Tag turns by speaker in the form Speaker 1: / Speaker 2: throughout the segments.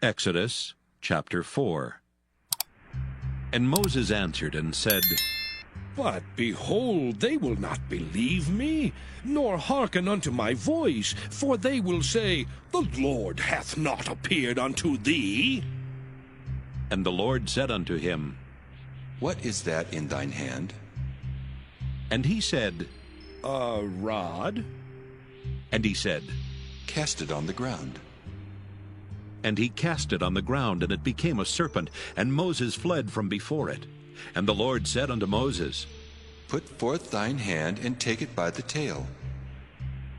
Speaker 1: Exodus chapter 4. And Moses answered and said,
Speaker 2: But behold, they will not believe me, nor hearken unto my voice, for they will say, The Lord hath not appeared unto thee.
Speaker 1: And the Lord said unto him,
Speaker 3: What is that in thine hand?
Speaker 1: And he said,
Speaker 2: A rod?
Speaker 1: And he said,
Speaker 3: Cast it on the ground.
Speaker 1: And he cast it on the ground, and it became a serpent, and Moses fled from before it. And the Lord said unto Moses,
Speaker 3: Put forth thine hand, and take it by the tail.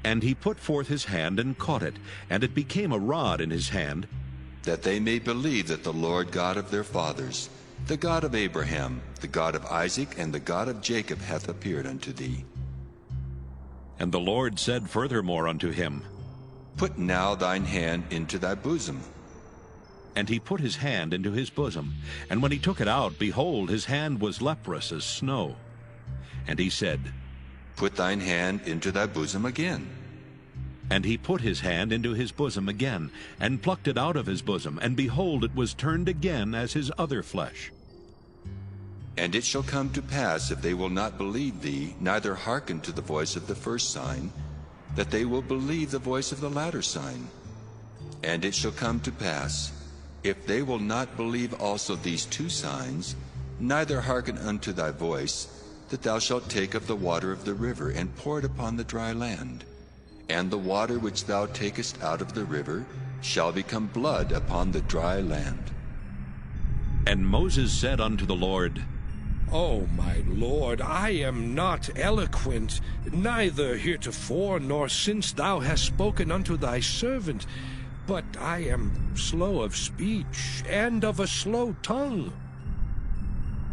Speaker 1: And he put forth his hand, and caught it, and it became a rod in his hand,
Speaker 3: that they may believe that the Lord God of their fathers, the God of Abraham, the God of Isaac, and the God of Jacob hath appeared unto thee.
Speaker 1: And the Lord said furthermore unto him,
Speaker 3: Put now thine hand into thy bosom.
Speaker 1: And he put his hand into his bosom, and when he took it out, behold, his hand was leprous as snow. And he said,
Speaker 3: Put thine hand into thy bosom again.
Speaker 1: And he put his hand into his bosom again, and plucked it out of his bosom, and behold, it was turned again as his other flesh.
Speaker 3: And it shall come to pass, if they will not believe thee, neither hearken to the voice of the first sign, that they will believe the voice of the latter sign. And it shall come to pass, if they will not believe also these two signs, neither hearken unto thy voice, that thou shalt take of the water of the river, and pour it upon the dry land. And the water which thou takest out of the river shall become blood upon the dry land.
Speaker 1: And Moses said unto the Lord,
Speaker 2: O my Lord, I am not eloquent, neither heretofore nor since thou hast spoken unto thy servant, but I am slow of speech, and of a slow tongue.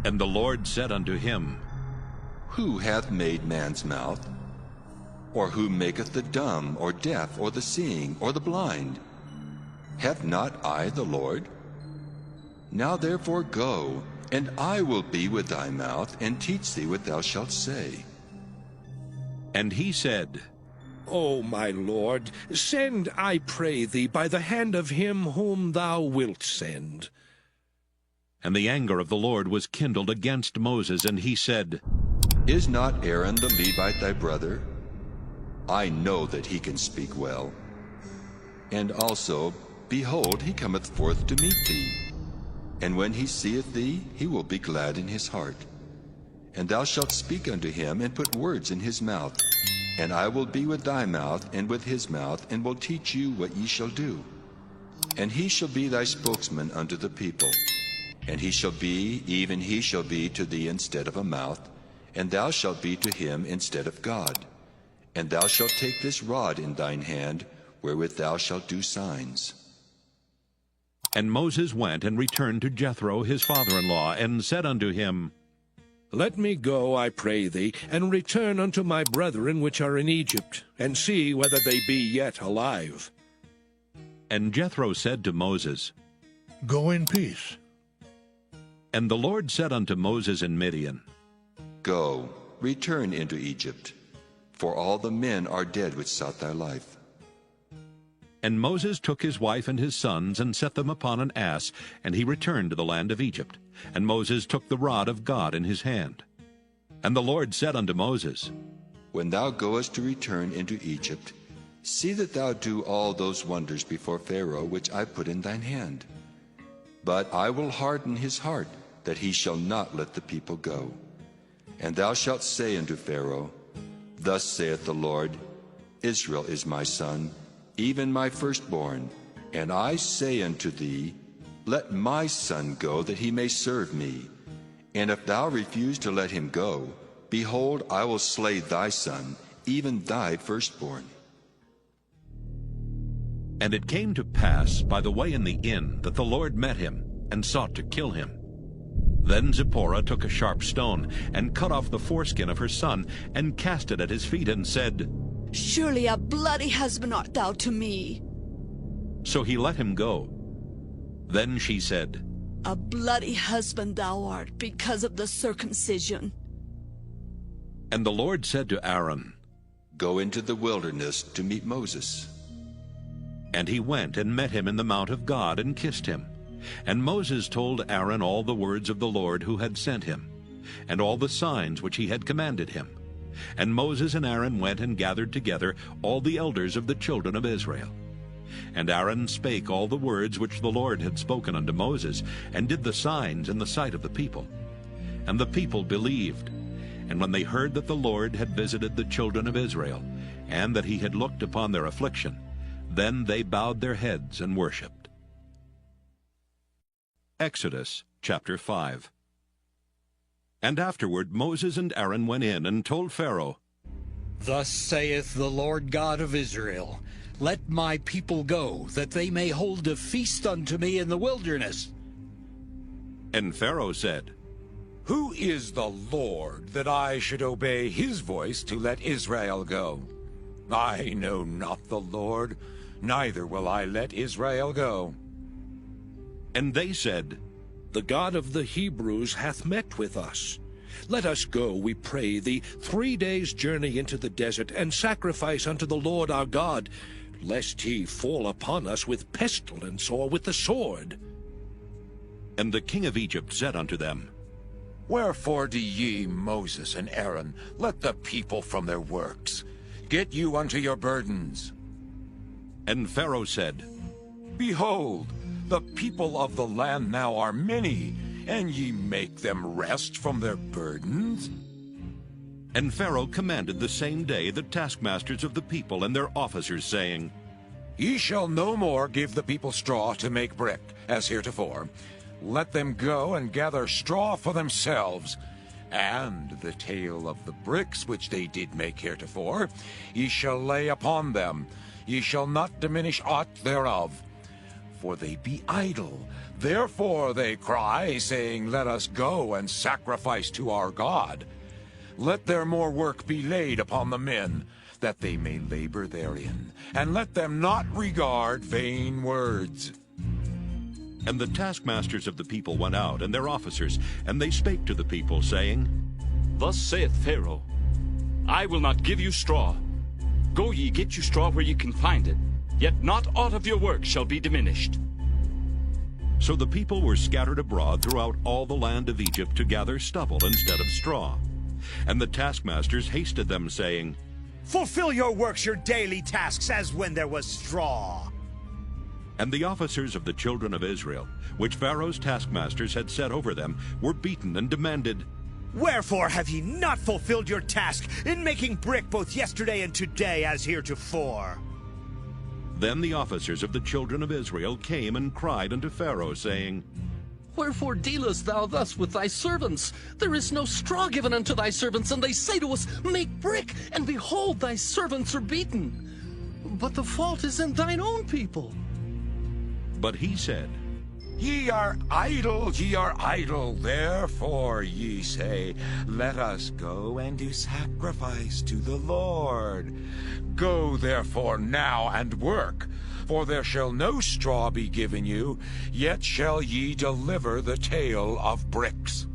Speaker 1: And the Lord said unto him,
Speaker 3: Who hath made man's mouth? Or who maketh the dumb, or deaf, or the seeing, or the blind? Have not I the Lord? Now therefore go, and I will be with thy mouth, and teach thee what thou shalt say.
Speaker 1: And he said,
Speaker 2: O my Lord, send, I pray thee, by the hand of him whom thou wilt send.
Speaker 1: And the anger of the Lord was kindled against Moses, and he said,
Speaker 3: Is not Aaron the Levite thy brother? I know that he can speak well. And also, behold, he cometh forth to meet thee. And when he seeth thee, he will be glad in his heart. And thou shalt speak unto him, and put words in his mouth. And I will be with thy mouth, and with his mouth, and will teach you what ye shall do. And he shall be thy spokesman unto the people. And he shall be, even he shall be to thee instead of a mouth, and thou shalt be to him instead of God. And thou shalt take this rod in thine hand, wherewith thou shalt do signs.
Speaker 1: And Moses went and returned to Jethro his father-in-law, and said unto him,
Speaker 2: Let me go, I pray thee, and return unto my brethren which are in Egypt, and see whether they be yet alive.
Speaker 1: And Jethro said to Moses,
Speaker 4: Go in peace.
Speaker 1: And the Lord said unto Moses in Midian,
Speaker 3: Go, return into Egypt, for all the men are dead which sought thy life.
Speaker 1: And Moses took his wife and his sons, and set them upon an ass, and he returned to the land of Egypt. And Moses took the rod of God in his hand. And the Lord said unto Moses,
Speaker 3: When thou goest to return into Egypt, see that thou do all those wonders before Pharaoh which I put in thine hand. But I will harden his heart, that he shall not let the people go. And thou shalt say unto Pharaoh, Thus saith the Lord, Israel is my son, even my firstborn. And I say unto thee, Let my son go, that he may serve me. And if thou refuse to let him go, behold, I will slay thy son, even thy firstborn.
Speaker 1: And it came to pass by the way in the inn, that the Lord met him, and sought to kill him. Then Zipporah took a sharp stone, and cut off the foreskin of her son, and cast it at his feet, and said,
Speaker 5: Surely a bloody husband art thou to me.
Speaker 1: So he let him go. Then she said,
Speaker 5: A bloody husband thou art, because of the circumcision.
Speaker 1: And the Lord said to Aaron,
Speaker 3: Go into the wilderness to meet Moses.
Speaker 1: And he went and met him in the mount of God and kissed him. And Moses told Aaron all the words of the Lord who had sent him, and all the signs which he had commanded him. And Moses and Aaron went and gathered together all the elders of the children of Israel. And Aaron spake all the words which the Lord had spoken unto Moses, and did the signs in the sight of the people. And the people believed. And when they heard that the Lord had visited the children of Israel, and that he had looked upon their affliction, then they bowed their heads and worshipped. Exodus chapter 5. And afterward Moses and Aaron went in and told Pharaoh,
Speaker 6: Thus saith the Lord God of Israel, Let my people go, that they may hold a feast unto me in the wilderness.
Speaker 1: And Pharaoh said,
Speaker 7: Who is the Lord, that I should obey his voice to let Israel go? I know not the Lord, neither will I let Israel go.
Speaker 1: And they said,
Speaker 2: The God of the Hebrews hath met with us. Let us go, we pray thee, 3 days' journey into the desert, and sacrifice unto the Lord our God, lest he fall upon us with pestilence or with the sword.
Speaker 1: And the king of Egypt said unto them,
Speaker 7: Wherefore do ye, Moses and Aaron, let the people from their works? Get you unto your burdens.
Speaker 1: And Pharaoh said,
Speaker 7: Behold, the people of the land now are many, and ye make them rest from their burdens?
Speaker 1: And Pharaoh commanded the same day the taskmasters of the people and their officers, saying,
Speaker 7: Ye shall no more give the people straw to make brick, as heretofore. Let them go and gather straw for themselves, and the tale of the bricks which they did make heretofore ye shall lay upon them. Ye shall not diminish aught thereof. For they be idle. Therefore they cry, saying, Let us go and sacrifice to our God. Let their more work be laid upon the men, that they may labor therein, and let them not regard vain words.
Speaker 1: And the taskmasters of the people went out, and their officers, and they spake to the people, saying,
Speaker 8: Thus saith Pharaoh, I will not give you straw. Go ye, get you straw where ye can find it, yet not aught of your work shall be diminished.
Speaker 1: So the people were scattered abroad throughout all the land of Egypt to gather stubble instead of straw. And the taskmasters hasted them, saying,
Speaker 9: Fulfill your works, your daily tasks, as when there was straw.
Speaker 1: And the officers of the children of Israel, which Pharaoh's taskmasters had set over them, were beaten and demanded,
Speaker 9: Wherefore have ye not fulfilled your task in making brick both yesterday and today as heretofore?
Speaker 1: Then the officers of the children of Israel came and cried unto Pharaoh, saying,
Speaker 10: Wherefore dealest thou thus with thy servants? There is no straw given unto thy servants, and they say to us, Make brick, and behold, thy servants are beaten. But the fault is in thine own people.
Speaker 1: But he said,
Speaker 7: Ye are idle, therefore ye say, Let us go and do sacrifice to the Lord. Go therefore now and work, for there shall no straw be given you, yet shall ye deliver the tale of bricks.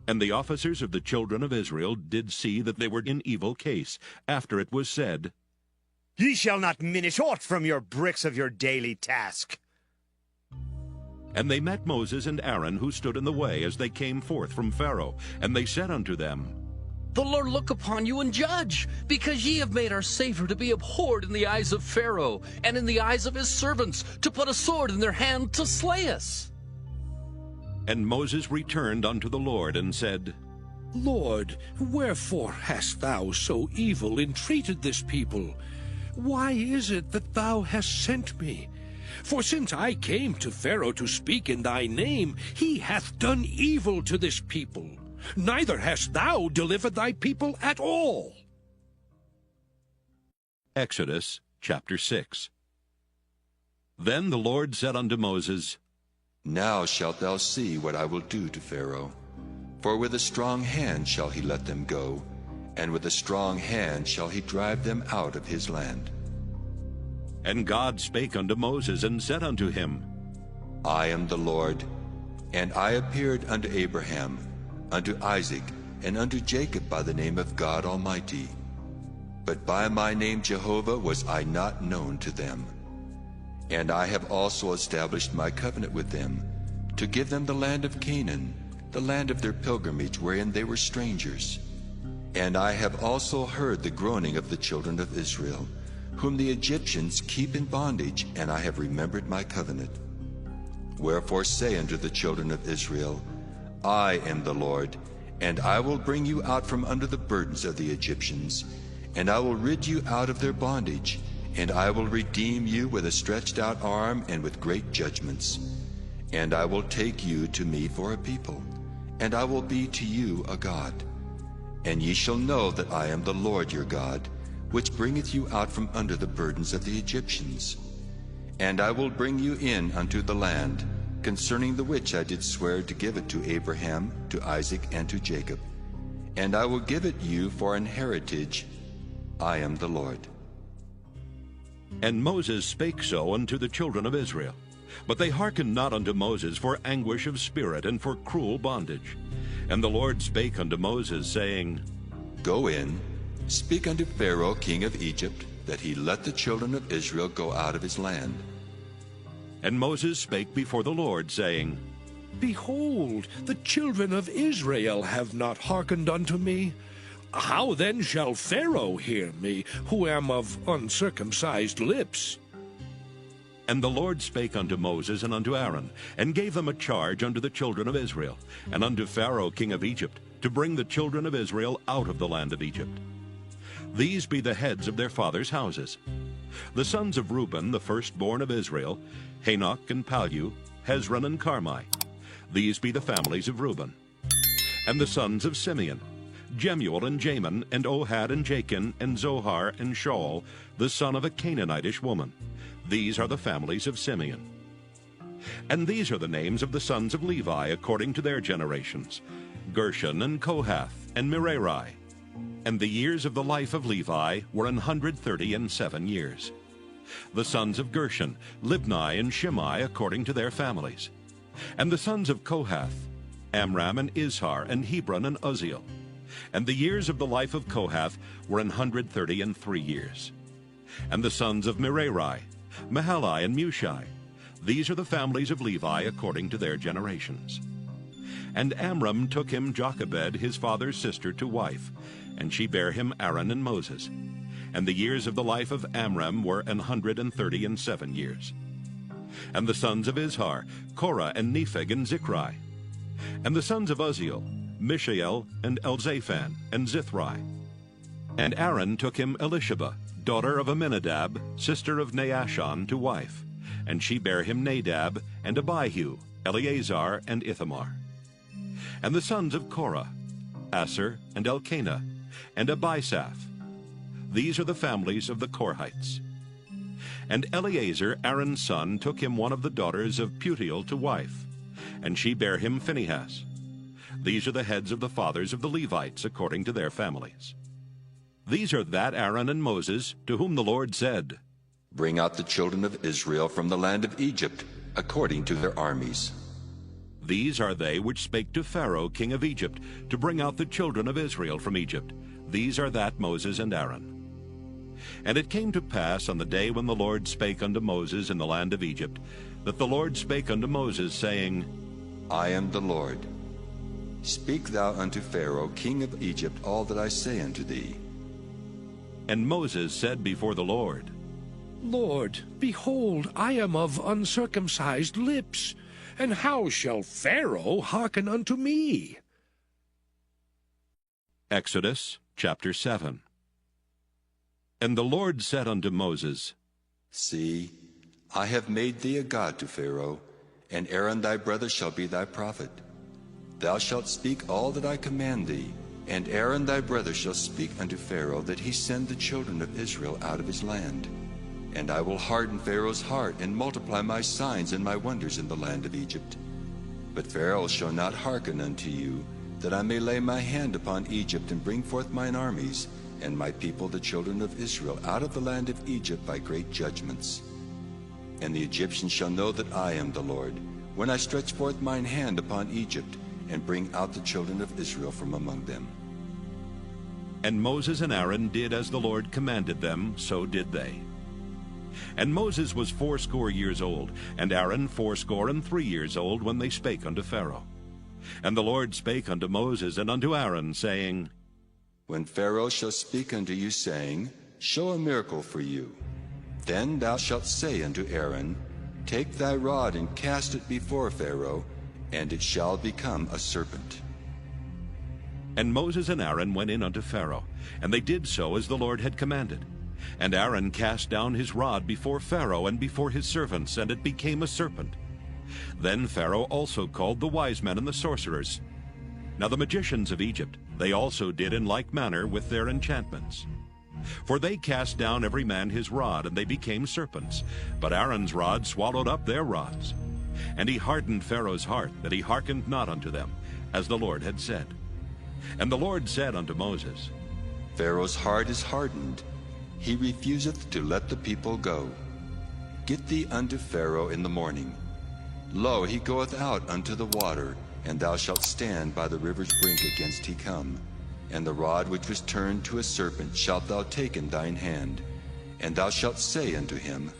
Speaker 1: And the officers of the children of Israel did see that they were in evil case, after it was said,
Speaker 9: Ye shall not minish aught from your bricks of your daily task.
Speaker 1: And they met Moses and Aaron, who stood in the way as they came forth from Pharaoh. And they said unto them,
Speaker 10: The Lord look upon you and judge, because ye have made our Savior to be abhorred in the eyes of Pharaoh, and in the eyes of his servants, to put a sword in their hand to slay us.
Speaker 1: And Moses returned unto the Lord, and said,
Speaker 2: Lord, wherefore hast thou so evil entreated this people? Why is it that thou hast sent me? For since I came to Pharaoh to speak in thy name, he hath done evil to this people. Neither hast thou delivered thy people at all.
Speaker 1: Exodus chapter 6. Then the Lord said unto Moses,
Speaker 3: Now shalt thou see what I will do to Pharaoh. For with a strong hand shall he let them go, and with a strong hand shall he drive them out of his land.
Speaker 1: And God spake unto Moses, and said unto him,
Speaker 3: I am the Lord, and I appeared unto Abraham, unto Isaac, and unto Jacob by the name of God Almighty. but by my name Jehovah was I not known to them. And I have also established my covenant with them, to give them the land of Canaan, the land of their pilgrimage wherein they were strangers. And I have also heard the groaning of the children of Israel, whom the Egyptians keep in bondage, and I have remembered my covenant. Wherefore say unto the children of Israel, I am the Lord, and I will bring you out from under the burdens of the Egyptians, and I will rid you out of their bondage, and I will redeem you with a stretched out arm and with great judgments. And I will take you to me for a people, and I will be to you a God. And ye shall know that I am the Lord your God, which bringeth you out from under the burdens of the Egyptians. And I will bring you in unto the land, concerning the which I did swear to give it to Abraham, to Isaac, and to Jacob. And I will give it you for an heritage. I am the Lord.
Speaker 1: And Moses spake so unto the children of Israel. But they hearkened not unto Moses for anguish of spirit and for cruel bondage. And the Lord spake unto Moses, saying,
Speaker 3: Go in, speak unto Pharaoh king of Egypt, that he let the children of Israel go out of his land.
Speaker 1: And Moses spake before the Lord, saying,
Speaker 2: Behold, the children of Israel have not hearkened unto me. How then shall Pharaoh hear me, who am of uncircumcised lips?
Speaker 1: And the Lord spake unto Moses and unto Aaron, and gave them a charge unto the children of Israel, and unto Pharaoh king of Egypt, to bring the children of Israel out of the land of Egypt. These be the heads of their fathers' houses. The sons of Reuben, the firstborn of Israel, Hanok and Palu, Hezron and Carmi. These be the families of Reuben. And the sons of Simeon, Jemuel and Jamin, and Ohad and Jachin, and Zohar and Shaul, the son of a Canaanitish woman. These are the families of Simeon. And these are the names of the sons of Levi according to their generations, Gershon and Kohath and Merari. And the years of the life of Levi were 137 years. The sons of Gershon, Libni and Shimei according to their families. And the sons of Kohath, Amram and Izhar and Hebron and Uzziel. And the years of the life of Kohath were 133 years. And the sons of Merari, Mahali and Mushi. These are the families of Levi according to their generations. And Amram took him Jochebed, his father's sister, to wife, and she bare him Aaron and Moses. And the years of the life of Amram were 137 years. And the sons of Izhar, Korah and Nepheg and Zichri. And the sons of Uzziel, Mishael and Elzaphan and Zithri. And Aaron took him Elisheba, daughter of Aminadab, sister of Naashon, to wife. And she bare him Nadab, and Abihu, Eleazar, and Ithamar. And the sons of Korah, Asher, and Elkanah, and Abisaph. These are the families of the Korhites. And Eleazar, Aaron's son, took him one of the daughters of Putiel to wife, and she bare him Phinehas. These are the heads of the fathers of the Levites according to their families. These are that Aaron and Moses, to whom the Lord said,
Speaker 3: Bring out the children of Israel from the land of Egypt, according to their armies.
Speaker 1: These are they which spake to Pharaoh king of Egypt, to bring out the children of Israel from Egypt. These are that Moses and Aaron. And it came to pass on the day when the Lord spake unto Moses in the land of Egypt, that the Lord spake unto Moses, saying,
Speaker 3: I am the Lord. Speak thou unto Pharaoh king of Egypt all that I say unto thee.
Speaker 1: And Moses said before the Lord,
Speaker 2: Lord, behold, I am of uncircumcised lips, and how shall Pharaoh hearken unto me?
Speaker 1: Exodus chapter 7. And the Lord said unto Moses,
Speaker 3: See, I have made thee a god to Pharaoh, and Aaron thy brother shall be thy prophet. Thou shalt speak all that I command thee, and Aaron thy brother shall speak unto Pharaoh, that he send the children of Israel out of his land. And I will harden Pharaoh's heart, and multiply my signs and my wonders in the land of Egypt. But Pharaoh shall not hearken unto you, that I may lay my hand upon Egypt, and bring forth mine armies, and my people the children of Israel out of the land of Egypt by great judgments. And the Egyptians shall know that I am the Lord, when I stretch forth mine hand upon Egypt, and bring out the children of Israel from among them.
Speaker 1: And Moses and Aaron did as the Lord commanded them, so did they. And Moses was 80 years old, and Aaron 83 years old, when they spake unto Pharaoh. And the Lord spake unto Moses and unto Aaron, saying,
Speaker 3: When Pharaoh shall speak unto you, saying, Show a miracle for you, then thou shalt say unto Aaron, Take thy rod and cast it before Pharaoh, and it shall become a serpent.
Speaker 1: And Moses and Aaron went in unto Pharaoh, and they did so as the Lord had commanded. And Aaron cast down his rod before Pharaoh and before his servants, and it became a serpent. Then Pharaoh also called the wise men and the sorcerers. Now the magicians of Egypt, they also did in like manner with their enchantments. For they cast down every man his rod, and they became serpents. But Aaron's rod swallowed up their rods. And he hardened Pharaoh's heart, that he hearkened not unto them, as the Lord had said. And the Lord said unto Moses,
Speaker 3: Pharaoh's heart is hardened, he refuseth to let the people go. Get thee unto Pharaoh in the morning. Lo, he goeth out unto the water, and thou shalt stand by the river's brink against he come. And the rod which was turned to a serpent shalt thou take in thine hand, and thou shalt say unto him,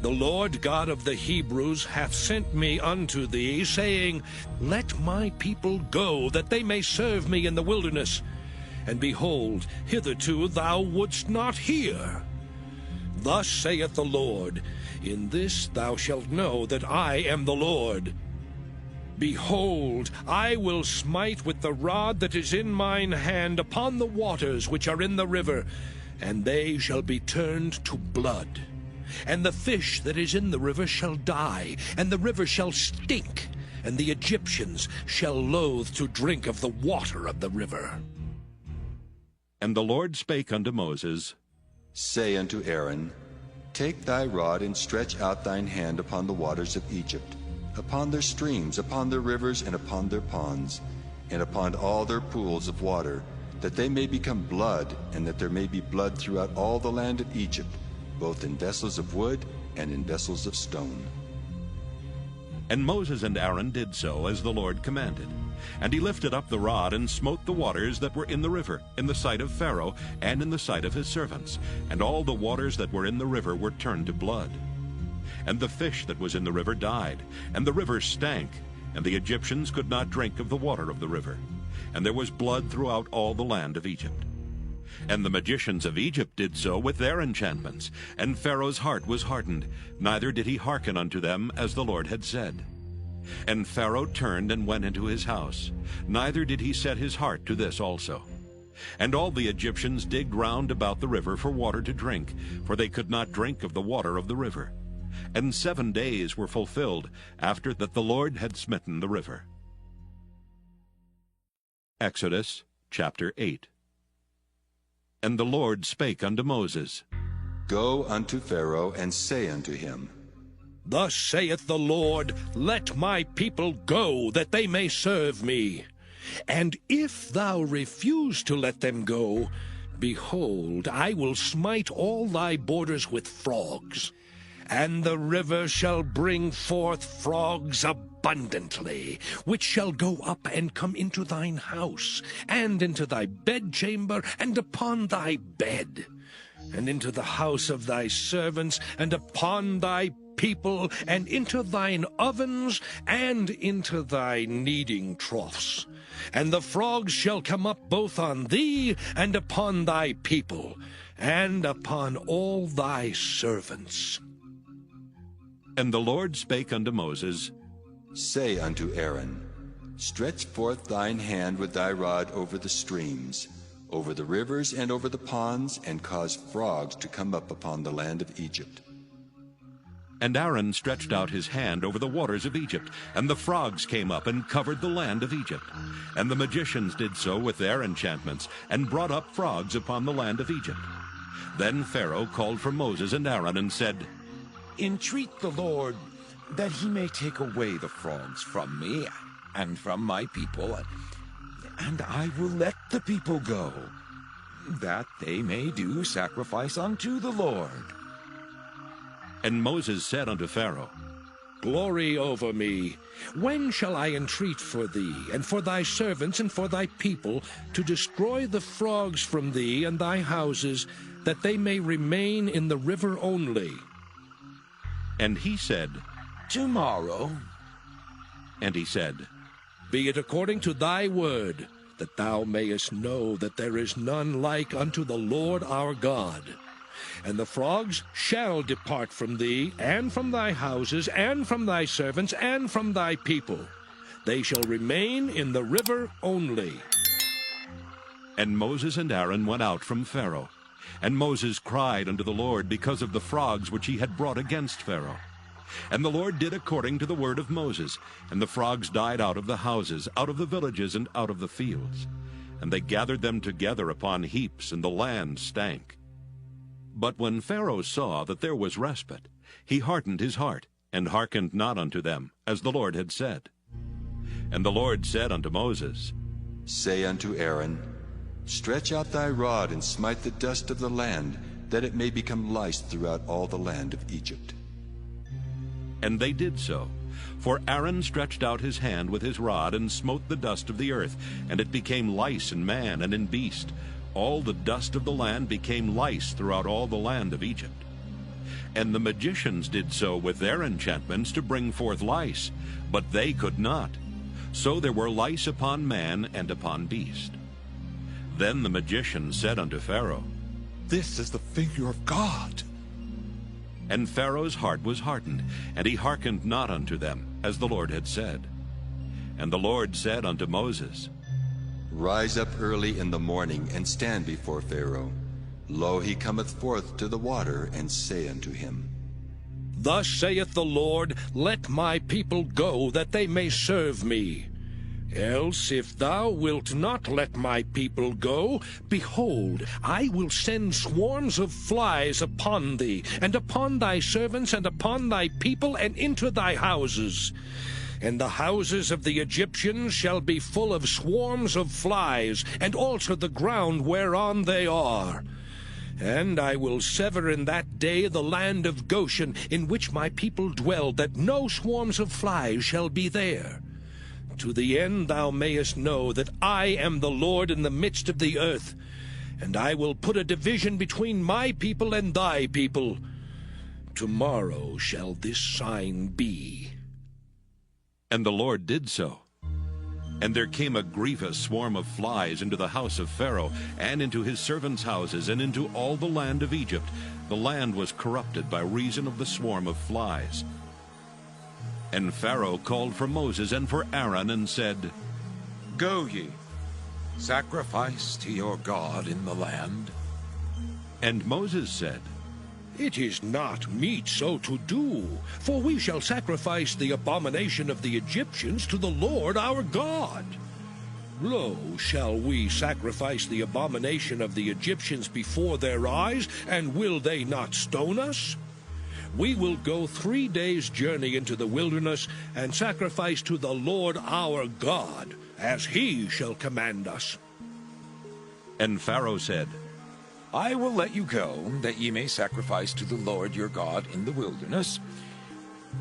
Speaker 2: The Lord God of the Hebrews hath sent me unto thee, saying, Let my people go, that they may serve me in the wilderness. And behold, hitherto thou wouldst not hear. Thus saith the Lord, In this thou shalt know that I am the Lord. Behold, I will smite with the rod that is in mine hand upon the waters which are in the river, and they shall be turned to blood. And the fish that is in the river shall die, and the river shall stink, and the Egyptians shall loathe to drink of the water of the river.
Speaker 1: And the Lord spake unto Moses,
Speaker 3: Say unto Aaron, Take thy rod and stretch out thine hand upon the waters of Egypt, upon their streams, upon their rivers, and upon their ponds, and upon all their pools of water, that they may become blood, and that there may be blood throughout all the land of Egypt, both in vessels of wood and in vessels of stone.
Speaker 1: And Moses and Aaron did so as the Lord commanded. And he lifted up the rod, and smote the waters that were in the river, in the sight of Pharaoh, and in the sight of his servants. And all the waters that were in the river were turned to blood. And the fish that was in the river died, and the river stank, and the Egyptians could not drink of the water of the river. And there was blood throughout all the land of Egypt. And the magicians of Egypt did so with their enchantments, and Pharaoh's heart was hardened, neither did he hearken unto them as the Lord had said. And Pharaoh turned and went into his house, neither did he set his heart to this also. And all the Egyptians digged round about the river for water to drink, for they could not drink of the water of the river. And 7 days were fulfilled after that the Lord had smitten the river. Exodus chapter 8. And the Lord spake unto Moses,
Speaker 3: Go unto Pharaoh, and say unto him,
Speaker 2: Thus saith the Lord, Let my people go, that they may serve me. And if thou refuse to let them go, behold, I will smite all thy borders with frogs. And the river shall bring forth frogs abundantly, which shall go up and come into thine house, and into thy bedchamber, and upon thy bed, and into the house of thy servants, and upon thy people, and into thine ovens, and into thy kneading troughs. And the frogs shall come up both on thee, and upon thy people, and upon all thy servants.
Speaker 1: And the Lord spake unto Moses,
Speaker 3: Say unto Aaron, Stretch forth thine hand with thy rod over the streams, over the rivers, and over the ponds, and cause frogs to come up upon the land of Egypt.
Speaker 1: And Aaron stretched out his hand over the waters of Egypt, and the frogs came up and covered the land of Egypt. And the magicians did so with their enchantments, and brought up frogs upon the land of Egypt. Then Pharaoh called for Moses and Aaron, and said,
Speaker 7: Entreat the Lord that he may take away the frogs from me and from my people, and I will let the people go, that they may do sacrifice unto the Lord.
Speaker 1: And Moses said unto Pharaoh,
Speaker 2: glory over me. When shall I entreat for thee, and for thy servants, and for thy people, to destroy the frogs from thee and thy houses, that they may remain in the river only?
Speaker 1: And he said,
Speaker 7: Tomorrow.
Speaker 1: And he said,
Speaker 2: Be it according to thy word, that thou mayest know that there is none like unto the Lord our God. And the frogs shall depart from thee, and from thy houses, and from thy servants, and from thy people. They shall remain in the river only.
Speaker 1: And Moses and Aaron went out from Pharaoh. And Moses cried unto the Lord because of the frogs which he had brought against Pharaoh. And the Lord did according to the word of Moses, and the frogs died out of the houses, out of the villages, and out of the fields. And they gathered them together upon heaps, and the land stank. But when Pharaoh saw that there was respite, he hardened his heart, and hearkened not unto them, as the Lord had said. And the Lord said unto Moses,
Speaker 3: Say unto Aaron, Stretch out thy rod, and smite the dust of the land, that it may become lice throughout all the land of Egypt.
Speaker 1: And they did so. For Aaron stretched out his hand with his rod, and smote the dust of the earth, and it became lice in man and in beast. All the dust of the land became lice throughout all the land of Egypt. And the magicians did so with their enchantments to bring forth lice, but they could not. So there were lice upon man and upon beast. Then the magician said unto Pharaoh,
Speaker 7: This is the finger of God.
Speaker 1: And Pharaoh's heart was hardened, and he hearkened not unto them, as the Lord had said. And the Lord said unto Moses,
Speaker 3: Rise up early in the morning, and stand before Pharaoh. Lo, he cometh forth to the water, and say unto him,
Speaker 2: Thus saith the Lord, Let my people go, that they may serve me. Else, if thou wilt not let my people go, behold, I will send swarms of flies upon thee, and upon thy servants, and upon thy people, and into thy houses. And the houses of the Egyptians shall be full of swarms of flies, and also the ground whereon they are. And I will sever in that day the land of Goshen, in which my people dwell, that no swarms of flies shall be there. To the end thou mayest know that I am the Lord in the midst of the earth. And I will put a division between my people and thy people. Tomorrow shall this sign be.
Speaker 1: And the Lord did so. And there came a grievous swarm of flies into the house of Pharaoh, and into his servants' houses, and into all the land of Egypt. The land was corrupted by reason of the swarm of flies. And Pharaoh called for Moses and for Aaron, and said,
Speaker 7: Go ye, sacrifice to your God in the land.
Speaker 1: And Moses said,
Speaker 2: It is not meet so to do, for we shall sacrifice the abomination of the Egyptians to the Lord our God. Lo, shall we sacrifice the abomination of the Egyptians before their eyes, and will they not stone us? We will go 3 days' journey into the wilderness, and sacrifice to the Lord our God, as he shall command us.
Speaker 1: And Pharaoh said,
Speaker 7: I will let you go, that ye may sacrifice to the Lord your God in the wilderness.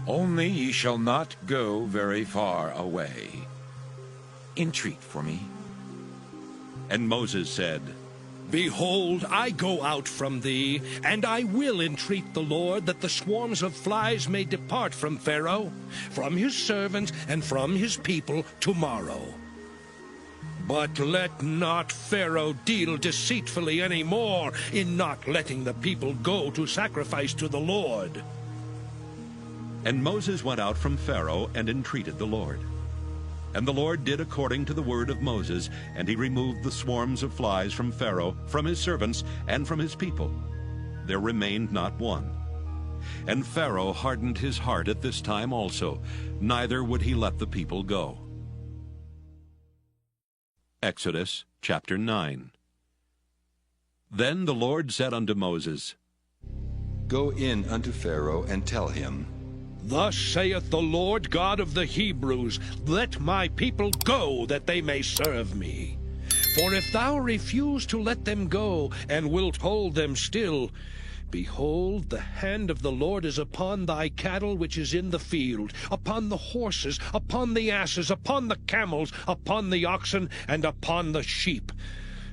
Speaker 7: Only ye shall not go very far away. Entreat for me.
Speaker 1: And Moses said,
Speaker 2: Behold, I go out from thee, and I will entreat the Lord that the swarms of flies may depart from Pharaoh, from his servants, and from his people tomorrow. But let not Pharaoh deal deceitfully any more in not letting the people go to sacrifice to the Lord.
Speaker 1: And Moses went out from Pharaoh and entreated the Lord. And the Lord did according to the word of Moses, and he removed the swarms of flies from Pharaoh, from his servants, and from his people. There remained not one. And Pharaoh hardened his heart at this time also, neither would he let the people go. Exodus chapter 9. Then the Lord said unto Moses,
Speaker 3: Go in unto Pharaoh, and tell him,
Speaker 2: Thus saith the Lord God of the Hebrews, Let my people go, that they may serve me. For if thou refuse to let them go, and wilt hold them still, Behold, the hand of the Lord is upon thy cattle which is in the field, upon the horses, upon the asses, upon the camels, upon the oxen, and upon the sheep.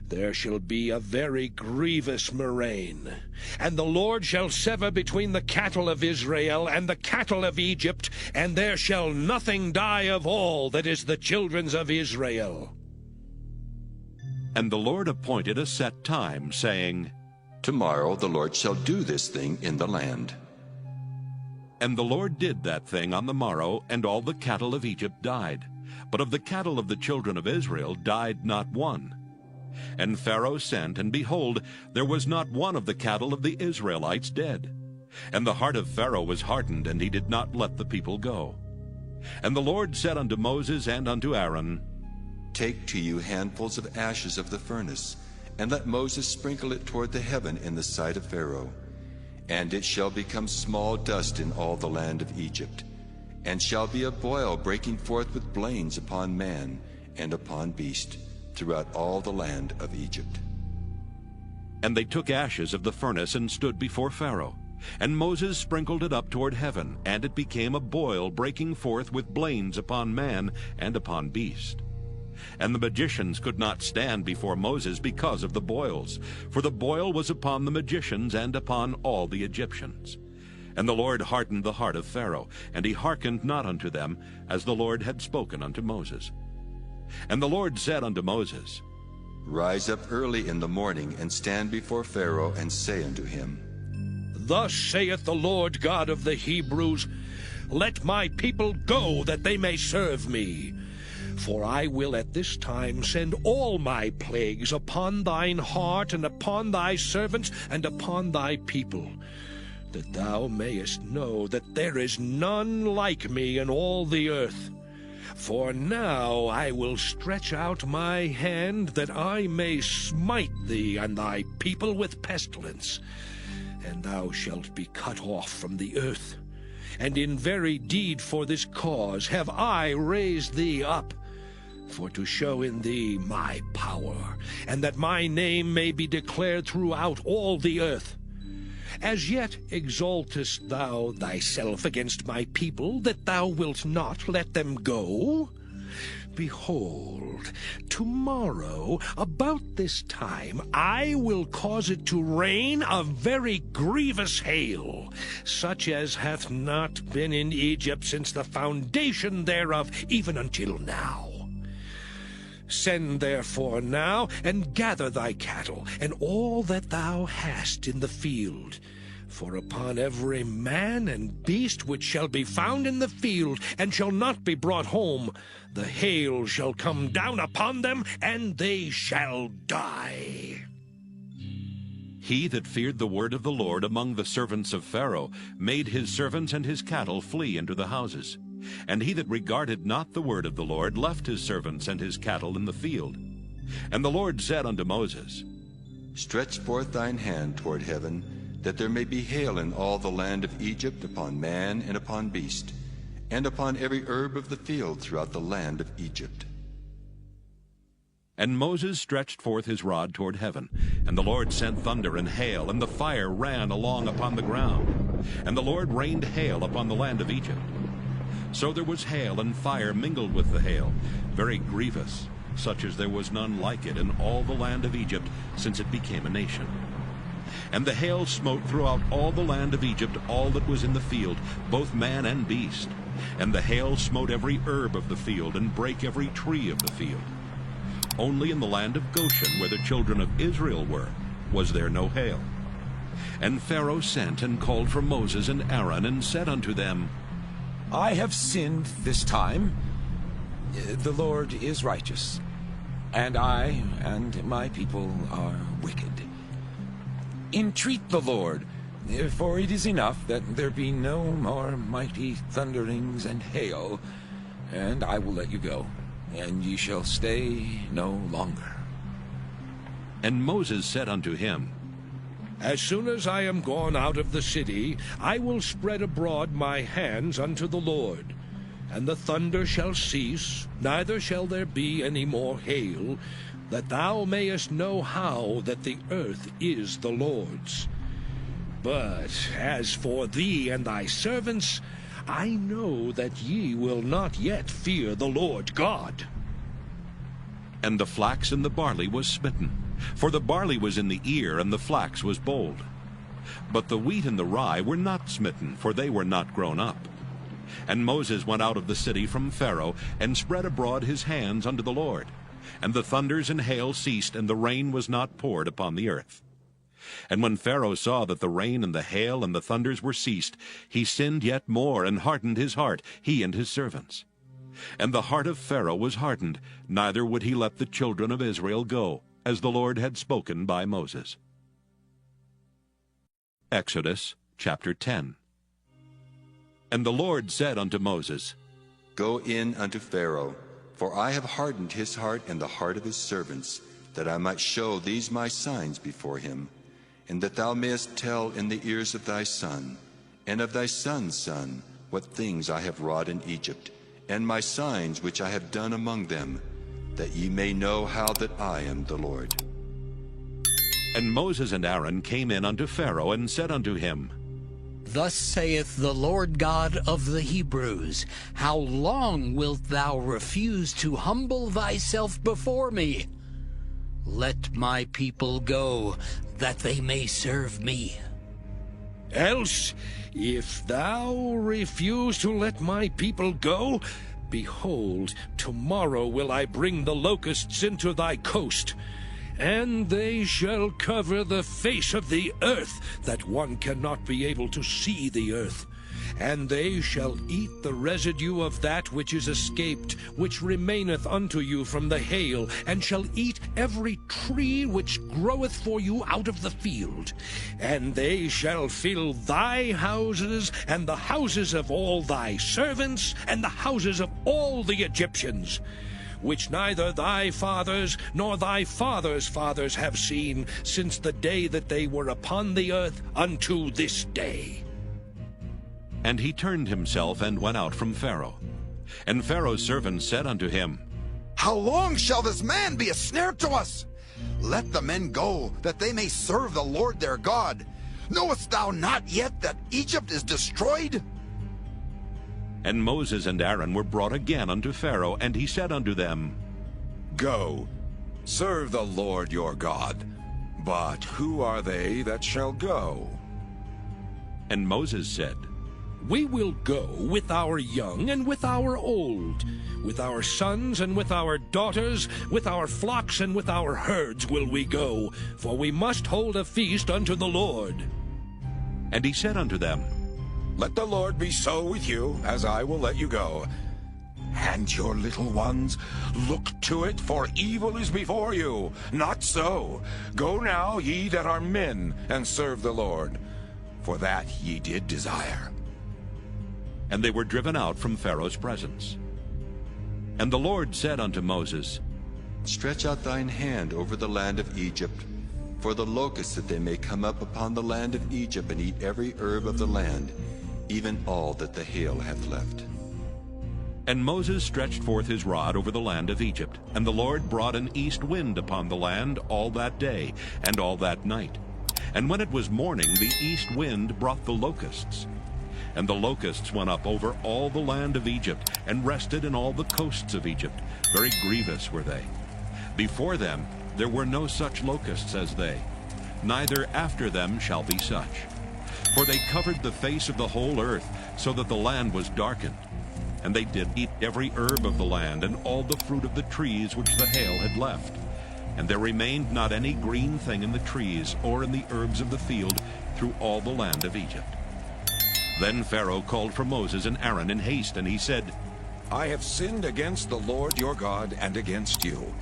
Speaker 2: There shall be a very grievous murrain. And the Lord shall sever between the cattle of Israel and the cattle of Egypt, and there shall nothing die of all that is the children's of Israel.
Speaker 1: And the Lord appointed a set time, saying,
Speaker 3: Tomorrow the Lord shall do this thing in the land.
Speaker 1: And the Lord did that thing on the morrow, and all the cattle of Egypt died. But of the cattle of the children of Israel died not one. And Pharaoh sent, and behold, there was not one of the cattle of the Israelites dead. And the heart of Pharaoh was hardened, and he did not let the people go. And the Lord said unto Moses and unto Aaron,
Speaker 3: Take to you handfuls of ashes of the furnace, and let Moses sprinkle it toward the heaven in the sight of Pharaoh. And it shall become small dust in all the land of Egypt, and shall be a boil breaking forth with blains upon man and upon beast, throughout all the land of Egypt.
Speaker 1: And they took ashes of the furnace and stood before Pharaoh. And Moses sprinkled it up toward heaven, and it became a boil breaking forth with blains upon man and upon beast. And the magicians could not stand before Moses because of the boils, for the boil was upon the magicians and upon all the Egyptians. And the Lord hardened the heart of Pharaoh, and he hearkened not unto them, as the Lord had spoken unto Moses. And the Lord said unto Moses,
Speaker 3: Rise up early in the morning, and stand before Pharaoh, and say unto him,
Speaker 2: Thus saith the Lord God of the Hebrews, Let my people go, that they may serve me. For I will at this time send all my plagues upon thine heart, and upon thy servants, and upon thy people, that thou mayest know that there is none like me in all the earth. For now I will stretch out my hand, that I may smite thee and thy people with pestilence, and thou shalt be cut off from the earth. And in very deed for this cause have I raised thee up, for to show in thee my power, and that my name may be declared throughout all the earth. As yet exaltest thou thyself against my people, that thou wilt not let them go? Behold, tomorrow, about this time, I will cause it to rain a very grievous hail, such as hath not been in Egypt since the foundation thereof, even until now. Send therefore now, and gather thy cattle, and all that thou hast in the field. For upon every man and beast which shall be found in the field, and shall not be brought home, the hail shall come down upon them, and they shall die.
Speaker 1: He that feared the word of the Lord among the servants of Pharaoh made his servants and his cattle flee into the houses. And he that regarded not the word of the Lord left his servants and his cattle in the field. And the Lord said unto Moses,
Speaker 3: Stretch forth thine hand toward heaven, that there may be hail in all the land of Egypt upon man and upon beast, and upon every herb of the field throughout the land of Egypt.
Speaker 1: And Moses stretched forth his rod toward heaven, and the Lord sent thunder and hail, and the fire ran along upon the ground. And the Lord rained hail upon the land of Egypt. So there was hail and fire mingled with the hail, very grievous, such as there was none like it in all the land of Egypt since it became a nation. And the hail smote throughout all the land of Egypt all that was in the field, both man and beast. And the hail smote every herb of the field, and brake every tree of the field. Only in the land of Goshen, where the children of Israel were, was there no hail. And Pharaoh sent and called for Moses and Aaron, and said unto them,
Speaker 7: I have sinned this time. The Lord is righteous, and I and my people are wicked. Entreat the Lord, for it is enough that there be no more mighty thunderings and hail, and I will let you go, and ye shall stay no longer.
Speaker 1: And Moses said unto him,
Speaker 2: As soon as I am gone out of the city, I will spread abroad my hands unto the Lord. And the thunder shall cease, neither shall there be any more hail, that thou mayest know how that the earth is the Lord's. But as for thee and thy servants, I know that ye will not yet fear the Lord God.
Speaker 1: And the flax and the barley was smitten, for the barley was in the ear, and the flax was bold. But the wheat and the rye were not smitten, for they were not grown up. And Moses went out of the city from Pharaoh, and spread abroad his hands unto the Lord. And the thunders and hail ceased, and the rain was not poured upon the earth. And when Pharaoh saw that the rain and the hail and the thunders were ceased, he sinned yet more, and hardened his heart, he and his servants. And the heart of Pharaoh was hardened, neither would he let the children of Israel go, as the Lord had spoken by Moses. Exodus chapter 10. And the Lord said unto Moses,
Speaker 3: Go in unto Pharaoh, for I have hardened his heart and the heart of his servants, that I might show these my signs before him, and that thou mayest tell in the ears of thy son, and of thy son's son, what things I have wrought in Egypt, and my signs which I have done among them, that ye may know how that I am the Lord.
Speaker 1: And Moses and Aaron came in unto Pharaoh, and said unto him,
Speaker 6: Thus saith the Lord God of the Hebrews, How long wilt thou refuse to humble thyself before me? Let my people go, that they may serve me.
Speaker 2: Else, if thou refuse to let my people go, behold, tomorrow will I bring the locusts into thy coast, and they shall cover the face of the earth, that one cannot be able to see the earth. And they shall eat the residue of that which is escaped, which remaineth unto you from the hail, and shall eat every tree which groweth for you out of the field. And they shall fill thy houses, and the houses of all thy servants, and the houses of all the Egyptians, which neither thy fathers nor thy fathers' fathers have seen, since the day that they were upon the earth unto this day.
Speaker 1: And he turned himself and went out from Pharaoh. And Pharaoh's servants said unto him,
Speaker 11: How long shall this man be a snare to us? Let the men go, that they may serve the Lord their God. Knowest thou not yet that Egypt is destroyed?
Speaker 1: And Moses and Aaron were brought again unto Pharaoh, and he said unto them,
Speaker 7: Go, serve the Lord your God. But who are they that shall go?
Speaker 1: And Moses said,
Speaker 2: We will go with our young and with our old, with our sons and with our daughters, with our flocks and with our herds will we go, for we must hold a feast unto the Lord.
Speaker 1: And he said unto them,
Speaker 7: Let the Lord be so with you, as I will let you go. And your little ones, look to it, for evil is before you. Not so. Go now, ye that are men, and serve the Lord, for that ye did desire.
Speaker 1: And they were driven out from Pharaoh's presence. And the Lord said unto Moses,
Speaker 3: Stretch out thine hand over the land of Egypt, for the locusts, that they may come up upon the land of Egypt, and eat every herb of the land, even all that the hail hath left.
Speaker 1: And Moses stretched forth his rod over the land of Egypt, and the Lord brought an east wind upon the land all that day, and all that night. And when it was morning, the east wind brought the locusts. And the locusts went up over all the land of Egypt, and rested in all the coasts of Egypt. Very grievous were they. Before them there were no such locusts as they, neither after them shall be such. For they covered the face of the whole earth, so that the land was darkened. And they did eat every herb of the land, and all the fruit of the trees which the hail had left. And there remained not any green thing in the trees, or in the herbs of the field, through all the land of Egypt. Then Pharaoh called for Moses and Aaron in haste, and he said,
Speaker 7: I have sinned against the Lord your God, and against you.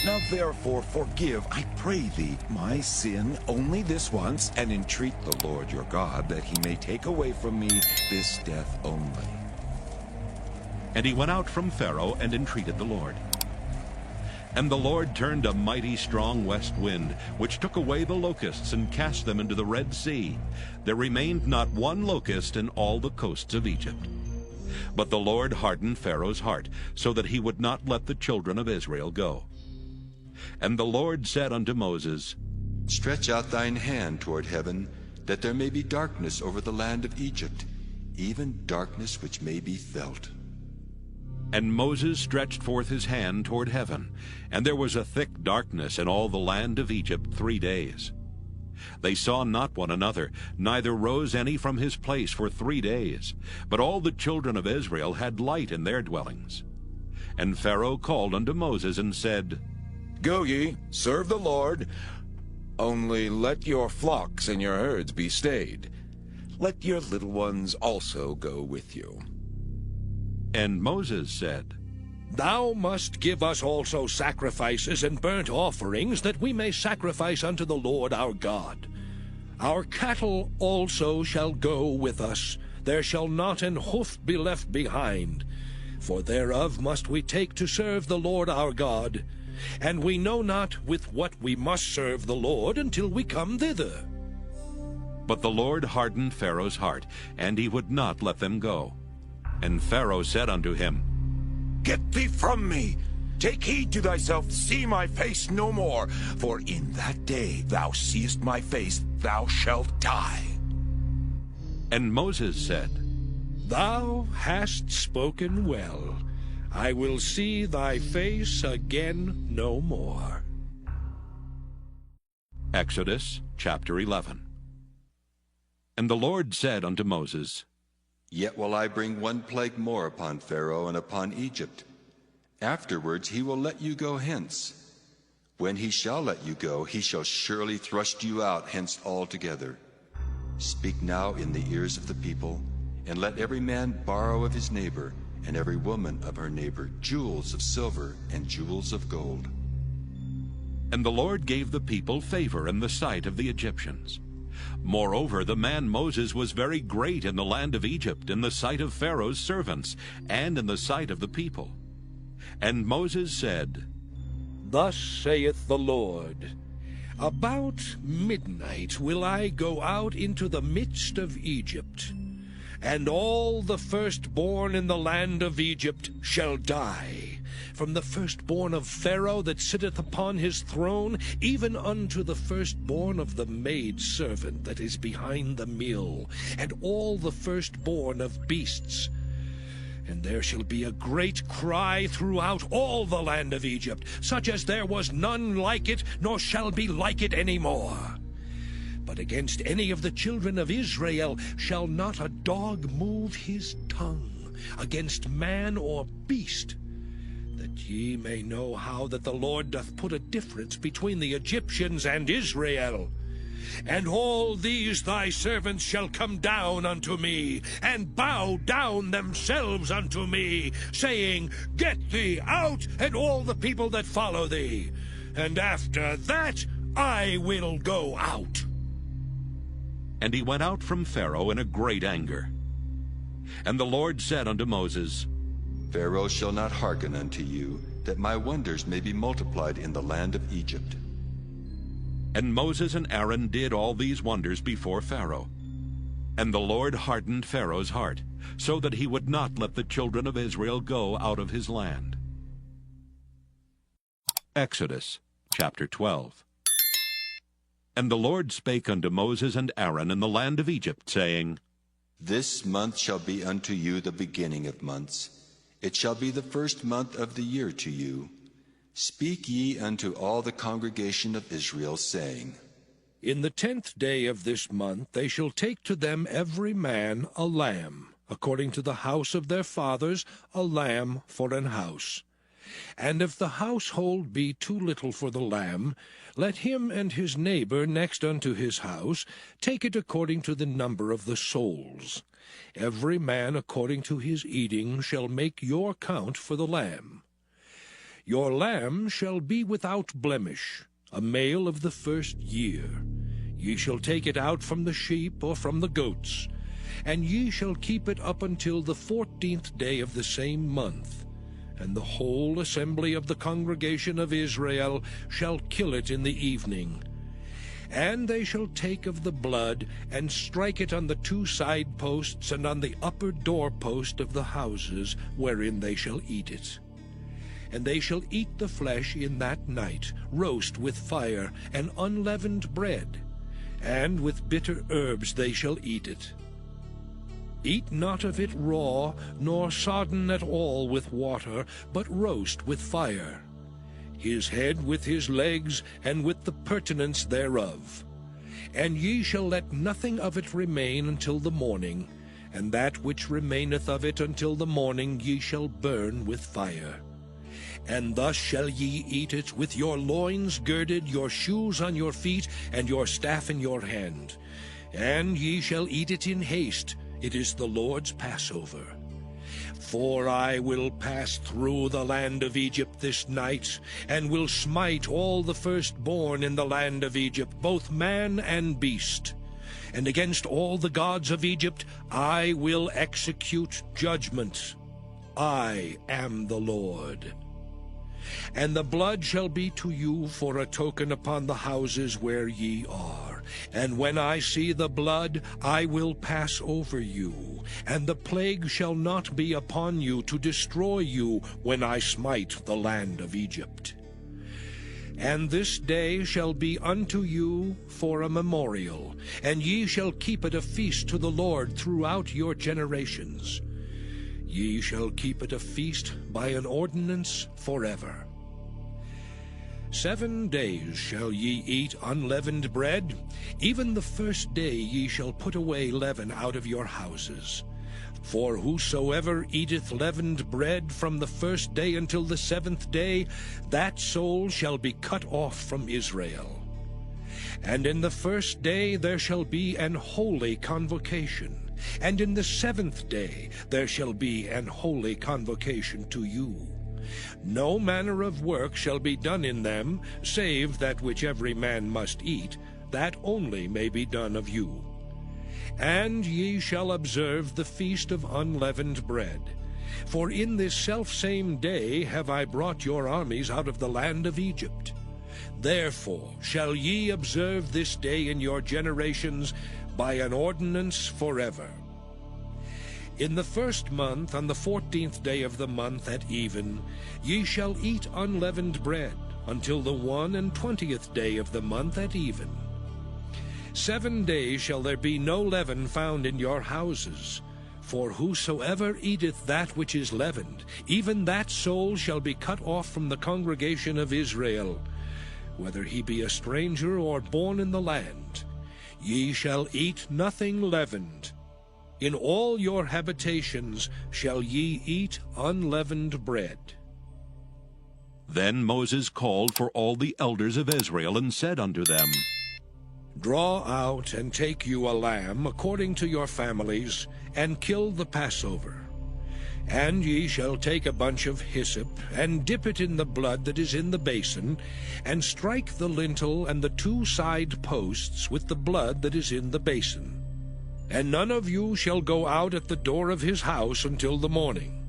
Speaker 7: Now therefore forgive, I pray thee, my sin only this once, and entreat the Lord your God, that he may take away from me this death only.
Speaker 1: And he went out from Pharaoh, and entreated the Lord. And the Lord turned a mighty strong west wind, which took away the locusts, and cast them into the Red Sea. There remained not one locust in all the coasts of Egypt. But the Lord hardened Pharaoh's heart, so that he would not let the children of Israel go. And the Lord said unto Moses,
Speaker 3: Stretch out thine hand toward heaven, that there may be darkness over the land of Egypt, even darkness which may be felt.
Speaker 1: And Moses stretched forth his hand toward heaven, and there was a thick darkness in all the land of Egypt 3 days. They saw not one another, neither rose any from his place for 3 days. But all the children of Israel had light in their dwellings. And Pharaoh called unto Moses and said,
Speaker 7: Go ye, serve the Lord, only let your flocks and your herds be stayed. Let your little ones also go with you.
Speaker 1: And Moses said,
Speaker 2: Thou must give us also sacrifices and burnt offerings, that we may sacrifice unto the Lord our God. Our cattle also shall go with us. There shall not an hoof be left behind. For thereof must we take to serve the Lord our God. And we know not with what we must serve the Lord until we come thither.
Speaker 1: But the Lord hardened Pharaoh's heart, and he would not let them go. And Pharaoh said unto him,
Speaker 7: Get thee from me! Take heed to thyself, see my face no more, for in that day thou seest my face, thou shalt die.
Speaker 1: And Moses said,
Speaker 2: Thou hast spoken well. I will see thy face again no more.
Speaker 1: Exodus chapter 11. And the Lord said unto Moses,
Speaker 3: Yet will I bring one plague more upon Pharaoh and upon Egypt. Afterwards he will let you go hence. When he shall let you go, he shall surely thrust you out hence altogether. Speak now in the ears of the people, and let every man borrow of his neighbor, and every woman of her neighbor, jewels of silver and jewels of gold.
Speaker 1: And the Lord gave the people favor in the sight of the Egyptians. Moreover, the man Moses was very great in the land of Egypt, in the sight of Pharaoh's servants, and in the sight of the people. And Moses said,
Speaker 2: Thus saith the Lord, About midnight will I go out into the midst of Egypt, and all the firstborn in the land of Egypt shall die, from the firstborn of Pharaoh that sitteth upon his throne, even unto the firstborn of the maidservant that is behind the mill, and all the firstborn of beasts. And there shall be a great cry throughout all the land of Egypt, such as there was none like it, nor shall be like it any more. But against any of the children of Israel shall not a dog move his tongue, against man or beast, that ye may know how that the Lord doth put a difference between the Egyptians and Israel. And all these thy servants shall come down unto me, and bow down themselves unto me, saying, Get thee out, and all the people that follow thee. And after that I will go out.
Speaker 1: And he went out from Pharaoh in a great anger. And the Lord said unto Moses,
Speaker 3: Pharaoh shall not hearken unto you, that my wonders may be multiplied in the land of Egypt.
Speaker 1: And Moses and Aaron did all these wonders before Pharaoh. And the Lord hardened Pharaoh's heart, so that he would not let the children of Israel go out of his land. Exodus chapter 12. And the Lord spake unto Moses and Aaron in the land of Egypt, saying,
Speaker 3: This month shall be unto you the beginning of months. It shall be the first month of the year to you. Speak ye unto all the congregation of Israel, saying,
Speaker 2: In the 10th day of this month they shall take to them every man a lamb, according to the house of their fathers, a lamb for an house. And if the household be too little for the lamb, let him and his neighbor next unto his house take it according to the number of the souls. Every man according to his eating shall make your count for the lamb. Your lamb shall be without blemish, a male of the first year. Ye shall take it out from the sheep or from the goats, and ye shall keep it up until the 14th day of the same month. And the whole assembly of the congregation of Israel shall kill it in the evening. And they shall take of the blood, and strike it on the 2 side posts and on the upper doorpost of the houses wherein they shall eat it. And they shall eat the flesh in that night, roast with fire, and unleavened bread. and with bitter herbs they shall eat it. Eat not of it raw, nor sodden at all with water, but roast with fire, his head with his legs, and with the purtenance thereof. And ye shall let nothing of it remain until the morning, and that which remaineth of it until the morning ye shall burn with fire. And thus shall ye eat it, with your loins girded, your shoes on your feet, and your staff in your hand. And ye shall eat it in haste. It is the Lord's Passover. For I will pass through the land of Egypt this night, and will smite all the firstborn in the land of Egypt, both man and beast. And against all the gods of Egypt I will execute judgment. I am the Lord. And the blood shall be to you for a token upon the houses where ye are. And when I see the blood, I will pass over you, and the plague shall not be upon you to destroy you when I smite the land of Egypt. And this day shall be unto you for a memorial, and ye shall keep it a feast to the Lord throughout your generations. Ye shall keep it a feast by an ordinance forever. 7 days shall ye eat unleavened bread. Even the first day ye shall put away leaven out of your houses. For whosoever eateth leavened bread from the first day until the 7th day, that soul shall be cut off from Israel. And in the first day there shall be an holy convocation. And in the 7th day there shall be an holy convocation to you. No manner of work shall be done in them, save that which every man must eat, that only may be done of you. And ye shall observe the feast of unleavened bread. For in this selfsame day have I brought your armies out of the land of Egypt. Therefore shall ye observe this day in your generations by an ordinance forever. In the 1st month, on the 14th day of the month at even, ye shall eat unleavened bread, until the 21st day of the month at even. 7 days shall there be no leaven found in your houses. For whosoever eateth that which is leavened, even that soul shall be cut off from the congregation of Israel, whether he be a stranger or born in the land. Ye shall eat nothing leavened. In all your habitations shall ye eat unleavened bread.
Speaker 1: Then Moses called for all the elders of Israel, and said unto them,
Speaker 2: Draw out and take you a lamb according to your families, and kill the Passover. And ye shall take a bunch of hyssop, and dip it in the blood that is in the basin, and strike the lintel and the 2 side posts with the blood that is in the basin. And none of you shall go out at the door of his house until the morning.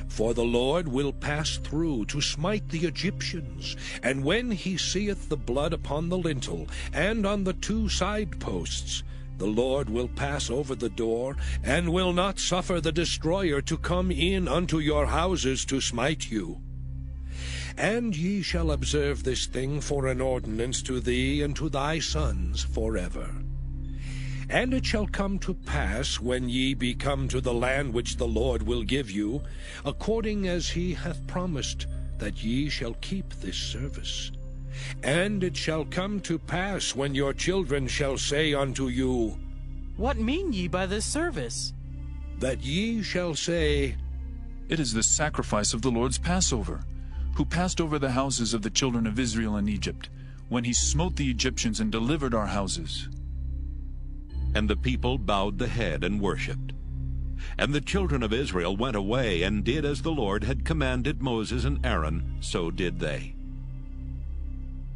Speaker 2: For the Lord will pass through to smite the Egyptians, and when he seeth the blood upon the lintel and on the 2 side posts, the Lord will pass over the door, and will not suffer the destroyer to come in unto your houses to smite you. And ye shall observe this thing for an ordinance to thee and to thy sons forever. And it shall come to pass, when ye be come to the land which the Lord will give you, according as he hath promised, that ye shall keep this service. And it shall come to pass, when your children shall say unto you,
Speaker 12: What mean ye by this service?
Speaker 2: That ye shall say,
Speaker 13: It is the sacrifice of the Lord's Passover, who passed over the houses of the children of Israel in Egypt, when he smote the Egyptians and delivered our houses.
Speaker 1: And the people bowed the head and worshipped. And the children of Israel went away, and did as the Lord had commanded Moses and Aaron, so did they.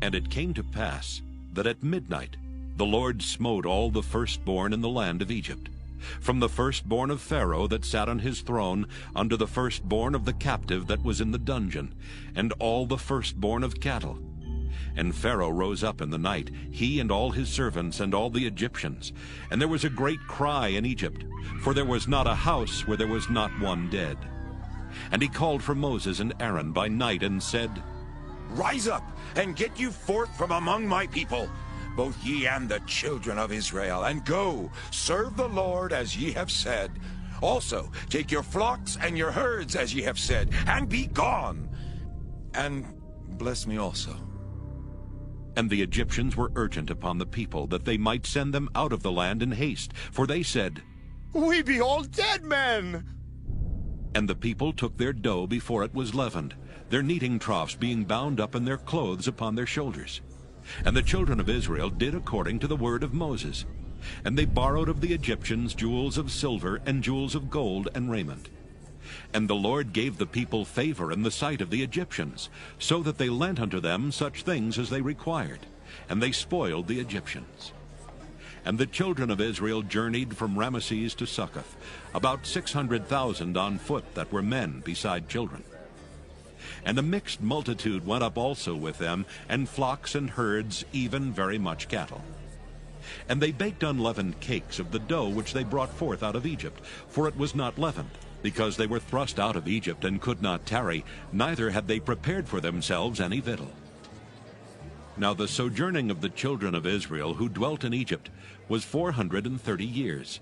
Speaker 1: And it came to pass that at midnight the Lord smote all the firstborn in the land of Egypt, from the firstborn of Pharaoh that sat on his throne, unto the firstborn of the captive that was in the dungeon, and all the firstborn of cattle. And Pharaoh rose up in the night, he and all his servants and all the Egyptians. And there was a great cry in Egypt, for there was not a house where there was not one dead. And he called for Moses and Aaron by night, and said,
Speaker 7: Rise up, and get you forth from among my people. both ye and the children of Israel, and go, serve the Lord as ye have said. Also take your flocks and your herds as ye have said, and be gone. And bless me also.
Speaker 1: And the Egyptians were urgent upon the people, that they might send them out of the land in haste. For they said,
Speaker 9: We be all dead men.
Speaker 1: And the people took their dough before it was leavened, their kneading troughs being bound up in their clothes upon their shoulders. And the children of Israel did according to the word of Moses. And they borrowed of the Egyptians jewels of silver and jewels of gold and raiment. And the Lord gave the people favor in the sight of the Egyptians, so that they lent unto them such things as they required, and they spoiled the Egyptians. And the children of Israel journeyed from Ramesses to Succoth, about 600,000 on foot that were men beside children. And a mixed multitude went up also with them, and flocks and herds, even very much cattle. And they baked unleavened cakes of the dough which they brought forth out of Egypt, for it was not leavened, because they were thrust out of Egypt and could not tarry, neither had they prepared for themselves any victual. Now the sojourning of the children of Israel who dwelt in Egypt was 430 years.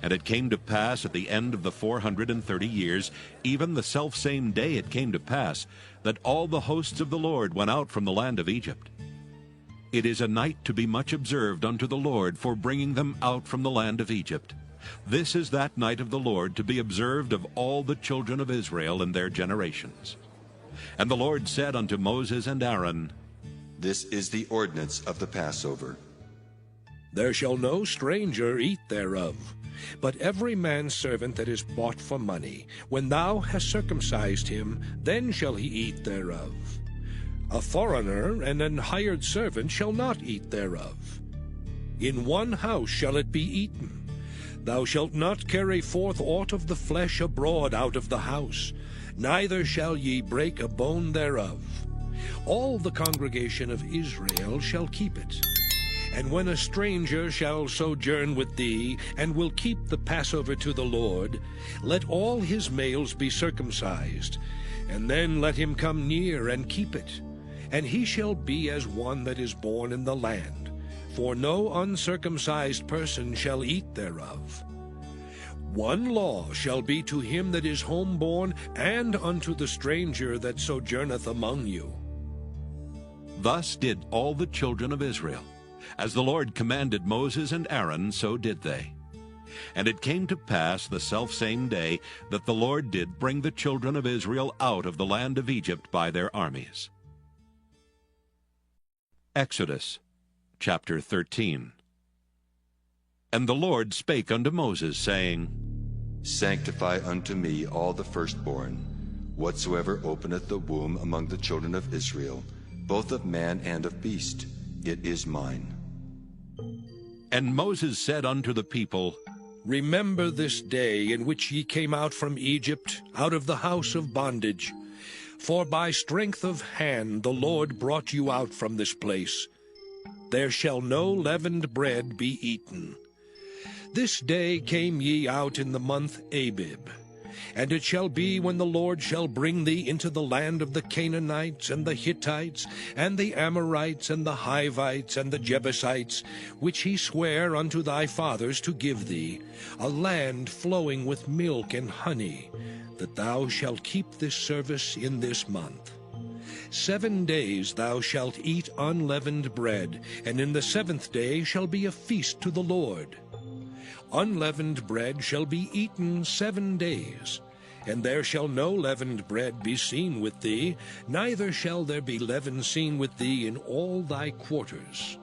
Speaker 1: And it came to pass at the end of the 430 years, even the selfsame day it came to pass, that all the hosts of the Lord went out from the land of Egypt. It is a night to be much observed unto the Lord for bringing them out from the land of Egypt. This is that night of the Lord to be observed of all the children of Israel in their generations. And the Lord said unto Moses and Aaron,
Speaker 3: This is the ordinance of the Passover.
Speaker 2: There shall no stranger eat thereof, but every man's servant that is bought for money, when thou hast circumcised him, then shall he eat thereof. A foreigner and an hired servant shall not eat thereof. In one house shall it be eaten. Thou shalt not carry forth aught of the flesh abroad out of the house, neither shall ye break a bone thereof. All the congregation of Israel shall keep it. And when a stranger shall sojourn with thee, and will keep the Passover to the Lord, let all his males be circumcised, and then let him come near and keep it. And he shall be as one that is born in the land, for no uncircumcised person shall eat thereof. One law shall be to him that is homeborn, and unto the stranger that sojourneth among you.
Speaker 1: Thus did all the children of Israel. As the Lord commanded Moses and Aaron, so did they. And it came to pass the selfsame day that the Lord did bring the children of Israel out of the land of Egypt by their armies. Exodus chapter 13. And the Lord spake unto Moses, saying,
Speaker 3: Sanctify unto me all the firstborn, whatsoever openeth the womb among the children of Israel, both of man and of beast, it is mine.
Speaker 1: And Moses said unto the people,
Speaker 2: Remember this day in which ye came out from Egypt, out of the house of bondage. For by strength of hand the Lord brought you out from this place. There shall no leavened bread be eaten. This day came ye out in the month Abib. And it shall be, when the Lord shall bring thee into the land of the Canaanites, and the Hittites, and the Amorites, and the Hivites, and the Jebusites, which he sware unto thy fathers to give thee, a land flowing with milk and honey, that thou shalt keep this service in this month. 7 days thou shalt eat unleavened bread, and in the 7th day shall be a feast to the Lord. Unleavened bread shall be eaten 7 days, and there shall no leavened bread be seen with thee, neither shall there be leaven seen with thee in all thy quarters.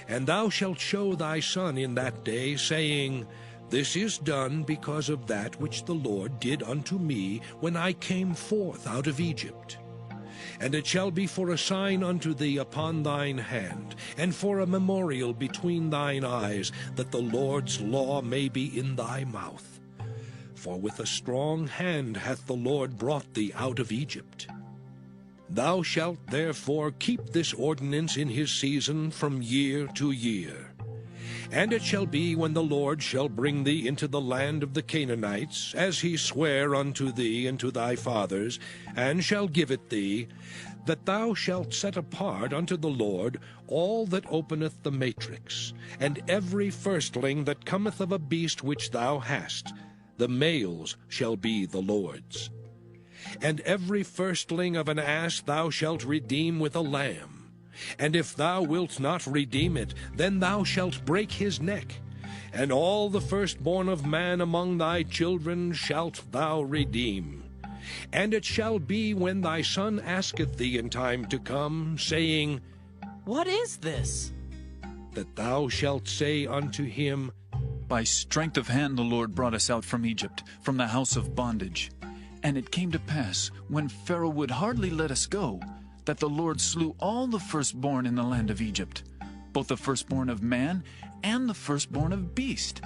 Speaker 2: And thou shalt show thy son in that day, saying, This is done because of that which the Lord did unto me when I came forth out of Egypt. And it shall be for a sign unto thee upon thine hand, and for a memorial between thine eyes, that the Lord's law may be in thy mouth. For with a strong hand hath the Lord brought thee out of Egypt. Thou shalt therefore keep this ordinance in his season from year to year. And it shall be, when the Lord shall bring thee into the land of the Canaanites, as he sware unto thee and to thy fathers, and shall give it thee, that thou shalt set apart unto the Lord all that openeth the matrix, and every firstling that cometh of a beast which thou hast, the males shall be the Lord's. And every firstling of an ass thou shalt redeem with a lamb. And if thou wilt not redeem it, then thou shalt break his neck. And all the firstborn of man among thy children shalt thou redeem. And it shall be, when thy son asketh thee in time to come, saying,
Speaker 12: What is this?
Speaker 2: that thou shalt say unto him,
Speaker 13: By strength of hand the Lord brought us out from Egypt, from the house of bondage. And it came to pass, when Pharaoh would hardly let us go, that the Lord slew all the firstborn in the land of Egypt, both the firstborn of man and the firstborn of beast.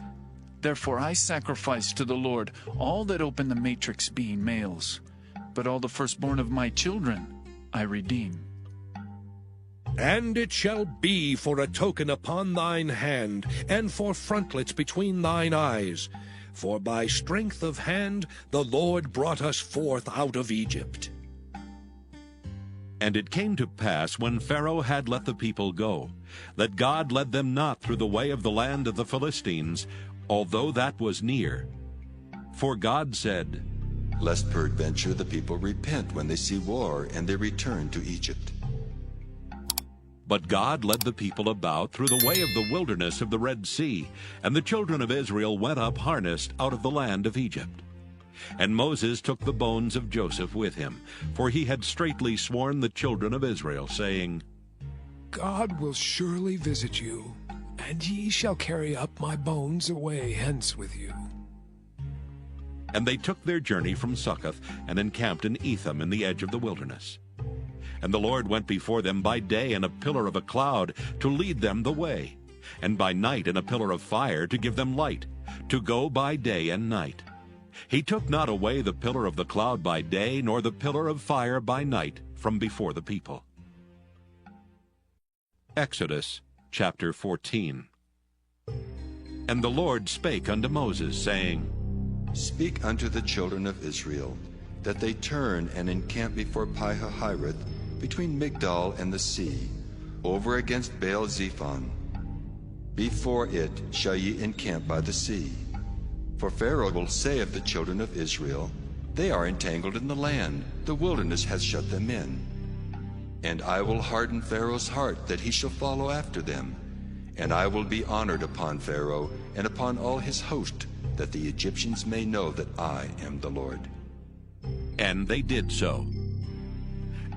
Speaker 13: Therefore I sacrifice to the Lord all that open the matrix, being males. But all the firstborn of my children I redeem.
Speaker 2: And it shall be for a token upon thine hand, and for frontlets between thine eyes. For by strength of hand the Lord brought us forth out of Egypt.
Speaker 1: And it came to pass, when Pharaoh had let the people go, that God led them not through the way of the land of the Philistines, although that was near. For God said,
Speaker 3: Lest peradventure the people repent when they see war, and they return to Egypt.
Speaker 1: But God led the people about through the way of the wilderness of the Red Sea, and the children of Israel went up harnessed out of the land of Egypt. And Moses took the bones of Joseph with him, for he had straitly sworn the children of Israel, saying,
Speaker 14: God will surely visit you, and ye shall carry up my bones away hence with you.
Speaker 1: And they took their journey from Succoth, and encamped in Etham in the edge of the wilderness. And the Lord went before them by day in a pillar of a cloud, to lead them the way, and by night in a pillar of fire, to give them light, to go by day and night. He took not away the pillar of the cloud by day, nor the pillar of fire by night from before the people. Exodus chapter 14. And the Lord spake unto Moses, saying,
Speaker 3: Speak unto the children of Israel, that they turn and encamp before Pi-hahiroth, between Migdol and the sea, over against Baal-zephon. Before it shall ye encamp by the sea. For Pharaoh will say of the children of Israel, They are entangled in the land, the wilderness hath shut them in. And I will harden Pharaoh's heart, that he shall follow after them. And I will be honored upon Pharaoh, and upon all his host, that the Egyptians may know that I am the Lord.
Speaker 1: And they did so.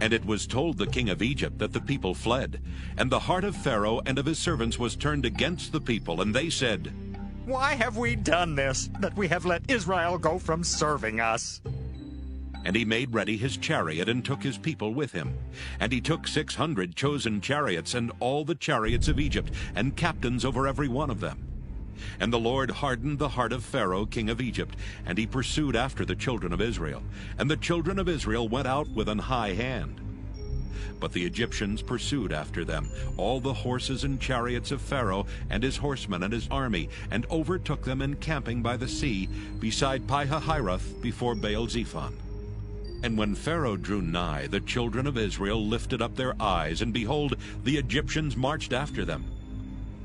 Speaker 1: And it was told the king of Egypt that the people fled. And the heart of Pharaoh and of his servants was turned against the people, and they said,
Speaker 15: Why have we done this, that we have let Israel go from serving us?
Speaker 1: And he made ready his chariot, and took his people with him. And he took 600 chosen chariots, and all the chariots of Egypt, and captains over every one of them. And the Lord hardened the heart of Pharaoh king of Egypt, and he pursued after the children of Israel. And the children of Israel went out with an high hand. But the Egyptians pursued after them, all the horses and chariots of Pharaoh, and his horsemen and his army, and overtook them encamping by the sea, beside Pi-hahiroth, before Baal-zephon. And when Pharaoh drew nigh, the children of Israel lifted up their eyes, and behold, the Egyptians marched after them.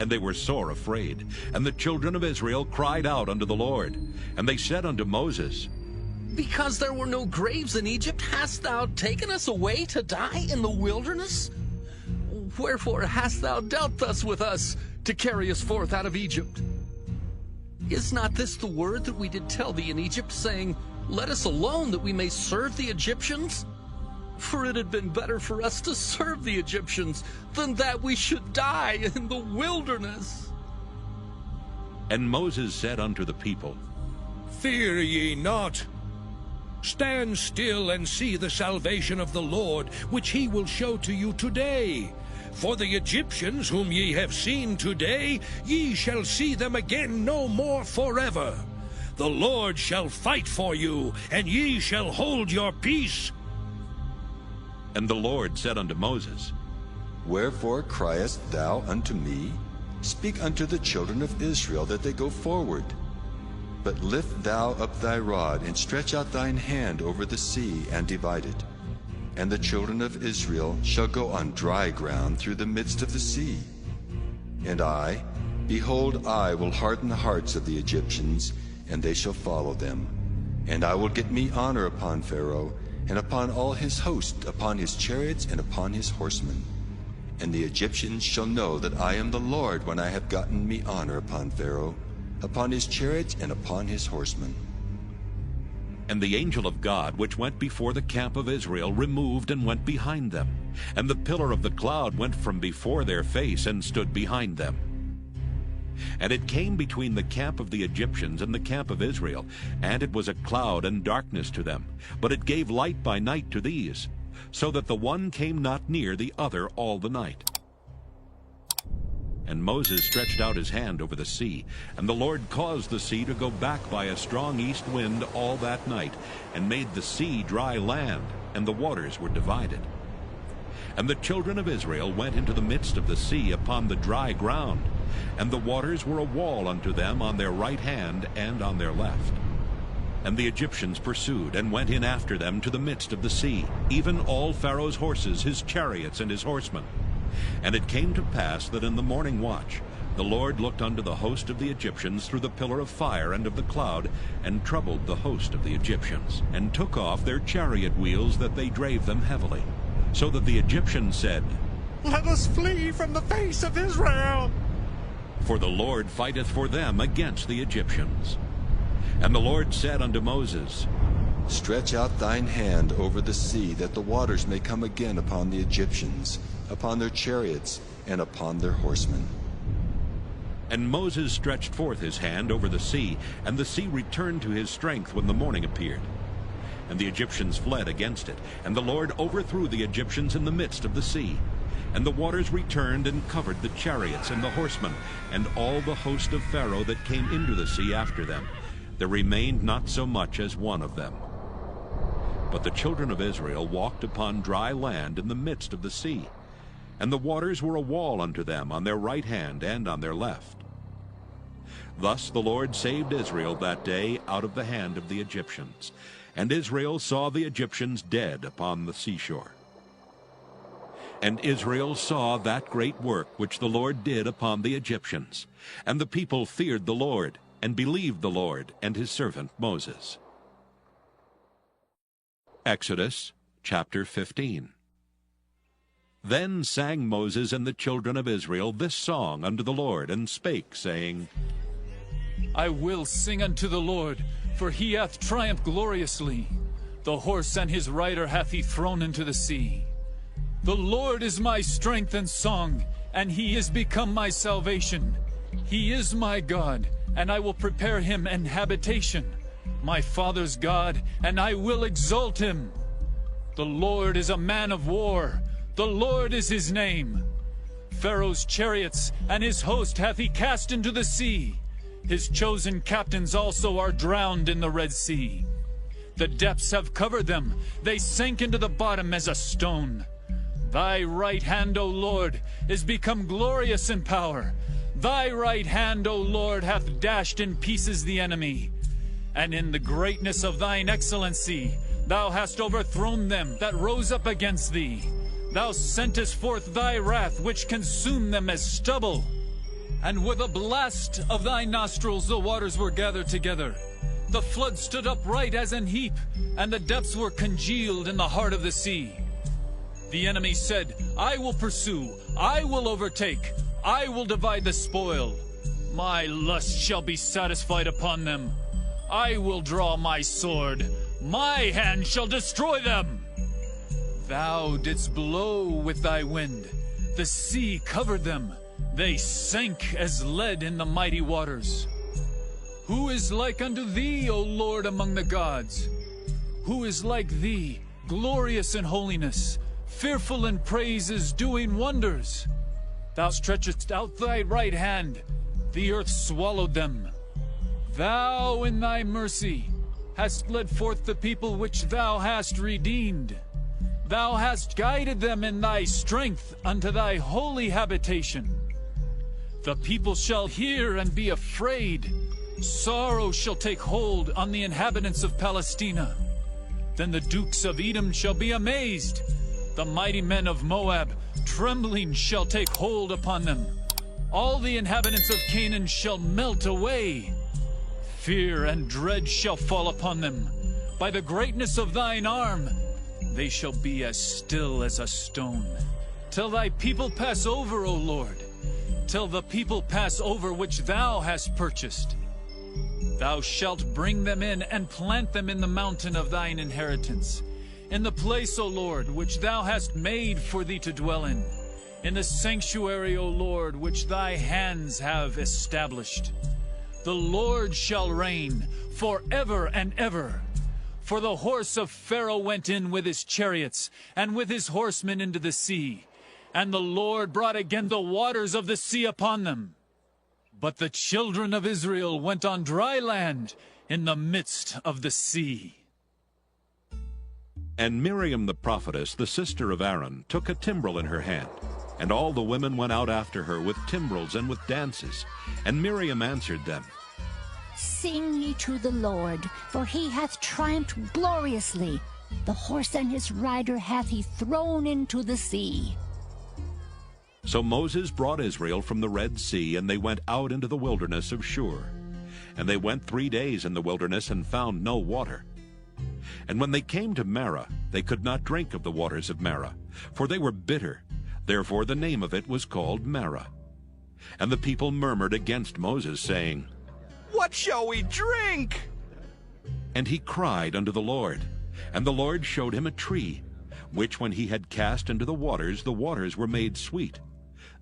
Speaker 1: And they were sore afraid. And the children of Israel cried out unto the Lord. And they said unto Moses,
Speaker 10: Because there were no graves in Egypt, hast thou taken us away to die in the wilderness? Wherefore hast thou dealt thus with us, to carry us forth out of Egypt? Is not this the word that we did tell thee in Egypt, saying, Let us alone, that we may serve the Egyptians? For it had been better for us to serve the Egyptians, than that we should die in the wilderness.
Speaker 1: And Moses said unto the people,
Speaker 2: Fear ye not. Stand still and see the salvation of the Lord, which he will show to you today. For the Egyptians whom ye have seen today, ye shall see them again no more forever. The Lord shall fight for you, and ye shall hold your peace.
Speaker 1: And the Lord said unto Moses,
Speaker 3: Wherefore criest thou unto me? speak unto the children of Israel that they go forward. But lift thou up thy rod, and stretch out thine hand over the sea, and divide it. And the children of Israel shall go on dry ground through the midst of the sea. And I, behold, I will harden the hearts of the Egyptians, and they shall follow them. And I will get me honor upon Pharaoh, and upon all his host, upon his chariots, and upon his horsemen. And the Egyptians shall know that I am the Lord, when I have gotten me honor upon Pharaoh, upon his chariots, and upon his horsemen.
Speaker 1: And the angel of God, which went before the camp of Israel, removed and went behind them. And the pillar of the cloud went from before their face, and stood behind them. And it came between the camp of the Egyptians and the camp of Israel, and it was a cloud and darkness to them, but it gave light by night to these, so that the one came not near the other all the night. And Moses stretched out his hand over the sea, and the Lord caused the sea to go back by a strong east wind all that night, and made the sea dry land, and the waters were divided. And the children of Israel went into the midst of the sea upon the dry ground, and the waters were a wall unto them on their right hand and on their left. And the Egyptians pursued, and went in after them to the midst of the sea, even all Pharaoh's horses, his chariots, and his horsemen. And it came to pass that in the morning watch the Lord looked unto the host of the Egyptians through the pillar of fire and of the cloud, and troubled the host of the Egyptians, and took off their chariot wheels, that they drave them heavily. So that the Egyptians said,
Speaker 15: Let us flee from the face of Israel.
Speaker 1: For the Lord fighteth for them against the Egyptians. And the Lord said unto Moses,
Speaker 3: Stretch out thine hand over the sea, that the waters may come again upon the Egyptians, upon their chariots, and upon their horsemen.
Speaker 1: And Moses stretched forth his hand over the sea, and the sea returned to his strength when the morning appeared. And the Egyptians fled against it, and the Lord overthrew the Egyptians in the midst of the sea. And the waters returned and covered the chariots and the horsemen, and all the host of Pharaoh that came into the sea after them. There remained not so much as one of them. But the children of Israel walked upon dry land in the midst of the sea, and the waters were a wall unto them on their right hand and on their left. Thus the Lord saved Israel that day out of the hand of the Egyptians. And Israel saw the Egyptians dead upon the seashore. And Israel saw that great work which the Lord did upon the Egyptians. And the people feared the Lord, and believed the Lord and his servant Moses. Exodus chapter 15. Then sang Moses and the children of Israel this song unto the Lord, and spake, saying,
Speaker 13: I will sing unto the Lord, for he hath triumphed gloriously. The horse and his rider hath he thrown into the sea. The Lord is my strength and song, and he is become my salvation. He is my God, and I will prepare him an habitation, my father's God, and I will exalt him. The Lord is a man of war, the Lord is his name. Pharaoh's chariots and his host hath he cast into the sea. His chosen captains also are drowned in the Red Sea. The depths have covered them, they sank into the bottom as a stone. Thy right hand, O Lord, is become glorious in power. Thy right hand, O Lord, hath dashed in pieces the enemy. And in the greatness of thine excellency, thou hast overthrown them that rose up against thee. Thou sentest forth thy wrath, which consumed them as stubble. And with a blast of thy nostrils the waters were gathered together. The flood stood upright as an heap, and the depths were congealed in the heart of the sea. The enemy said, I will pursue, I will overtake, I will divide the spoil. My lust shall be satisfied upon them. I will draw my sword, my hand shall destroy them. Thou didst blow with thy wind, the sea covered them, they sank as lead in the mighty waters. Who is like unto thee, O Lord, among the gods? Who is like thee, glorious in holiness, fearful in praises, doing wonders? Thou stretchest out thy right hand, the earth swallowed them. Thou in thy mercy hast led forth the people which thou hast redeemed. Thou hast guided them in thy strength unto thy holy habitation. The people shall hear and be afraid. Sorrow shall take hold on the inhabitants of Palestina. Then the dukes of Edom shall be amazed. The mighty men of Moab, trembling shall take hold upon them. All the inhabitants of Canaan shall melt away. Fear and dread shall fall upon them. By the greatness of thine arm, they shall be as still as a stone. Till thy people pass over, O Lord, till the people pass over which thou hast purchased. Thou shalt bring them in and plant them in the mountain of thine inheritance, in the place, O Lord, which thou hast made for thee to dwell in the sanctuary, O Lord, which thy hands have established. The Lord shall reign forever and ever. For the horse of Pharaoh went in with his chariots and with his horsemen into the sea, and the Lord brought again the waters of the sea upon them. But the children of Israel went on dry land in the midst of the sea.
Speaker 1: And Miriam the prophetess, the sister of Aaron, took a timbrel in her hand, and all the women went out after her with timbrels and with dances. And Miriam answered them,
Speaker 16: Sing ye to the Lord, for he hath triumphed gloriously. The horse and his rider hath he thrown into the sea.
Speaker 1: So Moses brought Israel from the Red Sea, and they went out into the wilderness of Shur. And they went 3 days in the wilderness and found no water. And when they came to Marah, they could not drink of the waters of Marah, for they were bitter. Therefore the name of it was called Marah. And the people murmured against Moses, saying,
Speaker 9: What shall we drink?
Speaker 1: And he cried unto the Lord. And the Lord showed him a tree, which when he had cast into the waters were made sweet.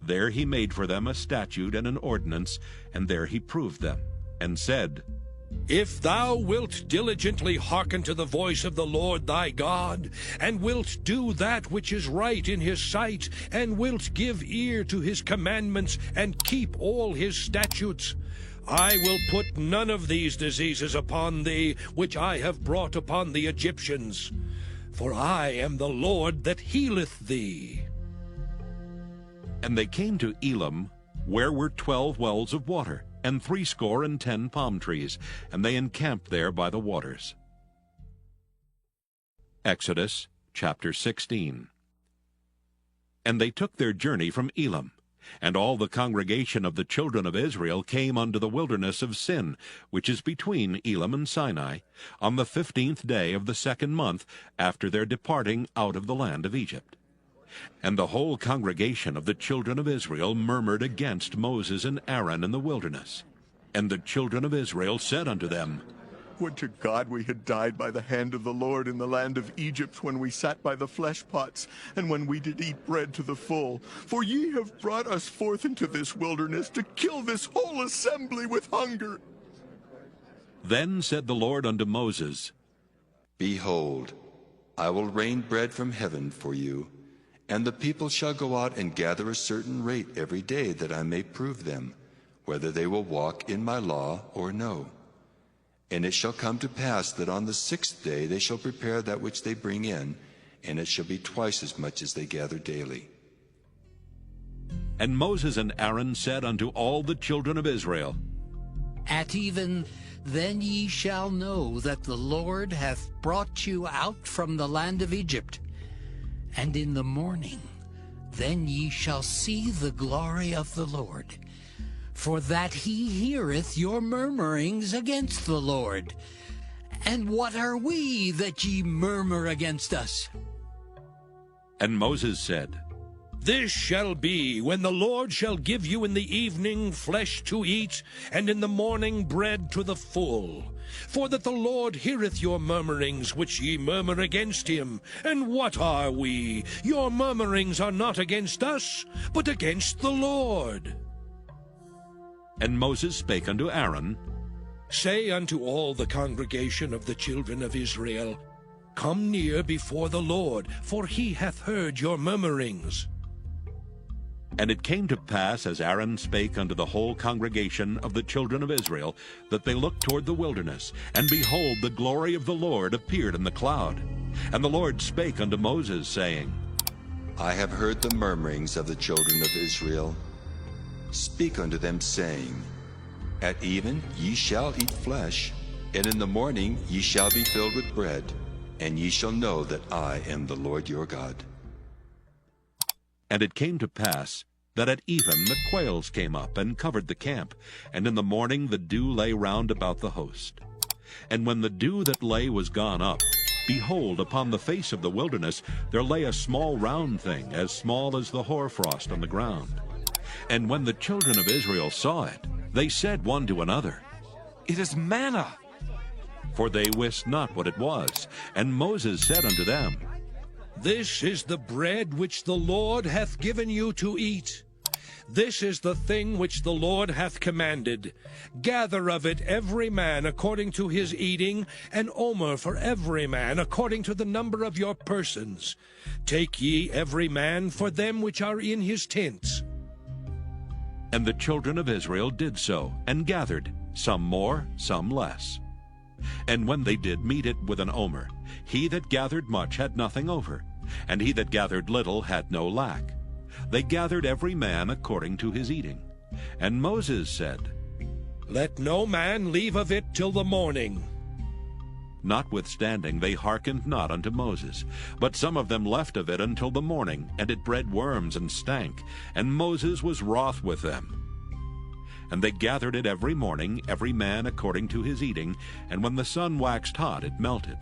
Speaker 1: There he made for them a statute and an ordinance, and there he proved them, and said,
Speaker 2: If thou wilt diligently hearken to the voice of the Lord thy God, and wilt do that which is right in his sight, and wilt give ear to his commandments, and keep all his statutes, I will put none of these diseases upon thee, which I have brought upon the Egyptians. For I am the Lord that healeth thee.
Speaker 1: And they came to Elim, where were 12 wells of water, and 70 palm trees, and they encamped there by the waters. Exodus chapter 16. And they took their journey from Elim, and all the congregation of the children of Israel came unto the wilderness of Sin, which is between Elim and Sinai, on the 15th day of the 2nd month after their departing out of the land of Egypt. And the whole congregation of the children of Israel murmured against Moses and Aaron in the wilderness. And the children of Israel said unto them,
Speaker 17: Would to God we had died by the hand of the Lord in the land of Egypt, when we sat by the flesh pots, and when we did eat bread to the full. For ye have brought us forth into this wilderness to kill this whole assembly with hunger.
Speaker 1: Then said the Lord unto Moses,
Speaker 3: Behold, I will rain bread from heaven for you, and the people shall go out and gather a certain rate every day, that I may prove them, whether they will walk in my law or no. And it shall come to pass that on the 6th day they shall prepare that which they bring in, and it shall be twice as much as they gather daily.
Speaker 1: And Moses and Aaron said unto all the children of Israel,
Speaker 6: At even then ye shall know that the Lord hath brought you out from the land of Egypt. And in the morning then ye shall see the glory of the Lord, for that he heareth your murmurings against the Lord. And what are we that ye murmur against us?
Speaker 1: And Moses said,
Speaker 2: This shall be when the Lord shall give you in the evening flesh to eat, and in the morning bread to the full. For that the Lord heareth your murmurings which ye murmur against him. And what are we? Your murmurings are not against us, but against the Lord.
Speaker 1: And Moses spake unto Aaron,
Speaker 2: Say unto all the congregation of the children of Israel, Come near before the Lord, for he hath heard your murmurings.
Speaker 1: And it came to pass, as Aaron spake unto the whole congregation of the children of Israel, that they looked toward the wilderness, and behold, the glory of the Lord appeared in the cloud. And the Lord spake unto Moses, saying,
Speaker 3: I have heard the murmurings of the children of Israel. speak unto them, saying, At even ye shall eat flesh, and in the morning ye shall be filled with bread, and ye shall know that I am the Lord your God.
Speaker 1: And it came to pass that at even the quails came up and covered the camp, and in the morning the dew lay round about the host. And when the dew that lay was gone up, behold, upon the face of the wilderness there lay a small round thing, as small as the hoarfrost on the ground. And when the children of Israel saw it, they said one to another,
Speaker 7: It is manna.
Speaker 1: For they wist not what it was. And Moses said unto them,
Speaker 2: This is the bread which the Lord hath given you to eat. This is the thing which the Lord hath commanded. Gather of it every man according to his eating, an omer for every man according to the number of your persons. Take ye every man for them which are in his tents.
Speaker 1: And the children of Israel did so, and gathered, some more, some less. And when they did meet it with an omer, he that gathered much had nothing over, and he that gathered little had no lack. They gathered every man according to his eating. And Moses said,
Speaker 2: Let no man leave of it till the morning.
Speaker 1: Notwithstanding they hearkened not unto Moses, but some of them left of it until the morning, and it bred worms and stank, and Moses was wroth with them. And they gathered it every morning, every man according to his eating, and when the sun waxed hot, it melted.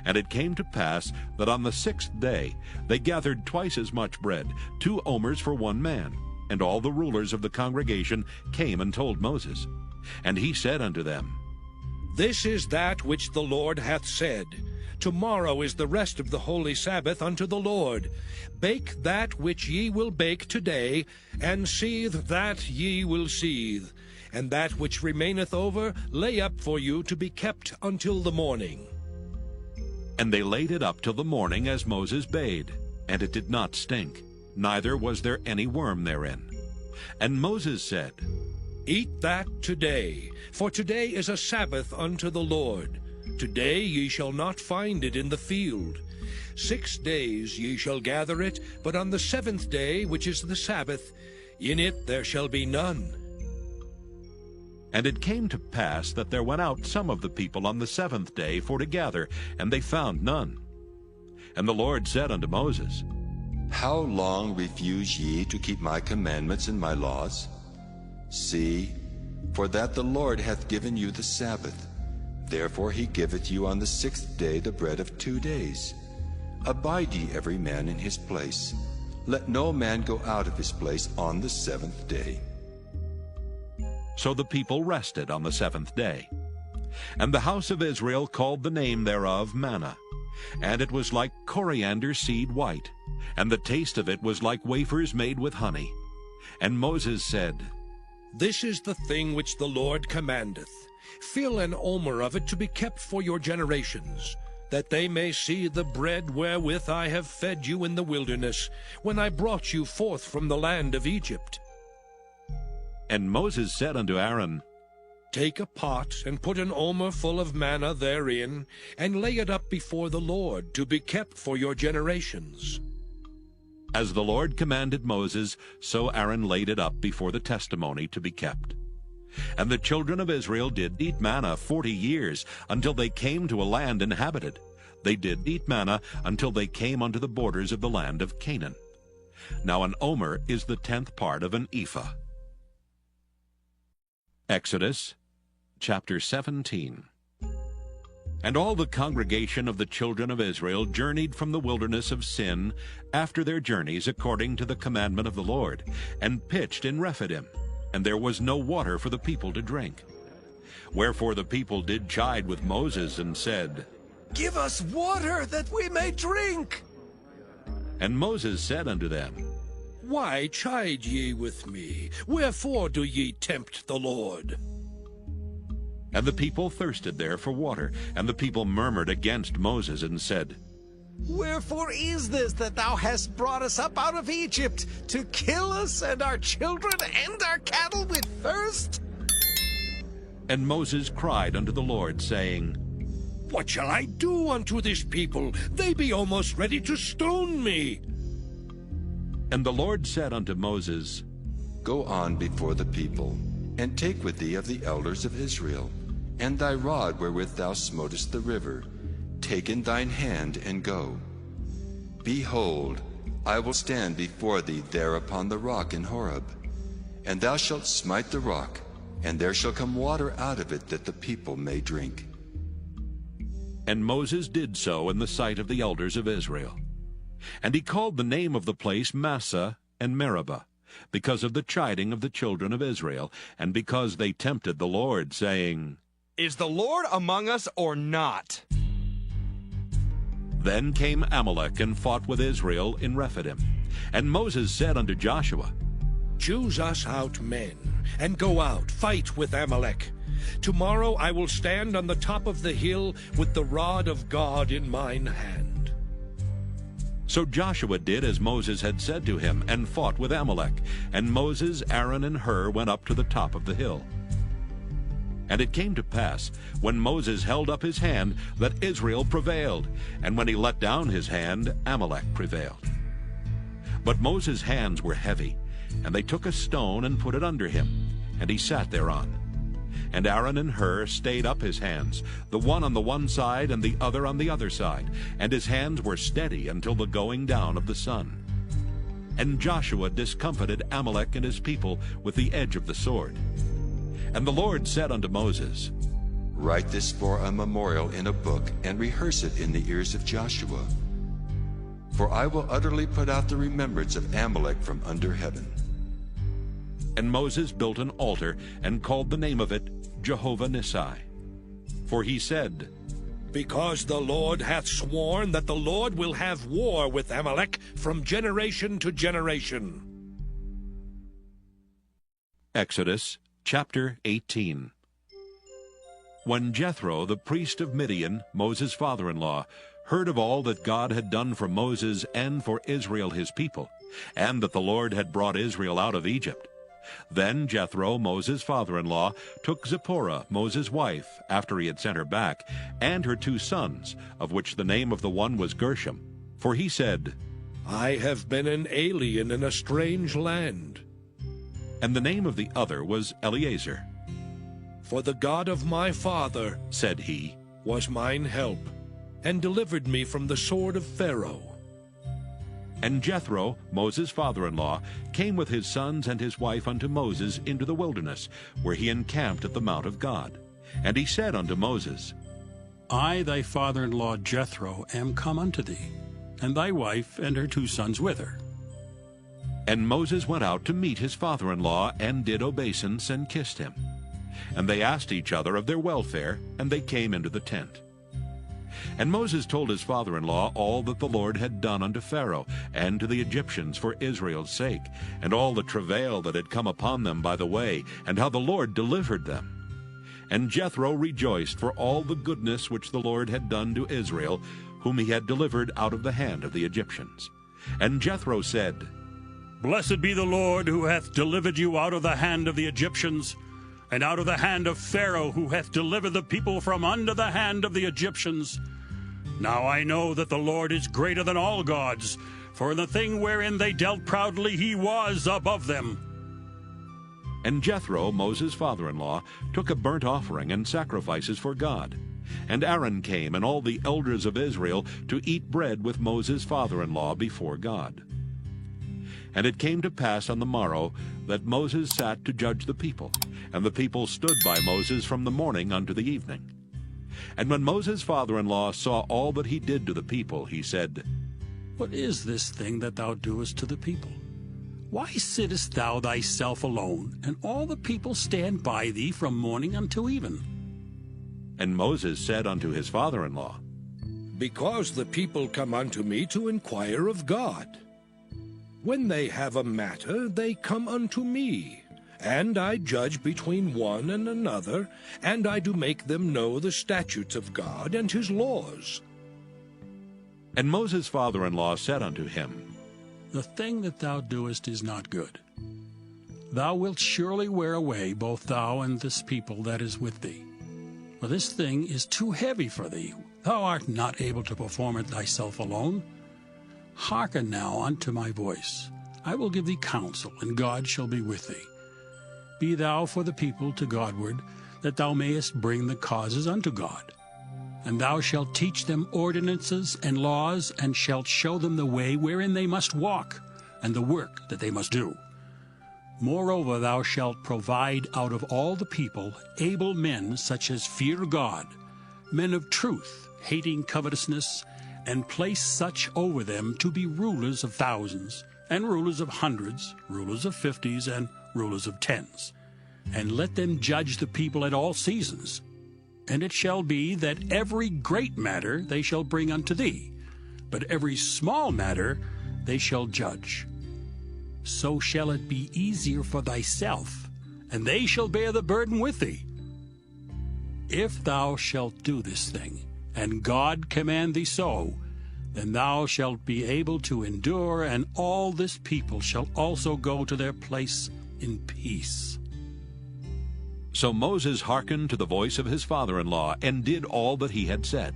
Speaker 1: And it came to pass that on the 6th day they gathered twice as much bread, 2 omers for one man. And all the rulers of the congregation came and told Moses. And he said unto them,
Speaker 2: This is that which the Lord hath said. Tomorrow is the rest of the holy Sabbath unto the Lord. Bake that which ye will bake today, and seethe that ye will seethe. And that which remaineth over lay up for you to be kept until the morning.
Speaker 1: And they laid it up till the morning as Moses bade, and it did not stink, neither was there any worm therein. And Moses said,
Speaker 2: Eat that today, for today is a Sabbath unto the Lord. Today ye shall not find it in the field. 6 days ye shall gather it, but on the 7th day, which is the Sabbath, in it there shall be none.
Speaker 1: And it came to pass that there went out some of the people on the 7th day for to gather, and they found none. And the Lord said unto Moses,
Speaker 3: How long refuse ye to keep my commandments and my laws? See, for that the Lord hath given you the Sabbath. Therefore he giveth you on the 6th day the bread of 2 days. Abide ye every man in his place. Let no man go out of his place on the 7th day.
Speaker 1: So the people rested on the 7th day. And the house of Israel called the name thereof manna. And it was like coriander seed white, and the taste of it was like wafers made with honey. And Moses said,
Speaker 2: This is the thing which the Lord commandeth. Fill an omer of it to be kept for your generations, that they may see the bread wherewith I have fed you in the wilderness, when I brought you forth from the land of Egypt.
Speaker 1: And Moses said unto Aaron,
Speaker 2: Take a pot, and put an omer full of manna therein, and lay it up before the Lord, to be kept for your generations.
Speaker 1: As the Lord commanded Moses, so Aaron laid it up before the testimony to be kept. And the children of Israel did eat manna 40 years, until they came to a land inhabited. They did eat manna until they came unto the borders of the land of Canaan. Now an omer is the 10th part of an ephah. Exodus chapter 17. And all the congregation of the children of Israel journeyed from the wilderness of Sin after their journeys according to the commandment of the Lord, and pitched in Rephidim, and there was no water for the people to drink. Wherefore the people did chide with Moses, and said,
Speaker 9: Give us water that we may drink.
Speaker 1: And Moses said unto them,
Speaker 2: Why chide ye with me? Wherefore do ye tempt the Lord?
Speaker 1: And the people thirsted there for water, and the people murmured against Moses, and said,
Speaker 15: Wherefore is this that thou hast brought us up out of Egypt, to kill us and our children and our cattle with thirst?
Speaker 1: And Moses cried unto the Lord, saying,
Speaker 2: What shall I do unto this people? They be almost ready to stone me.
Speaker 1: And the Lord said unto Moses,
Speaker 3: go on before the people, and take with thee of the elders of Israel, and thy rod wherewith thou smotest the river, take in thine hand, and go. Behold, I will stand before thee there upon the rock in Horeb, and thou shalt smite the rock, and there shall come water out of it, that the people may drink.
Speaker 1: And Moses did so in the sight of the elders of Israel. And he called the name of the place Massah and Meribah, because of the chiding of the children of Israel, and because they tempted the Lord, saying,
Speaker 9: Is the Lord among us or not?
Speaker 1: Then came Amalek and fought with Israel in Rephidim. And Moses said unto Joshua,
Speaker 2: Choose us out men, and go out, fight with Amalek. Tomorrow I will stand on the top of the hill with the rod of God in mine hand.
Speaker 1: So Joshua did as Moses had said to him, and fought with Amalek. And Moses, Aaron, and Hur went up to the top of the hill. And it came to pass, when Moses held up his hand, that Israel prevailed, and when he let down his hand, Amalek prevailed. But Moses' hands were heavy, and they took a stone and put it under him, and he sat thereon. And Aaron and Hur stayed up his hands, the one on the one side and the other on the other side, and his hands were steady until the going down of the sun. And Joshua discomfited Amalek and his people with the edge of the sword. And the Lord said unto Moses,
Speaker 3: Write this for a memorial in a book, and rehearse it in the ears of Joshua. For I will utterly put out the remembrance of Amalek from under heaven.
Speaker 1: And Moses built an altar, and called the name of it Jehovah Nissi. For he said,
Speaker 2: Because the Lord hath sworn that the Lord will have war with Amalek from generation to generation.
Speaker 1: Exodus chapter 18. When Jethro, the priest of Midian, Moses' father-in-law, heard of all that God had done for Moses and for Israel his people, and that the Lord had brought Israel out of Egypt, then Jethro, Moses' father-in-law, took Zipporah, Moses' wife, after he had sent her back, and her 2 sons, of which the name of the one was Gershom. For he said,
Speaker 2: I have been an alien in a strange land.
Speaker 1: And the name of the other was Eleazar.
Speaker 2: For the God of my father,
Speaker 1: said he,
Speaker 2: was mine help, and delivered me from the sword of Pharaoh.
Speaker 1: And Jethro, Moses' father-in-law, came with his sons and his wife unto Moses into the wilderness, where he encamped at the mount of God. And he said unto Moses,
Speaker 18: I, thy father-in-law Jethro, am come unto thee, and thy wife and her 2 sons with her.
Speaker 1: And Moses went out to meet his father-in-law, and did obeisance, and kissed him. And they asked each other of their welfare, and they came into the tent. And Moses told his father-in-law all that the Lord had done unto Pharaoh and to the Egyptians for Israel's sake, and all the travail that had come upon them by the way, and how the Lord delivered them. And Jethro rejoiced for all the goodness which the Lord had done to Israel, whom he had delivered out of the hand of the Egyptians. And Jethro said,
Speaker 18: Blessed be the Lord, who hath delivered you out of the hand of the Egyptians, and out of the hand of Pharaoh, who hath delivered the people from under the hand of the Egyptians. Now I know that the Lord is greater than all gods, for in the thing wherein they dealt proudly he was above them.
Speaker 1: And Jethro, Moses' father-in-law, took a burnt offering and sacrifices for God. And Aaron came, and all the elders of Israel, to eat bread with Moses' father-in-law before God. And it came to pass on the morrow that Moses sat to judge the people, and the people stood by Moses from the morning unto the evening. And when Moses' father-in-law saw all that he did to the people, he said,
Speaker 18: What is this thing that thou doest to the people? Why sittest thou thyself alone, and all the people stand by thee from morning until even?
Speaker 1: And Moses said unto his father-in-law,
Speaker 2: Because the people come unto me to inquire of God. When they have a matter, they come unto me, and I judge between one and another, and I do make them know the statutes of God and his laws.
Speaker 1: And Moses' father-in-law said unto him,
Speaker 18: The thing that thou doest is not good. Thou wilt surely wear away both thou and this people that is with thee. For this thing is too heavy for thee. Thou art not able to perform it thyself alone. Hearken now unto my voice. I will give thee counsel, and God shall be with thee. Be thou for the people to Godward, that thou mayest bring the causes unto God. And thou shalt teach them ordinances and laws, and shalt show them the way wherein they must walk, and the work that they must do. Moreover, thou shalt provide out of all the people able men such as fear God, men of truth, hating covetousness, and place such over them to be rulers of thousands, and rulers of hundreds, rulers of 50s, and rulers of 10s. And let them judge the people at all seasons. And it shall be that every great matter they shall bring unto thee, but every small matter they shall judge. So shall it be easier for thyself, and they shall bear the burden with thee. If thou shalt do this thing, and God command thee so, then thou shalt be able to endure, and all this people shall also go to their place in peace.
Speaker 1: So Moses hearkened to the voice of his father-in-law, and did all that he had said.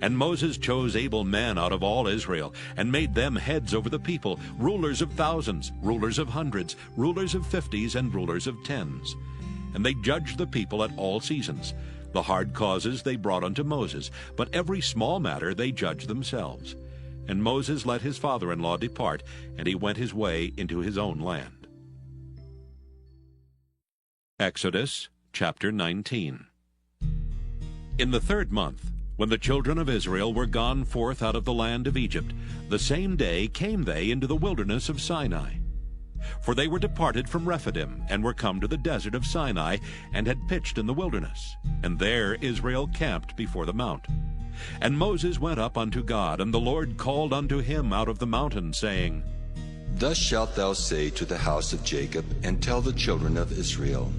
Speaker 1: And Moses chose able men out of all Israel, and made them heads over the people, rulers of thousands, rulers of hundreds, rulers of 50s, and rulers of 10s. And they judged the people at all seasons. The hard causes they brought unto Moses, but every small matter they judged themselves. And Moses let his father-in-law depart, and he went his way into his own land. Exodus chapter 19. In the 3rd month, when the children of Israel were gone forth out of the land of Egypt, the same day came they into the wilderness of Sinai. For they were departed from Rephidim, and were come to the desert of Sinai, and had pitched in the wilderness. And there Israel camped before the mount. And Moses went up unto God, and the Lord called unto him out of the mountain, saying,
Speaker 3: Thus shalt thou say to the house of Jacob, and tell the children of Israel,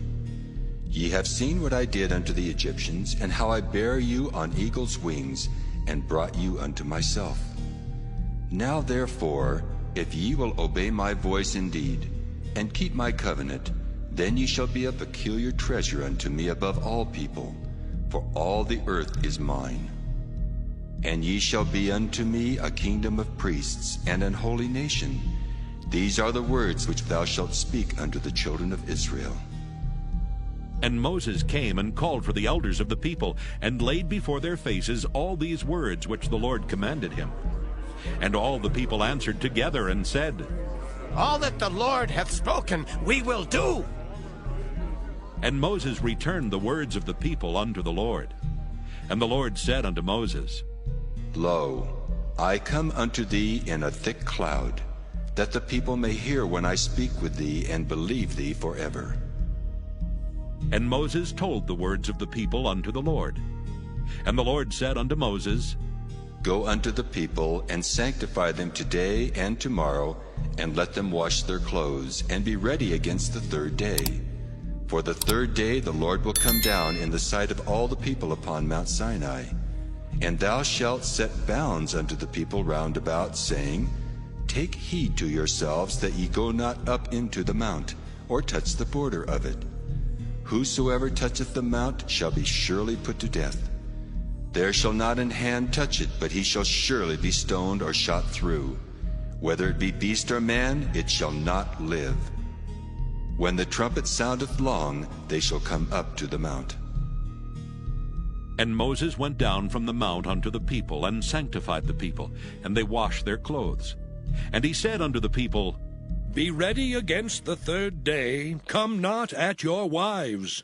Speaker 3: Ye have seen what I did unto the Egyptians, and how I bare you on eagle's wings, and brought you unto myself. Now therefore, if ye will obey my voice indeed, and keep my covenant, then ye shall be a peculiar treasure unto me above all people, for all the earth is mine. And ye shall be unto me a kingdom of priests, and an holy nation. These are the words which thou shalt speak unto the children of Israel.
Speaker 1: And Moses came and called for the elders of the people, and laid before their faces all these words which the Lord commanded him. And all the people answered together and said,
Speaker 15: All that the Lord hath spoken, we will do.
Speaker 1: And Moses returned the words of the people unto the Lord. And the Lord said unto Moses,
Speaker 3: Lo, I come unto thee in a thick cloud, that the people may hear when I speak with thee, and believe thee forever.
Speaker 1: And Moses told the words of the people unto the Lord. And the Lord said unto Moses,
Speaker 3: Go unto the people, and sanctify them today and tomorrow, and let them wash their clothes, and be ready against the 3rd day. For the 3rd day the Lord will come down in the sight of all the people upon Mount Sinai. And thou shalt set bounds unto the people round about, saying, Take heed to yourselves that ye go not up into the mount, or touch the border of it. Whosoever toucheth the mount shall be surely put to death. There shall not an hand touch it, but he shall surely be stoned or shot through. Whether it be beast or man, it shall not live. When the trumpet soundeth long, they shall come up to the mount.
Speaker 1: And Moses went down from the mount unto the people, and sanctified the people, and they washed their clothes. And he said unto the people,
Speaker 2: Be ready against the 3rd day, come not at your wives.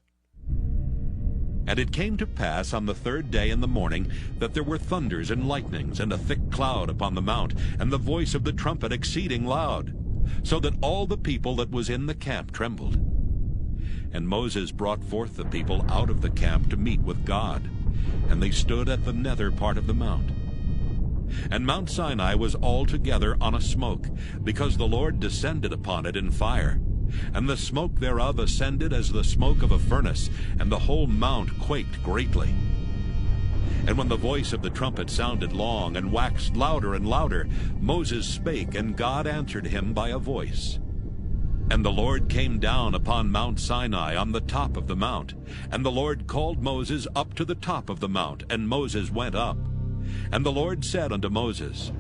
Speaker 1: And it came to pass on the 3rd day in the morning, that there were thunders and lightnings, and a thick cloud upon the mount, and the voice of the trumpet exceeding loud, so that all the people that was in the camp trembled. And Moses brought forth the people out of the camp to meet with God, and they stood at the nether part of the mount. And Mount Sinai was altogether on a smoke, because the Lord descended upon it in fire. And the smoke thereof ascended as the smoke of a furnace, and the whole mount quaked greatly. And when the voice of the trumpet sounded long, and waxed louder and louder, Moses spake, and God answered him by a voice. And the Lord came down upon Mount Sinai on the top of the mount. And the Lord called Moses up to the top of the mount, and Moses went up. And the Lord said unto Moses,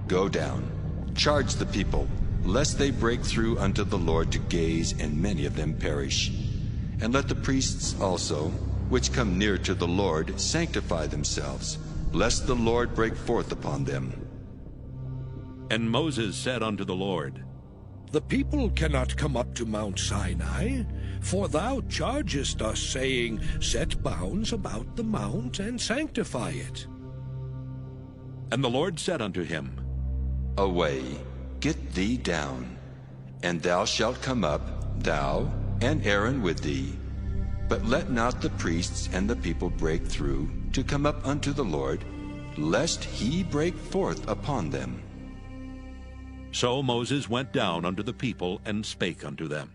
Speaker 3: Go down, charge the people, lest they break through unto the Lord to gaze, and many of them perish. And let the priests also, which come near to the Lord, sanctify themselves, lest the Lord break forth upon them.
Speaker 1: And Moses said unto the Lord,
Speaker 2: The people cannot come up to Mount Sinai, for thou chargest us, saying, Set bounds about the mount, and sanctify it.
Speaker 1: And the Lord said unto him,
Speaker 3: Away, get thee down, and thou shalt come up, thou and Aaron with thee. But let not the priests and the people break through to come up unto the Lord, lest he break forth upon them.
Speaker 1: So Moses went down unto the people, and spake unto them.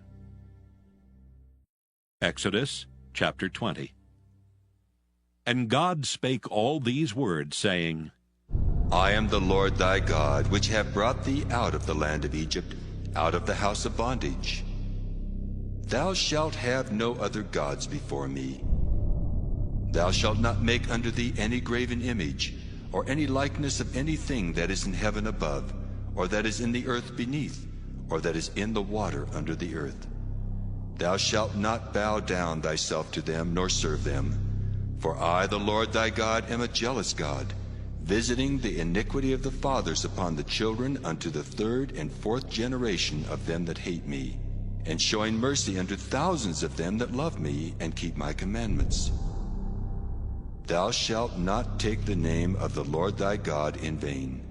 Speaker 1: Exodus chapter 20. And God spake all these words, saying,
Speaker 3: I am the Lord thy God, which have brought thee out of the land of Egypt, out of the house of bondage. Thou shalt have no other gods before me. Thou shalt not make unto thee any graven image, or any likeness of anything that is in heaven above, or that is in the earth beneath, or that is in the water under the earth. Thou shalt not bow down thyself to them, nor serve them. For I, the Lord thy God, am a jealous God, visiting the iniquity of the fathers upon the children unto the third and fourth generation of them that hate me, and showing mercy unto thousands of them that love me and keep my commandments. Thou shalt not take the name of the Lord thy God in vain,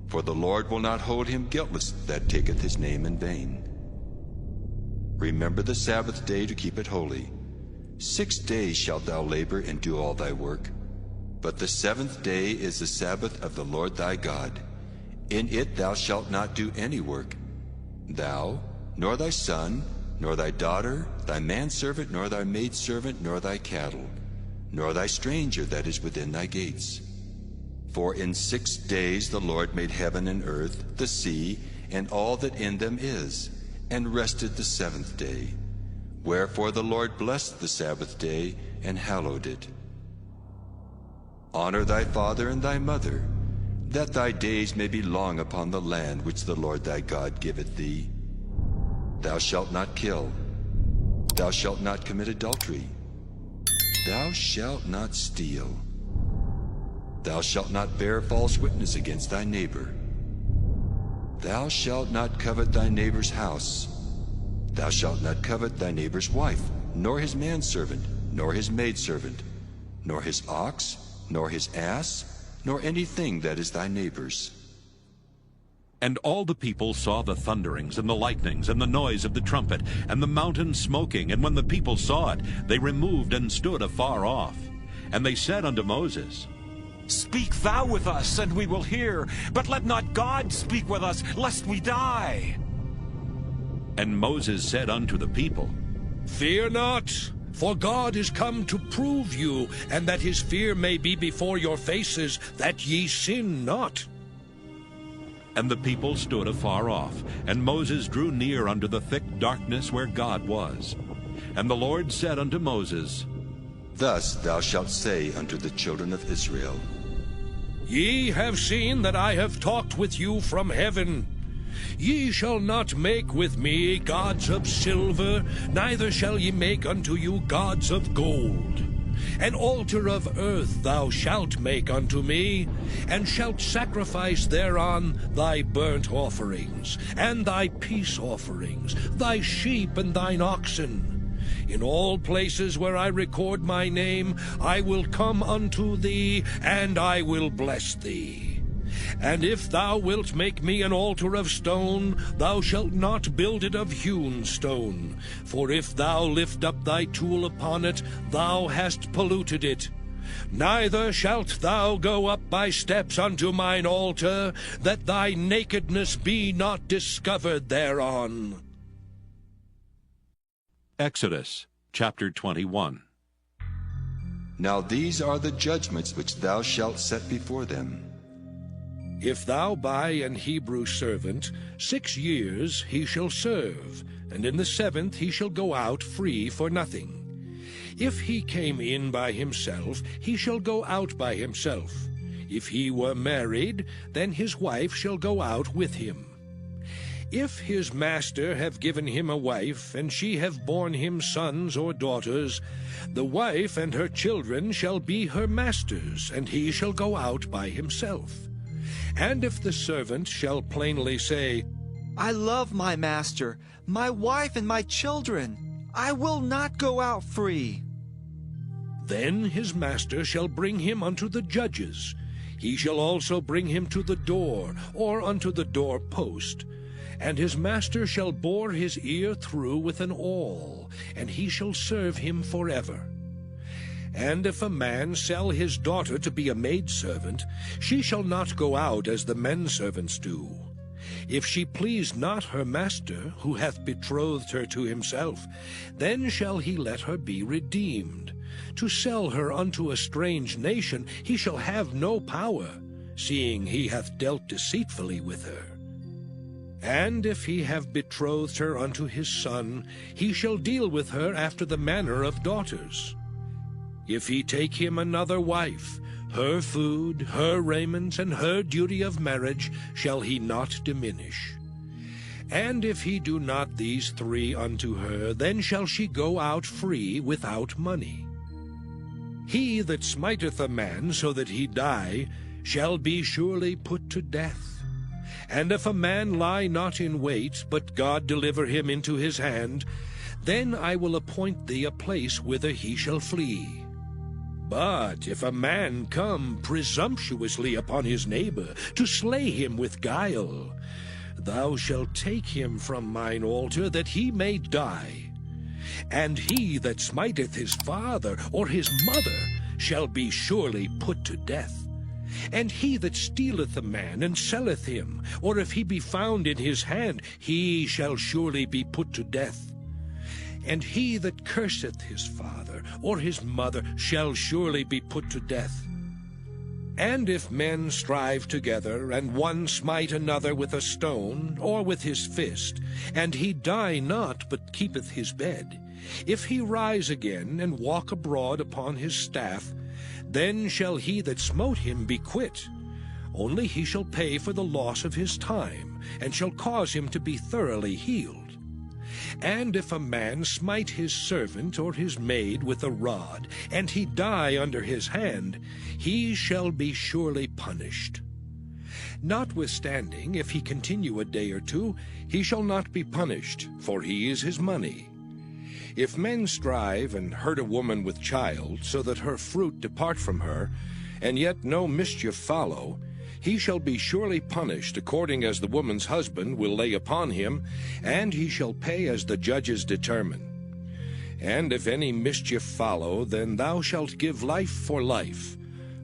Speaker 3: for the Lord will not hold him guiltless that taketh his name in vain. Remember the Sabbath day to keep it holy. 6 days shalt thou labor and do all thy work. But the seventh day is the Sabbath of the Lord thy God. In it thou shalt not do any work, thou, nor thy son, nor thy daughter, thy manservant, nor thy maidservant, nor thy cattle, nor thy stranger that is within thy gates. For in 6 days the Lord made heaven and earth, the sea, and all that in them is, and rested the seventh day. Wherefore the Lord blessed the Sabbath day, and hallowed it. Honor thy father and thy mother, that thy days may be long upon the land which the Lord thy God giveth thee. Thou shalt not kill. Thou shalt not commit adultery. Thou shalt not steal. Thou shalt not bear false witness against thy neighbor. Thou shalt not covet thy neighbor's house. Thou shalt not covet thy neighbor's wife, nor his manservant, nor his maidservant, nor his ox, nor his ass, nor anything that is thy neighbor's.
Speaker 1: And all the people saw the thunderings, and the lightnings, and the noise of the trumpet, and the mountain smoking. And when the people saw it, they removed and stood afar off. And they said unto Moses,
Speaker 7: Speak thou with us, and we will hear, but let not God speak with us, lest we die.
Speaker 1: And Moses said unto the people,
Speaker 2: Fear not, for God is come to prove you, and that his fear may be before your faces, that ye sin not.
Speaker 1: And the people stood afar off, and Moses drew near unto the thick darkness where God was. And the Lord said unto Moses,
Speaker 3: Thus thou shalt say unto the children of Israel,
Speaker 2: Ye have seen that I have talked with you from heaven. Ye shall not make with me gods of silver, neither shall ye make unto you gods of gold. An altar of earth thou shalt make unto me, and shalt sacrifice thereon thy burnt offerings, and thy peace offerings, thy sheep and thine oxen. In all places where I record my name, I will come unto thee, and I will bless thee. And if thou wilt make me an altar of stone, thou shalt not build it of hewn stone. For if thou lift up thy tool upon it, thou hast polluted it. Neither shalt thou go up by steps unto mine altar, that thy nakedness be not discovered thereon.
Speaker 1: Exodus chapter 21.
Speaker 3: Now these are the judgments which thou shalt set before them.
Speaker 2: If thou buy an Hebrew servant, 6 years he shall serve, and in the 7th he shall go out free for nothing. If he came in by himself, he shall go out by himself. If he were married, then his wife shall go out with him. If his master have given him a wife, and she have borne him sons or daughters, the wife and her children shall be her master's, and he shall go out by himself. And if the servant shall plainly say,
Speaker 19: I love my master, my wife and my children, I will not go out free,
Speaker 2: then his master shall bring him unto the judges. He shall also bring him to the door, or unto the door post. And his master shall bore his ear through with an awl, and he shall serve him forever. And if a man sell his daughter to be a maidservant, she shall not go out as the menservants do. If she please not her master, who hath betrothed her to himself, then shall he let her be redeemed. To sell her unto a strange nation he shall have no power, seeing he hath dealt deceitfully with her. And if he have betrothed her unto his son, he shall deal with her after the manner of daughters. If he take him another wife, her food, her raiment, and her duty of marriage shall he not diminish. And if he do not these three unto her, then shall she go out free without money. He that smiteth a man so that he die shall be surely put to death. And if a man lie not in wait, but God deliver him into his hand, then I will appoint thee a place whither he shall flee. But if a man come presumptuously upon his neighbor, to slay him with guile, thou shalt take him from mine altar, that he may die. And he that smiteth his father or his mother shall be surely put to death. And he that stealeth a man and selleth him, or if he be found in his hand, he shall surely be put to death. And he that curseth his father or his mother shall surely be put to death. And if men strive together, and one smite another with a stone, or with his fist, and he die not, but keepeth his bed, if he rise again, and walk abroad upon his staff, then shall he that smote him be quit. Only he shall pay for the loss of his time, and shall cause him to be thoroughly healed. And if a man smite his servant or his maid with a rod, and he die under his hand, he shall be surely punished. Notwithstanding, if he continue a day or two, he shall not be punished, for he is his money. If men strive and hurt a woman with child, so that her fruit depart from her, and yet no mischief follow, he shall be surely punished according as the woman's husband will lay upon him, and he shall pay as the judges determine. And if any mischief follow, then thou shalt give life for life,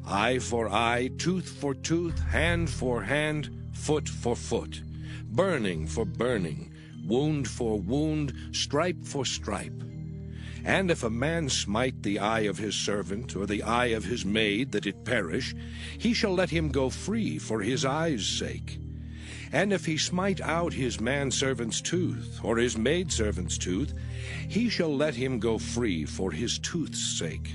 Speaker 2: eye for eye, tooth for tooth, hand for hand, foot for foot, burning for burning, wound for wound, stripe for stripe. And if a man smite the eye of his servant, or the eye of his maid, that it perish, he shall let him go free for his eye's sake. And if he smite out his manservant's tooth, or his maidservant's tooth, he shall let him go free for his tooth's sake.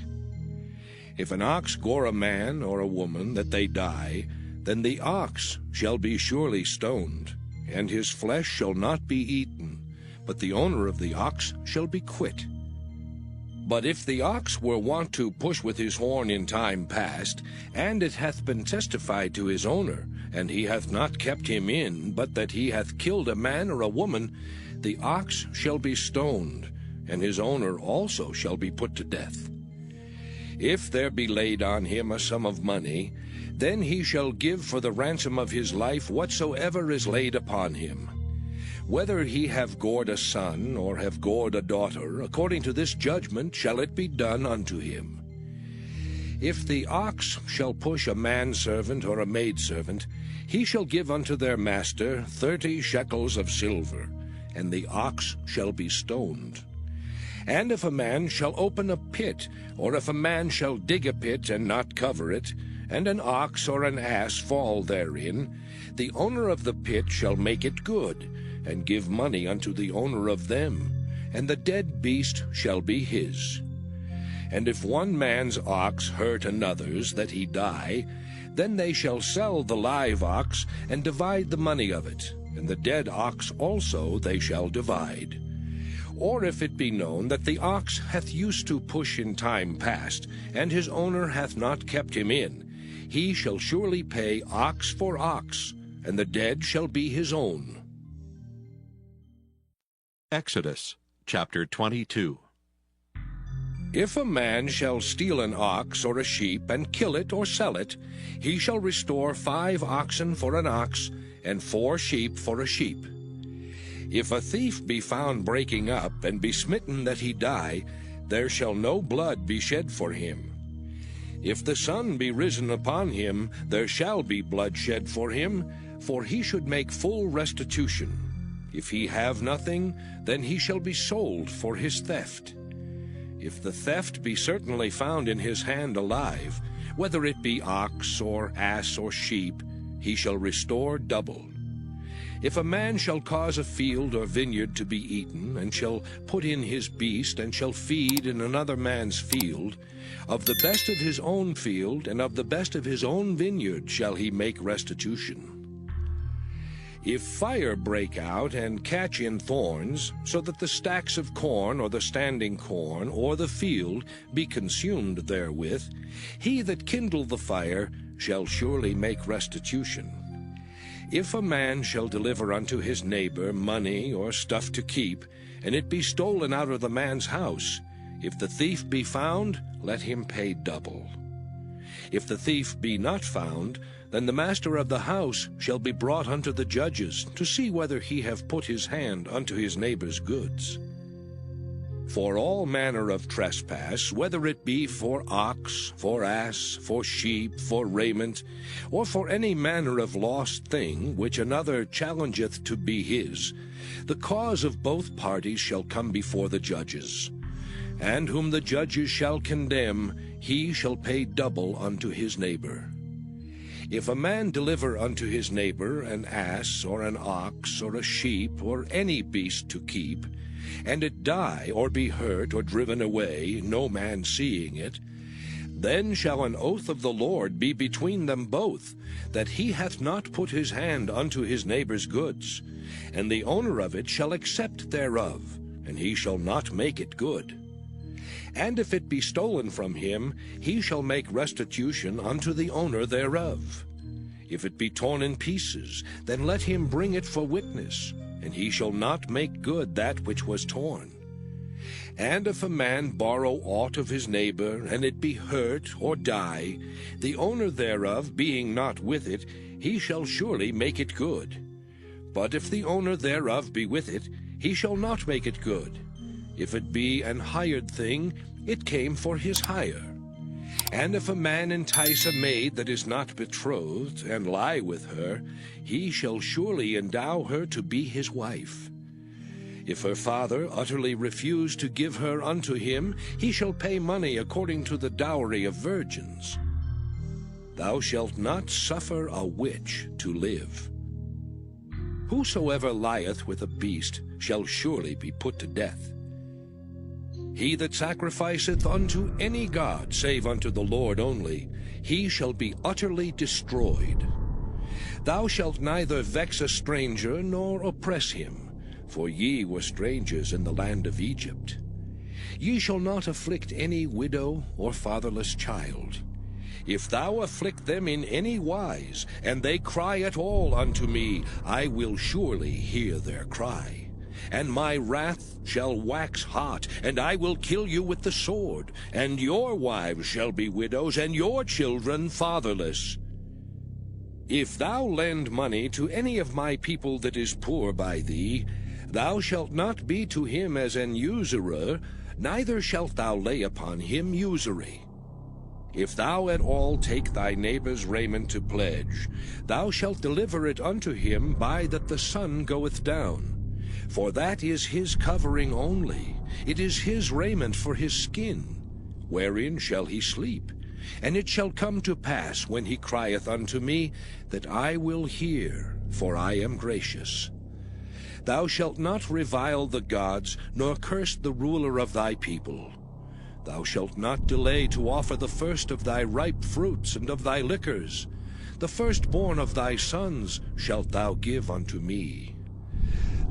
Speaker 2: If an ox gore a man or a woman, that they die, then the ox shall be surely stoned, and his flesh shall not be eaten, but the owner of the ox shall be quit. But if the ox were wont to push with his horn in time past, and it hath been testified to his owner, and he hath not kept him in, but that he hath killed a man or a woman, the ox shall be stoned, and his owner also shall be put to death. If there be laid on him a sum of money, then he shall give for the ransom of his life whatsoever is laid upon him. Whether he have gored a son, or have gored a daughter, according to this judgment shall it be done unto him. If the ox shall push a manservant or a maidservant, he shall give unto their master 30 shekels of silver, and the ox shall be stoned. And if a man shall open a pit, or if a man shall dig a pit and not cover it, and an ox or an ass fall therein, the owner of the pit shall make it good, and give money unto the owner of them, and the dead beast shall be his. And if one man's ox hurt another's, that he die, then they shall sell the live ox, and divide the money of it, and the dead ox also they shall divide. Or if it be known that the ox hath used to push in time past, and his owner hath not kept him in, he shall surely pay ox for ox, and the dead shall be his own.
Speaker 1: Exodus chapter 22.
Speaker 2: If a man shall steal an ox or a sheep, and kill it or sell it, he shall restore 5 oxen for an ox, and 4 sheep for a sheep. If a thief be found breaking up, and be smitten that he die, there shall no blood be shed for him. If the sun be risen upon him, there shall be blood shed for him, for he should make full restitution. If he have nothing, then he shall be sold for his theft. If the theft be certainly found in his hand alive, whether it be ox or ass or sheep, he shall restore double. If a man shall cause a field or vineyard to be eaten, and shall put in his beast, and shall feed in another man's field, of the best of his own field and of the best of his own vineyard shall he make restitution. If fire break out and catch in thorns, so that the stacks of corn or the standing corn or the field be consumed therewith, he that kindled the fire shall surely make restitution. If a man shall deliver unto his neighbor money or stuff to keep, and it be stolen out of the man's house, if the thief be found, let him pay double. If the thief be not found, then the master of the house shall be brought unto the judges, to see whether he have put his hand unto his neighbor's goods. For all manner of trespass, whether it be for ox, for ass, for sheep, for raiment, or for any manner of lost thing which another challengeth to be his, the cause of both parties shall come before the judges. And whom the judges shall condemn, he shall pay double unto his neighbor. If a man deliver unto his neighbor an ass, or an ox, or a sheep, or any beast to keep, and it die, or be hurt, or driven away, no man seeing it, then shall an oath of the Lord be between them both, that he hath not put his hand unto his neighbor's goods, and the owner of it shall accept thereof, and he shall not make it good. And if it be stolen from him, he shall make restitution unto the owner thereof. If it be torn in pieces, then let him bring it for witness, and he shall not make good that which was torn. And if a man borrow aught of his neighbor, and it be hurt or die, the owner thereof being not with it, he shall surely make it good. But if the owner thereof be with it, he shall not make it good. If it be an hired thing, it came for his hire. And if a man entice a maid that is not betrothed, and lie with her, he shall surely endow her to be his wife. If her father utterly refuse to give her unto him, he shall pay money according to the dowry of virgins. Thou shalt not suffer a witch to live. Whosoever lieth with a beast shall surely be put to death. He that sacrificeth unto any god save unto the Lord only, he shall be utterly destroyed. Thou shalt neither vex a stranger nor oppress him, for ye were strangers in the land of Egypt. Ye shall not afflict any widow or fatherless child. If thou afflict them in any wise, and they cry at all unto me, I will surely hear their cry. And my wrath shall wax hot, and I will kill you with the sword, and your wives shall be widows, and your children fatherless. If thou lend money to any of my people that is poor by thee, thou shalt not be to him as an usurer, neither shalt thou lay upon him usury. If thou at all take thy neighbor's raiment to pledge, thou shalt deliver it unto him by that the sun goeth down. For that is his covering only, it is his raiment for his skin. Wherein shall he sleep? And it shall come to pass, when he crieth unto me, that I will hear, for I am gracious. Thou shalt not revile the gods, nor curse the ruler of thy people. Thou shalt not delay to offer the first of thy ripe fruits and of thy liquors. the firstborn of thy sons shalt thou give unto me.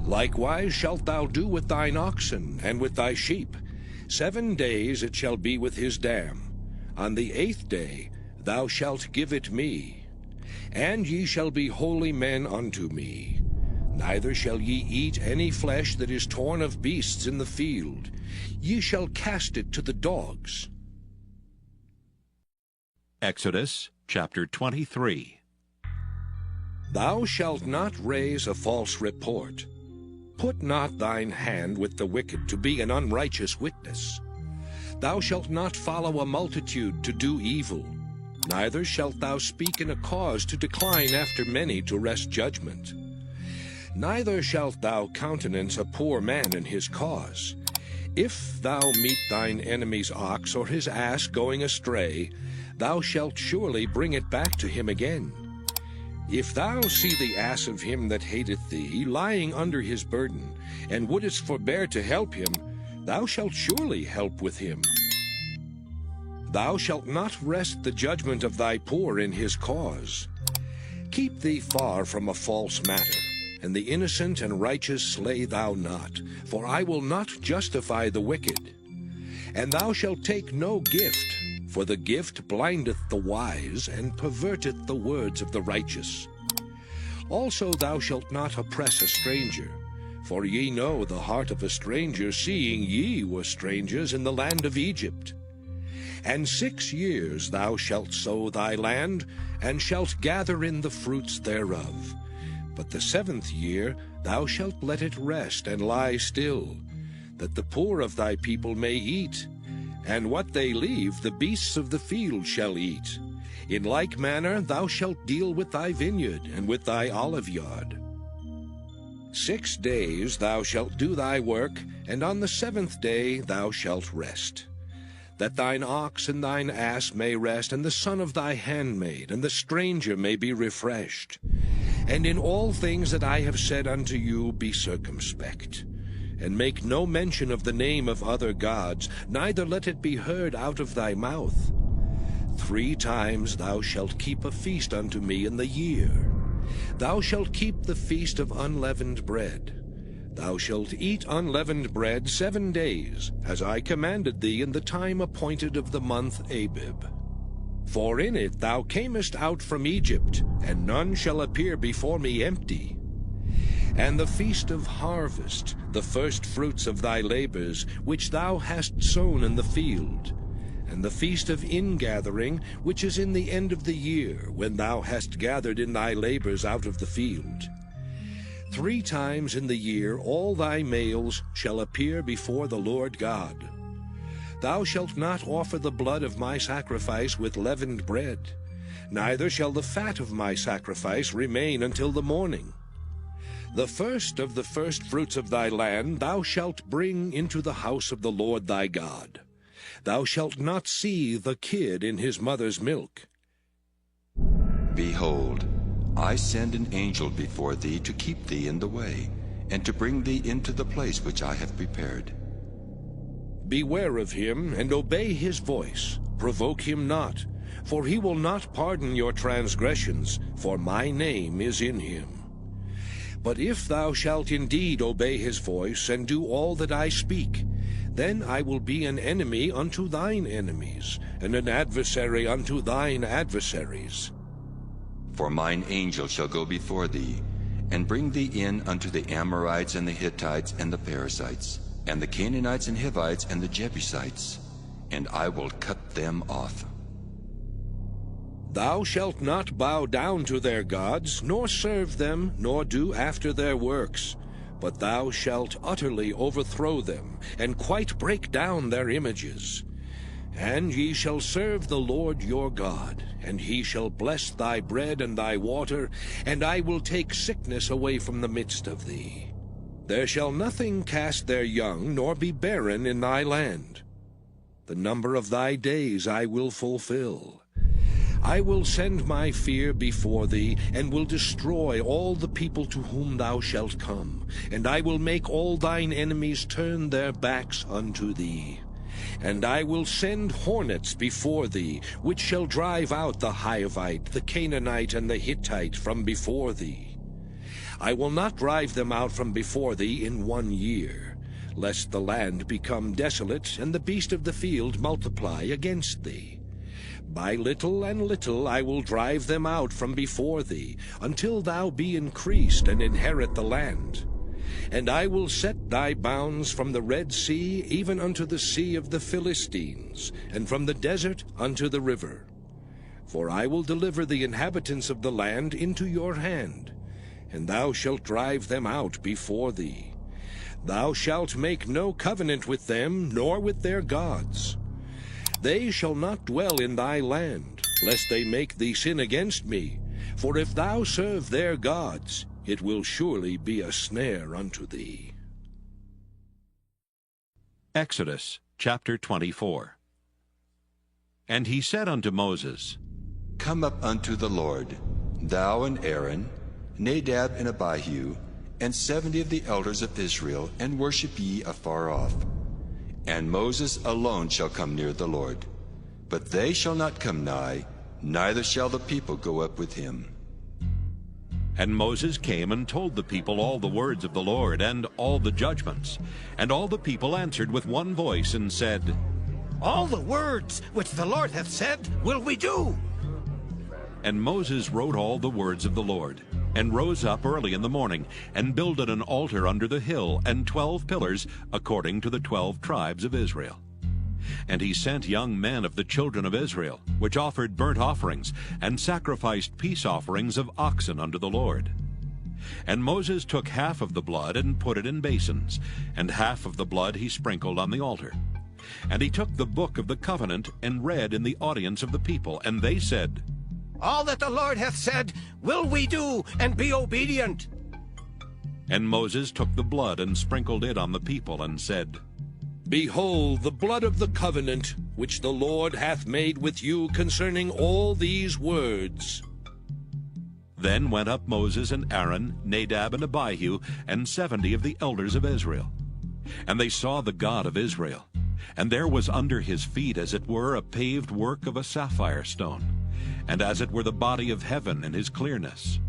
Speaker 2: Likewise shalt thou do with thine oxen and with thy sheep. 7 days it shall be with his dam. On the 8th day thou shalt give it me. And ye shall be holy men unto me. Neither shall ye eat any flesh that is torn of beasts in the field. Ye shall cast it to the dogs.
Speaker 1: Exodus chapter 23.
Speaker 2: Thou shalt not raise a false report. Put not thine hand with the wicked to be an unrighteous witness. Thou shalt not follow a multitude to do evil. Neither shalt thou speak in a cause to decline after many to wrest judgment. Neither shalt thou countenance a poor man in his cause. If thou meet thine enemy's ox or his ass going astray, thou shalt surely bring it back to him again. If thou see the ass of him that hateth thee lying under his burden, and wouldest forbear to help him, thou shalt surely help with him. Thou shalt not wrest the judgment of thy poor in his cause. Keep thee far from a false matter, and the innocent and righteous slay thou not, for I will not justify the wicked. And thou shalt take no gift, for the gift blindeth the wise, and perverteth the words of the righteous. Also thou shalt not oppress a stranger, for ye know the heart of a stranger, seeing ye were strangers in the land of Egypt. And 6 years thou shalt sow thy land, and shalt gather in the fruits thereof. But the 7th year thou shalt let it rest and lie still, that the poor of thy people may eat. And what they leave the beasts of the field shall eat. In like manner thou shalt deal with thy vineyard and with thy oliveyard. 6 days thou shalt do thy work, and on the 7th day thou shalt rest. That thine ox and thine ass may rest, and the son of thy handmaid, and the stranger may be refreshed. And in all things that I have said unto you be circumspect. And make no mention of the name of other gods, neither let it be heard out of thy mouth. 3 times thou shalt keep a feast unto me in the year. Thou shalt keep the feast of unleavened bread. Thou shalt eat unleavened bread 7 days, as I commanded thee in the time appointed of the month Abib. For in it thou camest out from Egypt, and none shall appear before me empty. And the feast of harvest, the first fruits of thy labors, which thou hast sown in the field. And the feast of ingathering, which is in the end of the year, when thou hast gathered in thy labors out of the field. 3 times in the year all thy males shall appear before the Lord God. Thou shalt not offer the blood of my sacrifice with leavened bread, neither shall the fat of my sacrifice remain until the morning. The first of the firstfruits of thy land thou shalt bring into the house of the Lord thy God. Thou shalt not see the kid in his mother's milk.
Speaker 3: Behold, I send an angel before thee to keep thee in the way, and to bring thee into the place which I have prepared.
Speaker 2: Beware of him, and obey his voice. Provoke him not, for he will not pardon your transgressions, for my name is in him. But if thou shalt indeed obey his voice, and do all that I speak, then I will be an enemy unto thine enemies, and an adversary unto thine adversaries.
Speaker 3: For mine angel shall go before thee, and bring thee in unto the Amorites and the Hittites and the Perizzites, and the Canaanites and Hivites and the Jebusites, and I will cut them off.
Speaker 2: Thou shalt not bow down to their gods, nor serve them, nor do after their works, but thou shalt utterly overthrow them, and quite break down their images. And ye shall serve the Lord your God, and he shall bless thy bread and thy water, and I will take sickness away from the midst of thee. There shall nothing cast their young, nor be barren in thy land. The number of thy days I will fulfill. I will send my fear before thee, and will destroy all the people to whom thou shalt come, and I will make all thine enemies turn their backs unto thee. And I will send hornets before thee, which shall drive out the Hivite, the Canaanite, and the Hittite from before thee. I will not drive them out from before thee in 1 year, lest the land become desolate, and the beast of the field multiply against thee. By little and little I will drive them out from before thee, until thou be increased and inherit the land. And I will set thy bounds from the Red Sea even unto the sea of the Philistines, and from the desert unto the river. For I will deliver the inhabitants of the land into your hand, and thou shalt drive them out before thee. Thou shalt make no covenant with them, nor with their gods. They shall not dwell in thy land, lest they make thee sin against me. For if thou serve their gods, it will surely be a snare unto thee.
Speaker 1: Exodus chapter 24. And he said unto Moses,
Speaker 3: Come up unto the Lord, thou and Aaron, Nadab and Abihu, and 70 of the elders of Israel, and worship ye afar off. And Moses alone shall come near the Lord. But they shall not come nigh, neither shall the people go up with him.
Speaker 1: And Moses came and told the people all the words of the Lord, and all the judgments. And all the people answered with one voice, and said,
Speaker 15: All the words which the Lord hath said will we do.
Speaker 1: And Moses wrote all the words of the Lord, and rose up early in the morning, and builded an altar under the hill, and 12 pillars, according to the 12 tribes of Israel. And he sent young men of the children of Israel, which offered burnt offerings, and sacrificed peace offerings of oxen unto the Lord. And Moses took half of the blood, and put it in basins, and half of the blood he sprinkled on the altar. And he took the book of the covenant, and read in the audience of the people, and they said,
Speaker 15: All that the Lord hath said will we do, and be obedient.
Speaker 1: And Moses took the blood, and sprinkled it on the people, and said,
Speaker 2: Behold the blood of the covenant, which the Lord hath made with you concerning all these words.
Speaker 1: Then went up Moses and Aaron, Nadab and Abihu, and 70 of the elders of Israel. And they saw the God of Israel. And there was under his feet as it were a paved work of a sapphire stone, and as it were the body of heaven in his clearness.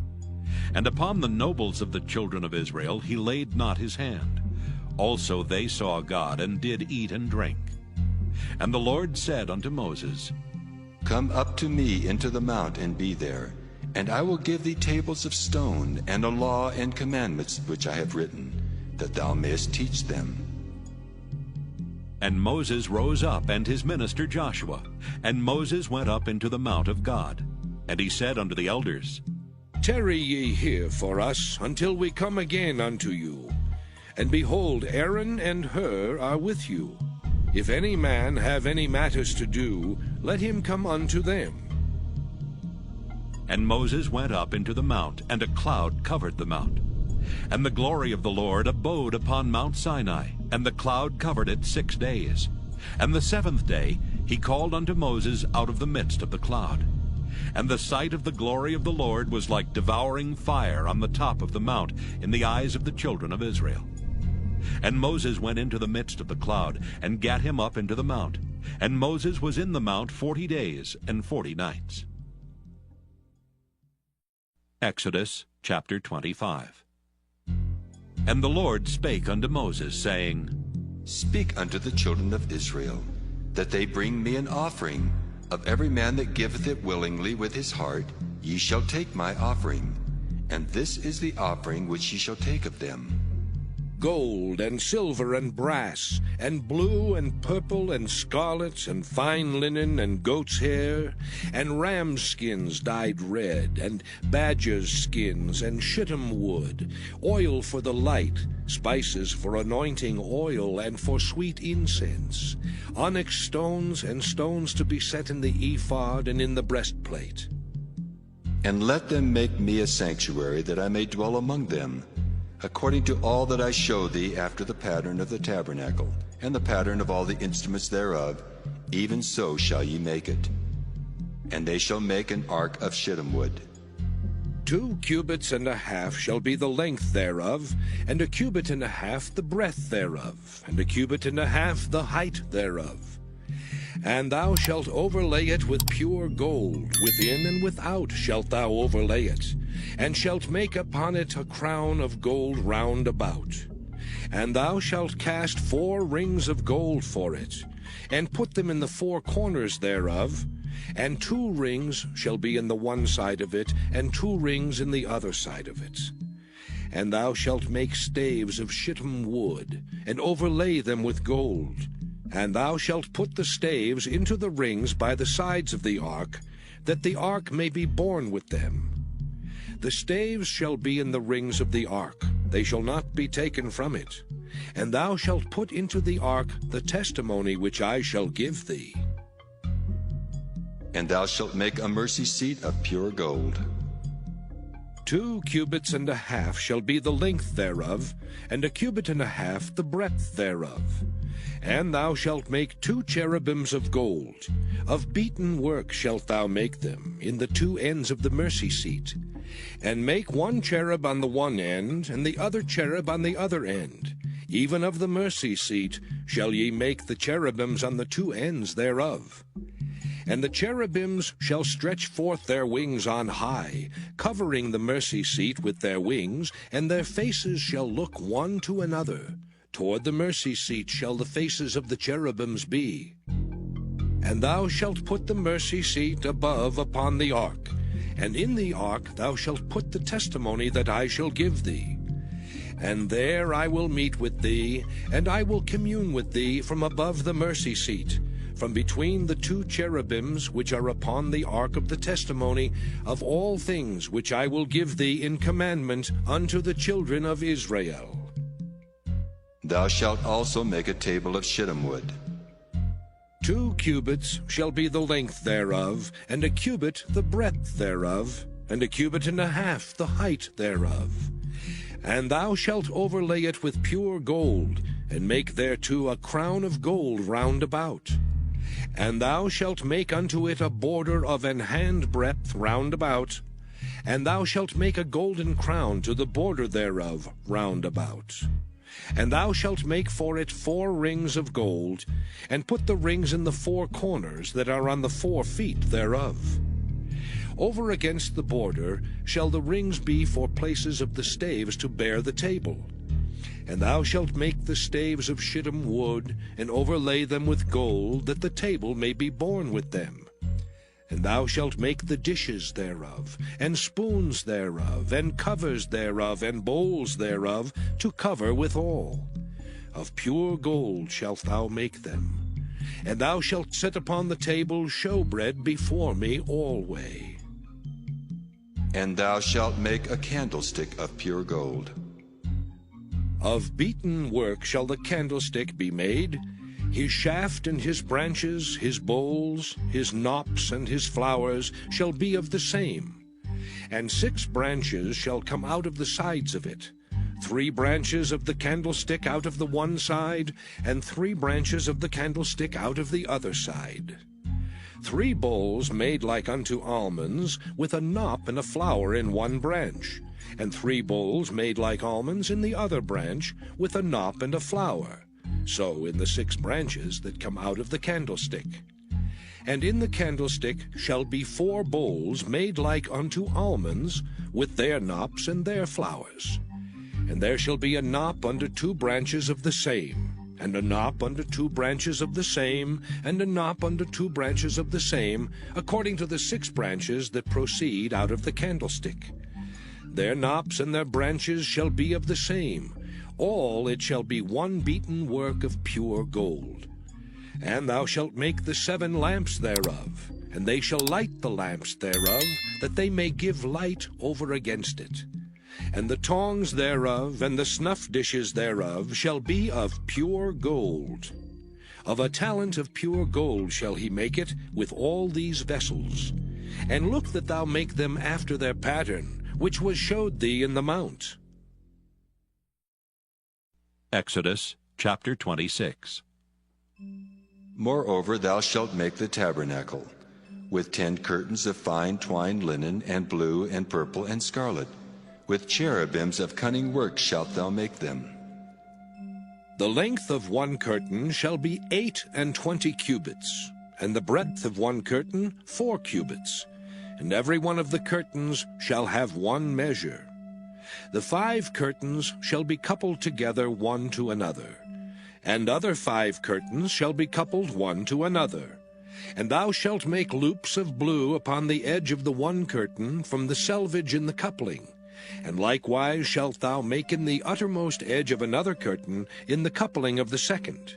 Speaker 1: And upon the nobles of the children of Israel he laid not his hand. Also they saw God, and did eat and drink. And the Lord said unto Moses,
Speaker 3: Come up to me into the mount, and be there, and I will give thee tables of stone, and a law and commandments which I have written, that thou mayest teach them.
Speaker 1: And Moses rose up, and his minister Joshua. And Moses went up into the mount of God. And he said unto the elders,
Speaker 2: Tarry ye here for us, until we come again unto you. And behold, Aaron and Hur are with you. If any man have any matters to do, let him come unto them.
Speaker 1: And Moses went up into the mount, and a cloud covered the mount. And the glory of the Lord abode upon Mount Sinai, and the cloud covered it 6 days. And the 7th day he called unto Moses out of the midst of the cloud. And the sight of the glory of the Lord was like devouring fire on the top of the mount in the eyes of the children of Israel. And Moses went into the midst of the cloud, and gat him up into the mount. And Moses was in the mount 40 days and 40 nights. Exodus chapter 25. And the Lord spake unto Moses, saying,
Speaker 3: Speak unto the children of Israel, that they bring me an offering. Of every man that giveth it willingly with his heart, ye shall take my offering. And this is the offering which ye shall take of them.
Speaker 2: Gold and silver and brass, and blue and purple and scarlet, and fine linen and goat's hair, and ram's skins dyed red, and badger's skins, and shittim wood, oil for the light, spices for anointing oil and for sweet incense, onyx stones, and stones to be set in the ephod and in the breastplate.
Speaker 3: And let them make me a sanctuary, that I may dwell among them, according to all that I show thee, after the pattern of the tabernacle, and the pattern of all the instruments thereof, even so shall ye make it. And they shall make an ark of shittim wood.
Speaker 2: 2 cubits and a half shall be the length thereof, and a cubit and a half the breadth thereof, and a cubit and a half the height thereof. And thou shalt overlay it with pure gold, within and without shalt thou overlay it, and shalt make upon it a crown of gold round about. And thou shalt cast 4 rings of gold for it, and put them in the 4 corners thereof, and 2 rings shall be in the one side of it, and 2 rings in the other side of it. And thou shalt make staves of shittim wood, and overlay them with gold. And thou shalt put the staves into the rings by the sides of the ark, that the ark may be borne with them. The staves shall be in the rings of the ark, they shall not be taken from it. And thou shalt put into the ark the testimony which I shall give thee.
Speaker 3: And thou shalt make a mercy seat of pure gold.
Speaker 2: 2 cubits and a half shall be the length thereof, and a cubit and a half the breadth thereof. And thou shalt make 2 cherubims of gold. Of beaten work shalt thou make them, in the 2 ends of the mercy seat. And make 1 cherub on the one end, and the other cherub on the other end. Even of the mercy seat shall ye make the cherubims on the 2 ends thereof. And the cherubims shall stretch forth their wings on high, covering the mercy seat with their wings, and their faces shall look one to another. Toward the mercy seat shall the faces of the cherubims be. And thou shalt put the mercy seat above upon the ark, and in the ark thou shalt put the testimony that I shall give thee. And there I will meet with thee, and I will commune with thee from above the mercy seat, from between the 2 cherubims which are upon the ark of the testimony, of all things which I will give thee in commandment unto the children of Israel.
Speaker 3: Thou shalt also make a table of shittim wood.
Speaker 2: 2 cubits shall be the length thereof, and a cubit the breadth thereof, and a cubit and a half the height thereof. And thou shalt overlay it with pure gold, and make thereto a crown of gold round about. And thou shalt make unto it a border of an hand breadth round about, and thou shalt make a golden crown to the border thereof round about. And thou shalt make for it 4 rings of gold, and put the rings in the 4 corners that are on the 4 feet thereof. Over against the border shall the rings be for places of the staves to bear the table. And thou shalt make the staves of shittim wood, and overlay them with gold, that the table may be borne with them. And thou shalt make the dishes thereof, and spoons thereof, and covers thereof, and bowls thereof, to cover withal. Of pure gold shalt thou make them. And thou shalt set upon the table showbread before me alway.
Speaker 3: And thou shalt make a candlestick of pure gold.
Speaker 2: Of beaten work shall the candlestick be made, his shaft and his branches, his bowls, his knops and his flowers shall be of the same. And 6 branches shall come out of the sides of it, 3 branches of the candlestick out of the one side, and 3 branches of the candlestick out of the other side. 3 bowls made like unto almonds, with a knop and a flower in one branch, and 3 bowls made like almonds in the other branch, with a knop and a flower, so in the 6 branches that come out of the candlestick. And in the candlestick shall be 4 bowls made like unto almonds, with their knops and their flowers. And there shall be a knop under 2 branches of the same, and a knop under 2 branches of the same, and a knop under 2 branches of the same, according to the 6 branches that proceed out of the candlestick. Their knops and their branches shall be of the same. All it shall be one beaten work of pure gold. And thou shalt make the 7 lamps thereof, and they shall light the lamps thereof, that they may give light over against it. And the tongs thereof, and the snuff dishes thereof, shall be of pure gold. Of a talent of pure gold shall he make it, with all these vessels. And look that thou make them after their pattern, which was showed thee in the mount.
Speaker 1: Exodus chapter 26.
Speaker 3: Moreover thou shalt make the tabernacle. with 10 curtains of fine twined linen, and blue, and purple, and scarlet. With cherubims of cunning work shalt thou make them.
Speaker 2: The length of one curtain shall be 28 cubits, and the breadth of one curtain 4 cubits, and every one of the curtains shall have one measure. The 5 curtains shall be coupled together one to another, and other 5 curtains shall be coupled one to another. And thou shalt make loops of blue upon the edge of the one curtain from the selvage in the coupling, and likewise shalt thou make in the uttermost edge of another curtain in the coupling of the second.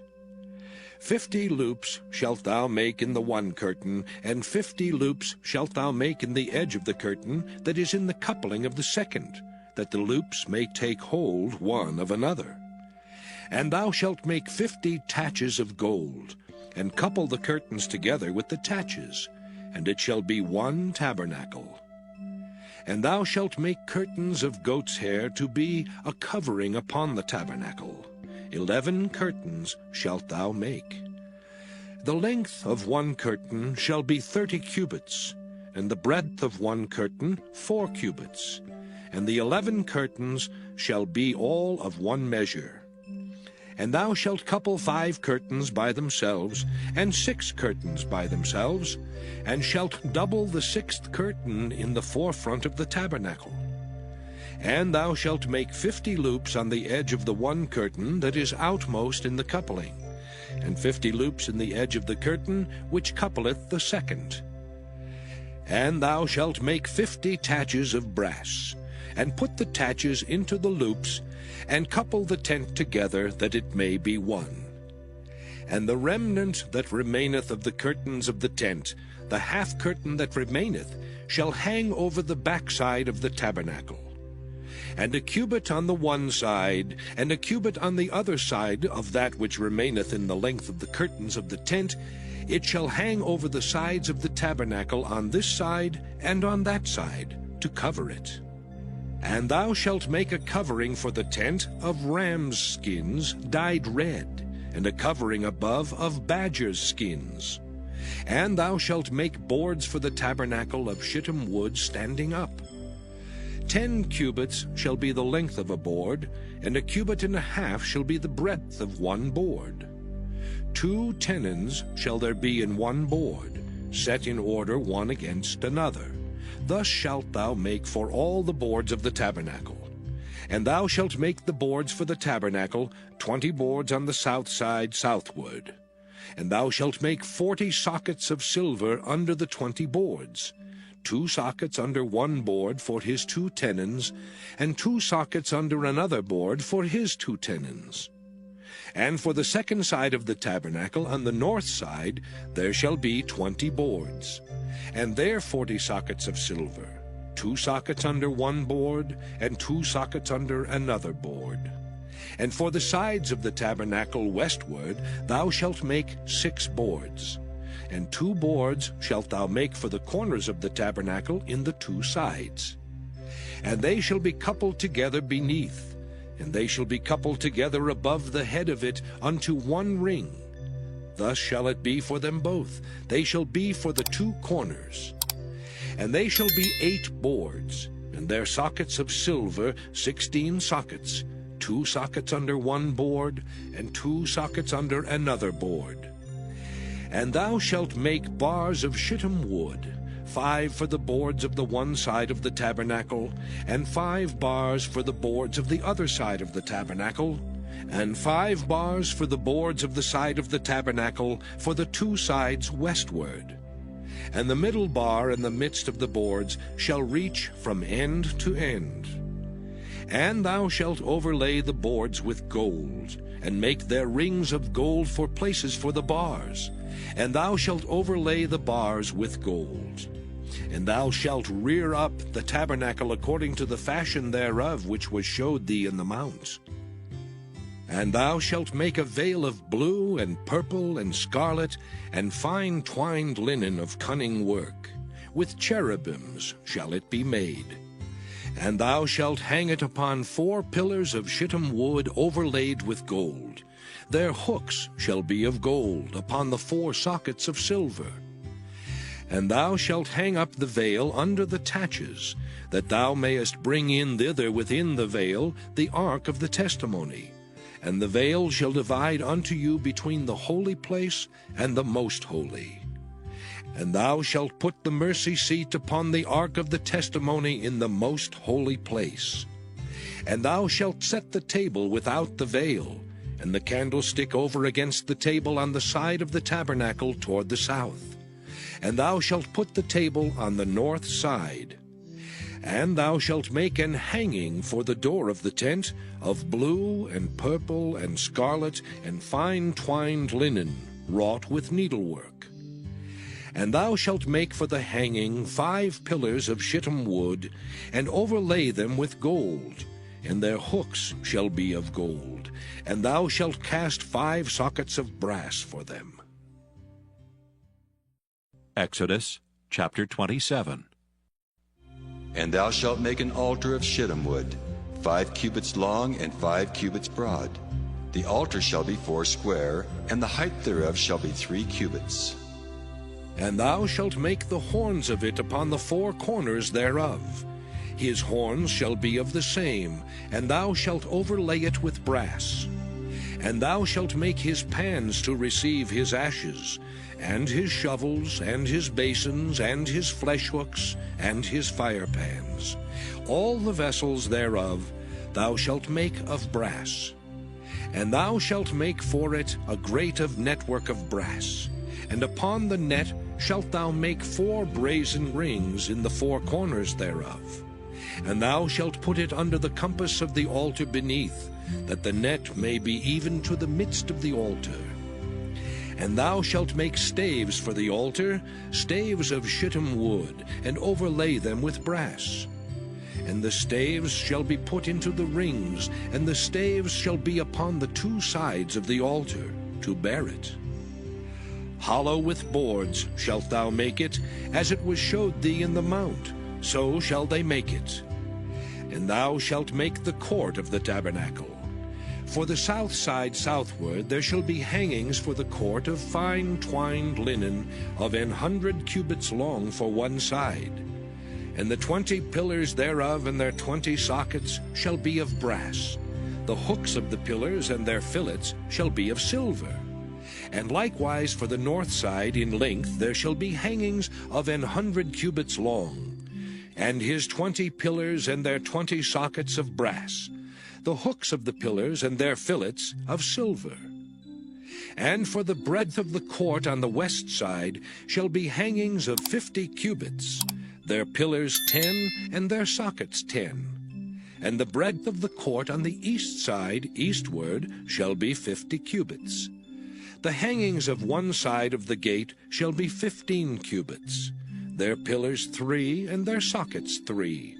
Speaker 2: 50 loops shalt thou make in the one curtain, and 50 loops shalt thou make in the edge of the curtain that is in the coupling of the second, that the loops may take hold one of another. And thou shalt make 50 taches of gold, and couple the curtains together with the taches, and it shall be one tabernacle. And thou shalt make curtains of goat's hair to be a covering upon the tabernacle. 11 curtains shalt thou make. The length of one curtain shall be 30 cubits, and the breadth of one curtain 4 cubits, and the 11 curtains shall be all of one measure. And thou shalt couple 5 curtains by themselves, and 6 curtains by themselves, and shalt double the 6th curtain in the forefront of the tabernacle. And thou shalt make 50 loops on the edge of the one curtain that is outmost in the coupling, and 50 loops in the edge of the curtain which coupleth the second. And thou shalt make 50 taches of brass, and put the taches into the loops, and couple the tent together, that it may be one. And the remnant that remaineth of the curtains of the tent, the half curtain that remaineth, shall hang over the backside of the tabernacle. And a cubit on the one side, and a cubit on the other side of that which remaineth in the length of the curtains of the tent, it shall hang over the sides of the tabernacle on this side and on that side, to cover it. And thou shalt make a covering for the tent of rams' skins dyed red, and a covering above of badgers' skins. And thou shalt make boards for the tabernacle of shittim wood standing up. 10 cubits shall be the length of a board, and a cubit and a half shall be the breadth of one board. 2 tenons shall there be in one board, set in order one against another. Thus shalt thou make for all the boards of the tabernacle. And thou shalt make the boards for the tabernacle, 20 boards on the south side southward. And thou shalt make 40 sockets of silver under the 20 boards, 2 sockets under one board for his 2 tenons, and 2 sockets under another board for his 2 tenons. And for the second side of the tabernacle, on the north side, there shall be 20 boards, and there 40 sockets of silver, 2 sockets under one board, and 2 sockets under another board. And for the sides of the tabernacle westward thou shalt make 6 boards, and 2 boards shalt thou make for the corners of the tabernacle in the 2 sides. And they shall be coupled together beneath, and they shall be coupled together above the head of it unto one ring. Thus shall it be for them both. They shall be for the 2 corners. And they shall be 8 boards, and their sockets of silver 16 sockets, 2 sockets under one board, and 2 sockets under another board. And thou shalt make bars of shittim wood, 5 for the boards of the one side of the tabernacle, and 5 bars for the boards of the other side of the tabernacle, and 5 bars for the boards of the side of the tabernacle for the 2 sides westward. And the middle bar in the midst of the boards shall reach from end to end. And thou shalt overlay the boards with gold, and make their rings of gold for places for the bars. And thou shalt overlay the bars with gold. And thou shalt rear up the tabernacle according to the fashion thereof which was showed thee in the mount. And thou shalt make a veil of blue, and purple, and scarlet, and fine twined linen of cunning work. With cherubims shall it be made. And thou shalt hang it upon 4 pillars of shittim wood overlaid with gold. Their hooks shall be of gold upon the 4 sockets of silver. And thou shalt hang up the veil under the taches, that thou mayest bring in thither within the veil the ark of the testimony. And the veil shall divide unto you between the holy place and the most holy. And thou shalt put the mercy seat upon the ark of the testimony in the most holy place. And thou shalt set the table without the veil, and the candlestick over against the table on the side of the tabernacle toward the south. And thou shalt put the table on the north side. And thou shalt make an hanging for the door of the tent of blue and purple and scarlet and fine twined linen, wrought with needlework. And thou shalt make for the hanging 5 pillars of shittim wood, and overlay them with gold, and their hooks shall be of gold, and thou shalt cast 5 sockets of brass for them.
Speaker 1: Exodus chapter 27.
Speaker 3: And thou shalt make an altar of shittim wood, 5 cubits long and 5 cubits broad. The altar shall be 4 square, and the height thereof shall be 3 cubits.
Speaker 2: And thou shalt make the horns of it upon the 4 corners thereof. His horns shall be of the same, and thou shalt overlay it with brass. And thou shalt make his pans to receive his ashes, and his shovels, and his basins, and his flesh hooks, and his fire pans. All the vessels thereof thou shalt make of brass. And thou shalt make for it a grate of network of brass. And upon the net shalt thou make 4 brazen rings in the 4 corners thereof. And thou shalt put it under the compass of the altar beneath, that the net may be even to the midst of the altar. And thou shalt make staves for the altar, staves of shittim wood, and overlay them with brass. And the staves shall be put into the rings, and the staves shall be upon the 2 sides of the altar, to bear it. Hollow with boards shalt thou make it, as it was showed thee in the mount, so shall they make it. And thou shalt make the court of the tabernacle. For the south side southward there shall be hangings for the court of fine twined linen of 100 cubits long for one side. And the 20 pillars thereof and their 20 sockets shall be of brass. The hooks of the pillars and their fillets shall be of silver. And likewise for the north side in length there shall be hangings of 100 cubits long, and his 20 pillars and their 20 sockets of brass. The hooks of the pillars and their fillets of silver. And for the breadth of the court on the west side shall be hangings of 50 cubits, their pillars 10, and their sockets 10. And the breadth of the court on the east side eastward shall be 50 cubits. The hangings of one side of the gate shall be 15 cubits, their pillars 3, and their sockets 3.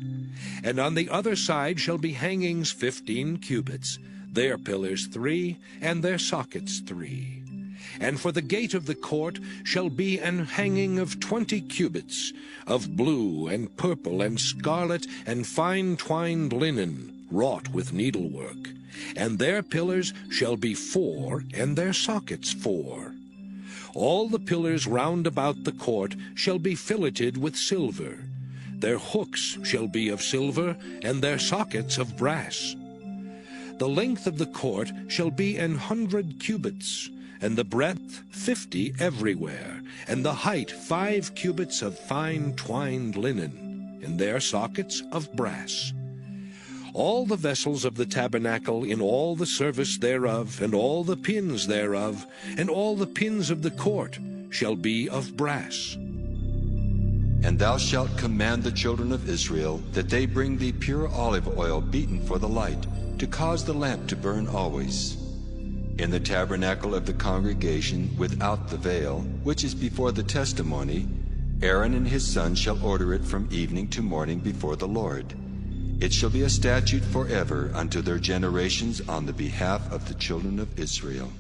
Speaker 2: And on the other side shall be hangings 15 cubits, their pillars 3, and their sockets 3. And for the gate of the court shall be an hanging of 20 cubits, of blue and purple and scarlet and fine twined linen, wrought with needlework. And their pillars shall be 4, and their sockets 4. All the pillars round about the court shall be filleted with silver. Their hooks shall be of silver, and their sockets of brass. The length of the court shall be 100 cubits, and the breadth 50 everywhere, and the height 5 cubits of fine twined linen, and their sockets of brass. All the vessels of the tabernacle in all the service thereof, and all the pins thereof, and all the pins of the court shall be of brass.
Speaker 3: And thou shalt command the children of Israel that they bring thee pure olive oil beaten for the light, to cause the lamp to burn always. In the tabernacle of the congregation without the veil, which is before the testimony, Aaron and his sons shall order it from evening to morning before the Lord. It shall be a statute forever unto their generations on the behalf of the children of Israel.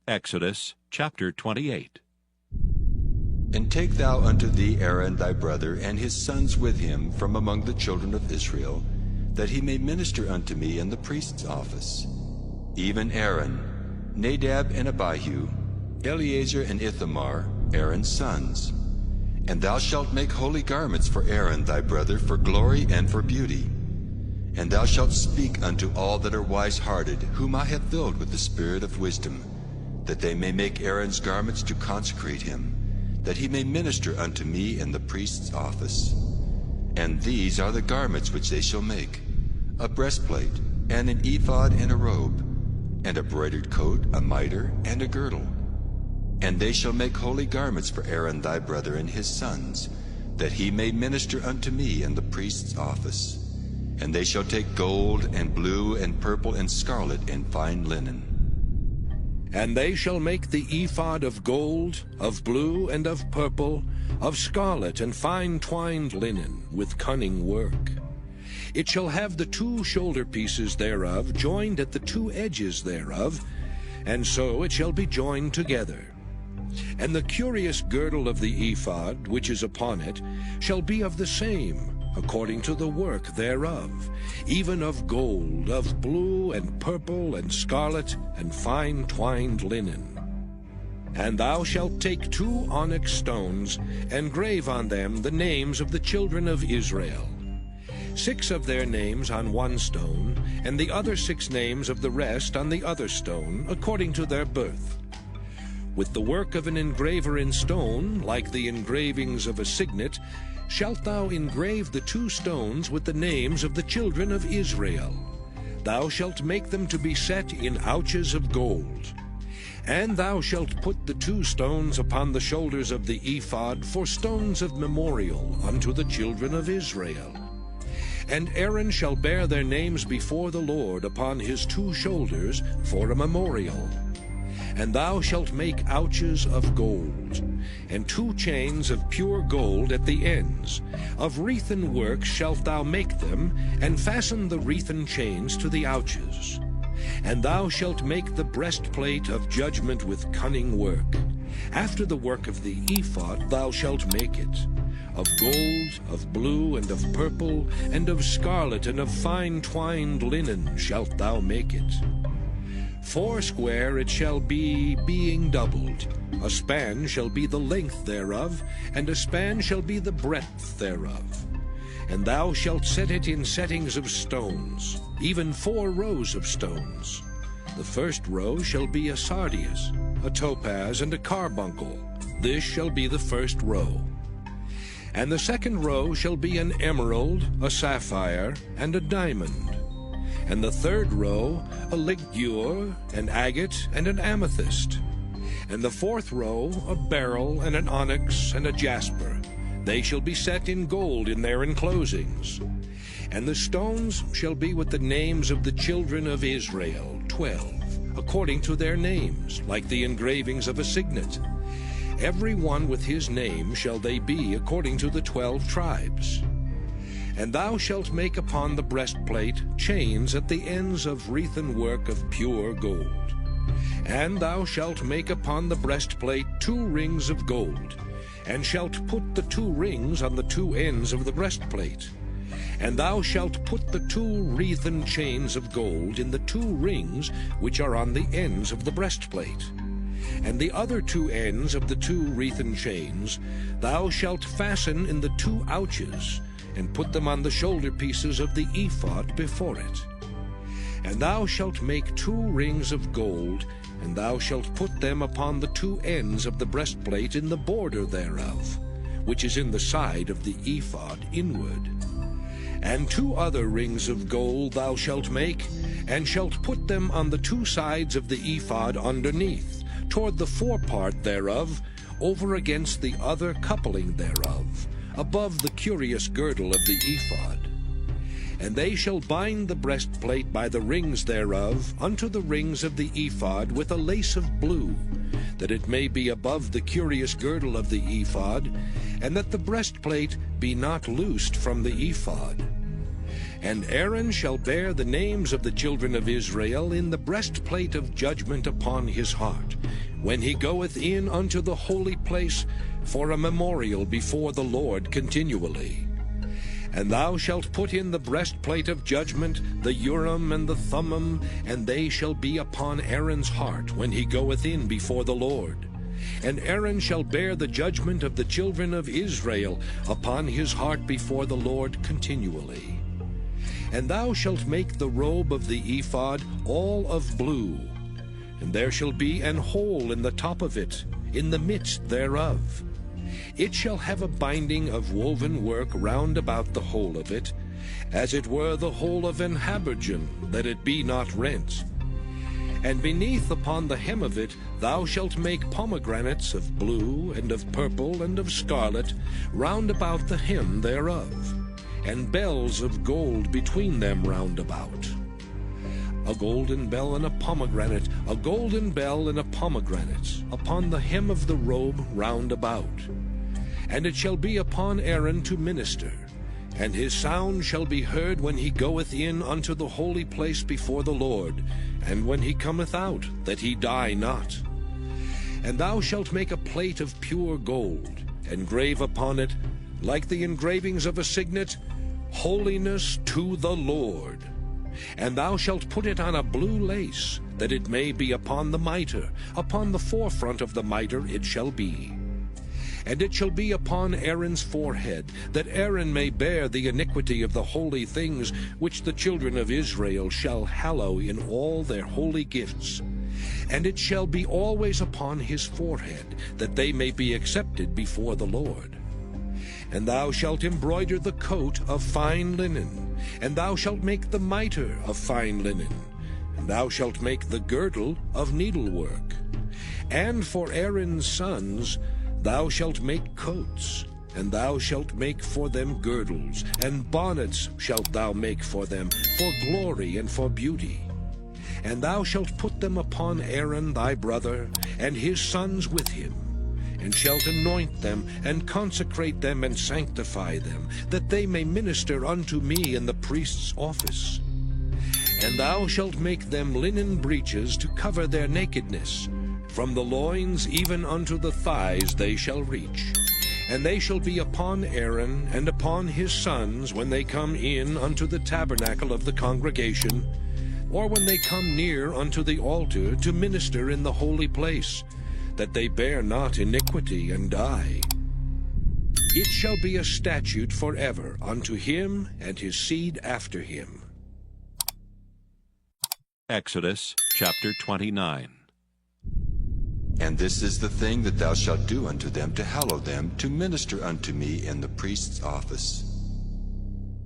Speaker 1: Exodus chapter 28.
Speaker 3: And take thou unto thee Aaron thy brother and his sons with him from among the children of Israel, that he may minister unto me in the priest's office. Even Aaron, Nadab and Abihu, Eleazar and Ithamar, Aaron's sons. And thou shalt make holy garments for Aaron thy brother, for glory and for beauty. And thou shalt speak unto all that are wise-hearted, whom I have filled with the spirit of wisdom, that they may make Aaron's garments to consecrate him, that he may minister unto me in the priest's office. And these are the garments which they shall make: a breastplate, and an ephod, and a robe, and a broidered coat, a mitre, and a girdle. And they shall make holy garments for Aaron thy brother and his sons, that he may minister unto me in the priest's office. And they shall take gold, and blue, and purple, and scarlet, and fine linen.
Speaker 2: And they shall make the ephod of gold, of blue, and of purple, of scarlet, and fine twined linen, with cunning work. It shall have the 2 shoulder pieces thereof joined at the 2 edges thereof, and so it shall be joined together. And the curious girdle of the ephod, which is upon it, shall be of the same, according to the work thereof, even of gold, of blue, and purple, and scarlet, and fine twined linen. And thou shalt take 2 onyx stones, and grave on them the names of the children of Israel, 6 of their names on 1 stone, and the other 6 names of the rest on the other stone, according to their birth. With the work of an engraver in stone, like the engravings of a signet, shalt thou engrave the 2 stones with the names of the children of Israel. Thou shalt make them to be set in ouches of gold. And thou shalt put the 2 stones upon the shoulders of the ephod for stones of memorial unto the children of Israel. And Aaron shall bear their names before the Lord upon his 2 shoulders for a memorial. And thou shalt make ouches of gold, and 2 chains of pure gold at the ends. Of wreathen work shalt thou make them, and fasten the wreathen chains to the ouches. And thou shalt make the breastplate of judgment with cunning work. After the work of the ephod thou shalt make it. Of gold, of blue, and of purple, and of scarlet, and of fine twined linen shalt thou make it. 4 square it shall be, being doubled. A span shall be the length thereof, and a span shall be the breadth thereof. And thou shalt set it in settings of stones, even 4 rows of stones. The first row shall be a sardius, a topaz, and a carbuncle. This shall be the first row. And the second row shall be an emerald, a sapphire, and a diamond. And the third row a ligure, an agate, and an amethyst. And the 4th row a beryl, and an onyx, and a jasper. They shall be set in gold in their enclosings. And the stones shall be with the names of the children of Israel, 12, according to their names, like the engravings of a signet. Every one with his name shall they be according to the 12 tribes. And thou shalt make upon the breastplate chains at the ends of wreathen work of pure gold. And thou shalt make upon the breastplate 2 rings of gold, and shalt put the 2 rings on the 2 ends of the breastplate. And thou shalt put the 2 wreathen chains of gold in the 2 rings which are on the ends of the breastplate. And the other 2 ends of the 2 wreathen chains thou shalt fasten in the 2 ouches, and put them on the shoulder pieces of the ephod before it. And thou shalt make 2 rings of gold, and thou shalt put them upon the 2 ends of the breastplate in the border thereof, which is in the side of the ephod inward. And 2 other rings of gold thou shalt make, and shalt put them on the 2 sides of the ephod underneath, toward the forepart thereof, over against the other coupling thereof, above the curious girdle of the ephod. And they shall bind the breastplate by the rings thereof unto the rings of the ephod with a lace of blue, that it may be above the curious girdle of the ephod, and that the breastplate be not loosed from the ephod. And Aaron shall bear the names of the children of Israel in the breastplate of judgment upon his heart, when he goeth in unto the holy place for a memorial before the Lord continually. And thou shalt put in the breastplate of judgment the Urim and the Thummim, and they shall be upon Aaron's heart when he goeth in before the Lord. And Aaron shall bear the judgment of the children of Israel upon his heart before the Lord continually. And thou shalt make the robe of the ephod all of blue, and there shall be an hole in the top of it, in the midst thereof. It shall have a binding of woven work round about the hole of it, as it were the hole of an habergeon, that it be not rent. And beneath upon the hem of it thou shalt make pomegranates of blue, and of purple, and of scarlet, round about the hem thereof, and bells of gold between them round about. A golden bell and a pomegranate, a golden bell and a pomegranate, upon the hem of the robe round about. And it shall be upon Aaron to minister, and his sound shall be heard when he goeth in unto the holy place before the Lord, and when he cometh out, that he die not. And thou shalt make a plate of pure gold, and grave upon it, like the engravings of a signet, Holiness to the Lord. And thou shalt put it on a blue lace, that it may be upon the mitre, upon the forefront of the mitre it shall be. And it shall be upon Aaron's forehead, that Aaron may bear the iniquity of the holy things which the children of Israel shall hallow in all their holy gifts. And it shall be always upon his forehead, that they may be accepted before the Lord. And thou shalt embroider the coat of fine linen, and thou shalt make the mitre of fine linen, and thou shalt make the girdle of needlework. And for Aaron's sons thou shalt make coats, and thou shalt make for them girdles, and bonnets shalt thou make for them, for glory and for beauty. And thou shalt put them upon Aaron thy brother, and his sons with him, and shalt anoint them, and consecrate them, and sanctify them, that they may minister unto me in the priest's office. And thou shalt make them linen breeches to cover their nakedness. From the loins even unto the thighs they shall reach. And they shall be upon Aaron and upon his sons when they come in unto the tabernacle of the congregation, or when they come near unto the altar to minister in the holy place, that they bear not iniquity and die. It shall be a statute forever unto him and his seed after him.
Speaker 1: Exodus chapter 29.
Speaker 3: And this is the thing that thou shalt do unto them to hallow them, to minister unto me in the priest's office.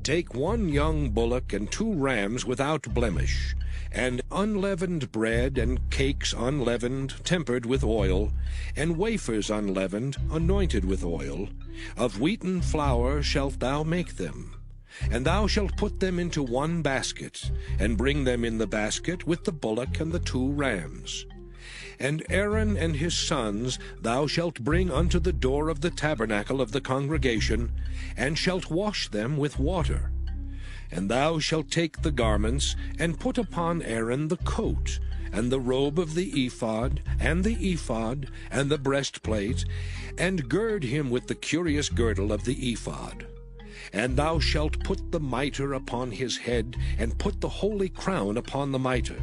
Speaker 2: Take 1 young bullock and 2 rams without blemish, and unleavened bread, and cakes unleavened, tempered with oil, and wafers unleavened, anointed with oil. Of wheaten flour shalt thou make them. And thou shalt put them into 1 basket, and bring them in the basket with the bullock and the 2 rams. And Aaron and his sons thou shalt bring unto the door of the tabernacle of the congregation, and shalt wash them with water. And thou shalt take the garments, and put upon Aaron the coat, and the robe of the ephod, and the breastplate, and gird him with the curious girdle of the ephod. And thou shalt put the mitre upon his head, and put the holy crown upon the mitre.